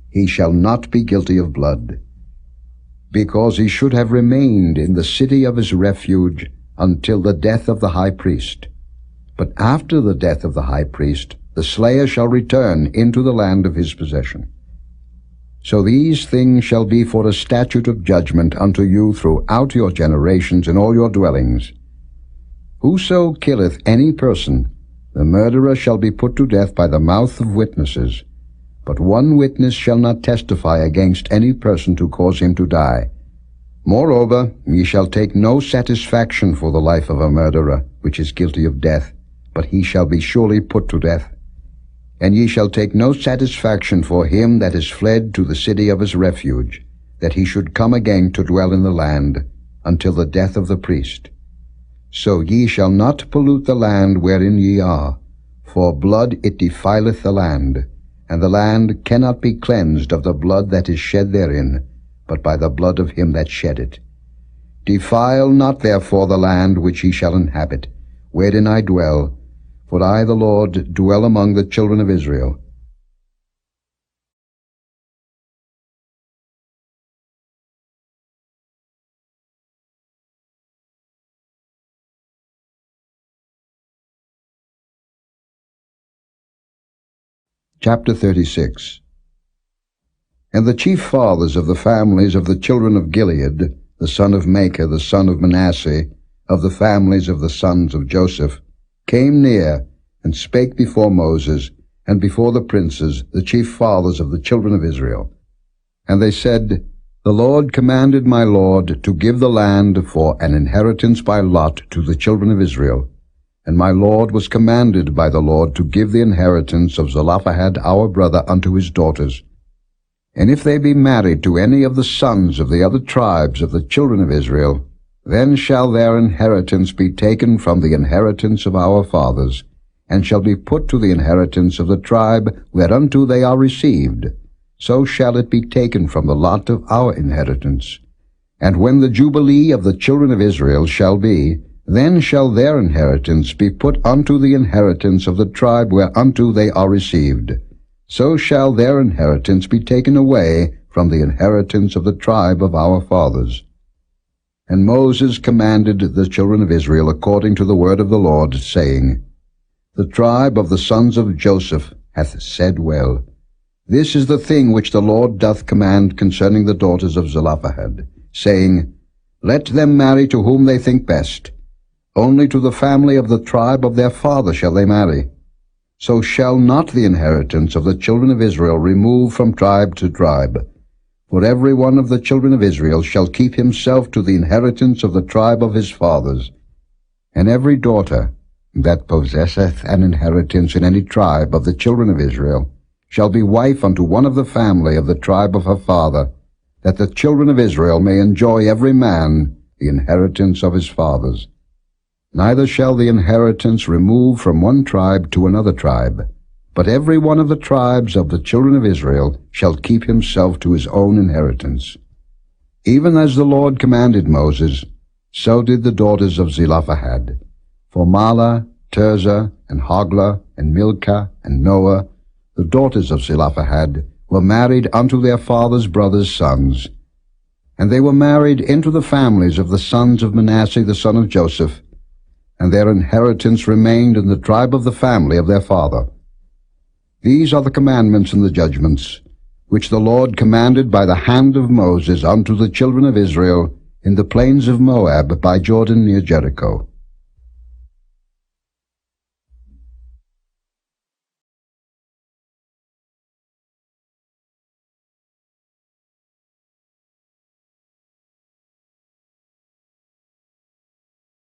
he shall not be guilty of blood, because he should have remained in the city of his refuge until the death of the high priest. But after the death of the high priest, the slayer shall return into the land of his possession. So these things shall be for a statute of judgment unto you throughout your generations in all your dwellings. Whoso killeth any person, the murderer shall be put to death by the mouth of witnesses. But one witness shall not testify against any person to cause him to die. Moreover, ye shall take no satisfaction for the life of a murderer, which is guilty of death, but he shall be surely put to death. And ye shall take no satisfaction for him that is fled to the city of his refuge, that he should come again to dwell in the land, until the death of the priest. So ye shall not pollute the land wherein ye are, for blood it defileth the land, and the land cannot be cleansed of the blood that is shed therein, but by the blood of him that shed it. Defile not therefore the land which ye shall inhabit, wherein I dwell, for I the Lord dwell among the children of Israel. Chapter 36. And the chief fathers of the families of the children of Gilead, the son of Machir, the son of Manasseh, of the families of the sons of Joseph, came near, and spake before Moses, and before the princes, the chief fathers of the children of Israel. And they said, The Lord commanded my Lord to give the land for an inheritance by lot to the children of Israel. And my Lord was commanded by the Lord to give the inheritance of Zelophehad our brother unto his daughters. And if they be married to any of the sons of the other tribes of the children of Israel, then shall their inheritance be taken from the inheritance of our fathers, and shall be put to the inheritance of the tribe whereunto they are received. So shall it be taken from the lot of our inheritance. And when the jubilee of the children of Israel shall be, then shall their inheritance be put unto the inheritance of the tribe whereunto they are received. So shall their inheritance be taken away from the inheritance of the tribe of our fathers. And Moses commanded the children of Israel according to the word of the Lord, saying, The tribe of the sons of Joseph hath said well. This is the thing which the Lord doth command concerning the daughters of Zelophehad, saying, Let them marry to whom they think best. Only to the family of the tribe of their father shall they marry. So shall not the inheritance of the children of Israel remove from tribe to tribe. For every one of the children of Israel shall keep himself to the inheritance of the tribe of his fathers. And every daughter that possesseth an inheritance in any tribe of the children of Israel shall be wife unto one of the family of the tribe of her father, that the children of Israel may enjoy every man the inheritance of his fathers. Neither shall the inheritance remove from one tribe to another tribe, but every one of the tribes of the children of Israel shall keep himself to his own inheritance. Even as the Lord commanded Moses, so did the daughters of Zelophehad. For Mahlah, Tirzah, and Hoglah, and Milcah, and Noah, the daughters of Zelophehad, were married unto their father's brothers' sons. And they were married into the families of the sons of Manasseh the son of Joseph, and their inheritance remained in the tribe of the family of their father. These are the commandments and the judgments, which the Lord commanded by the hand of Moses unto the children of Israel in the plains of Moab by Jordan near Jericho.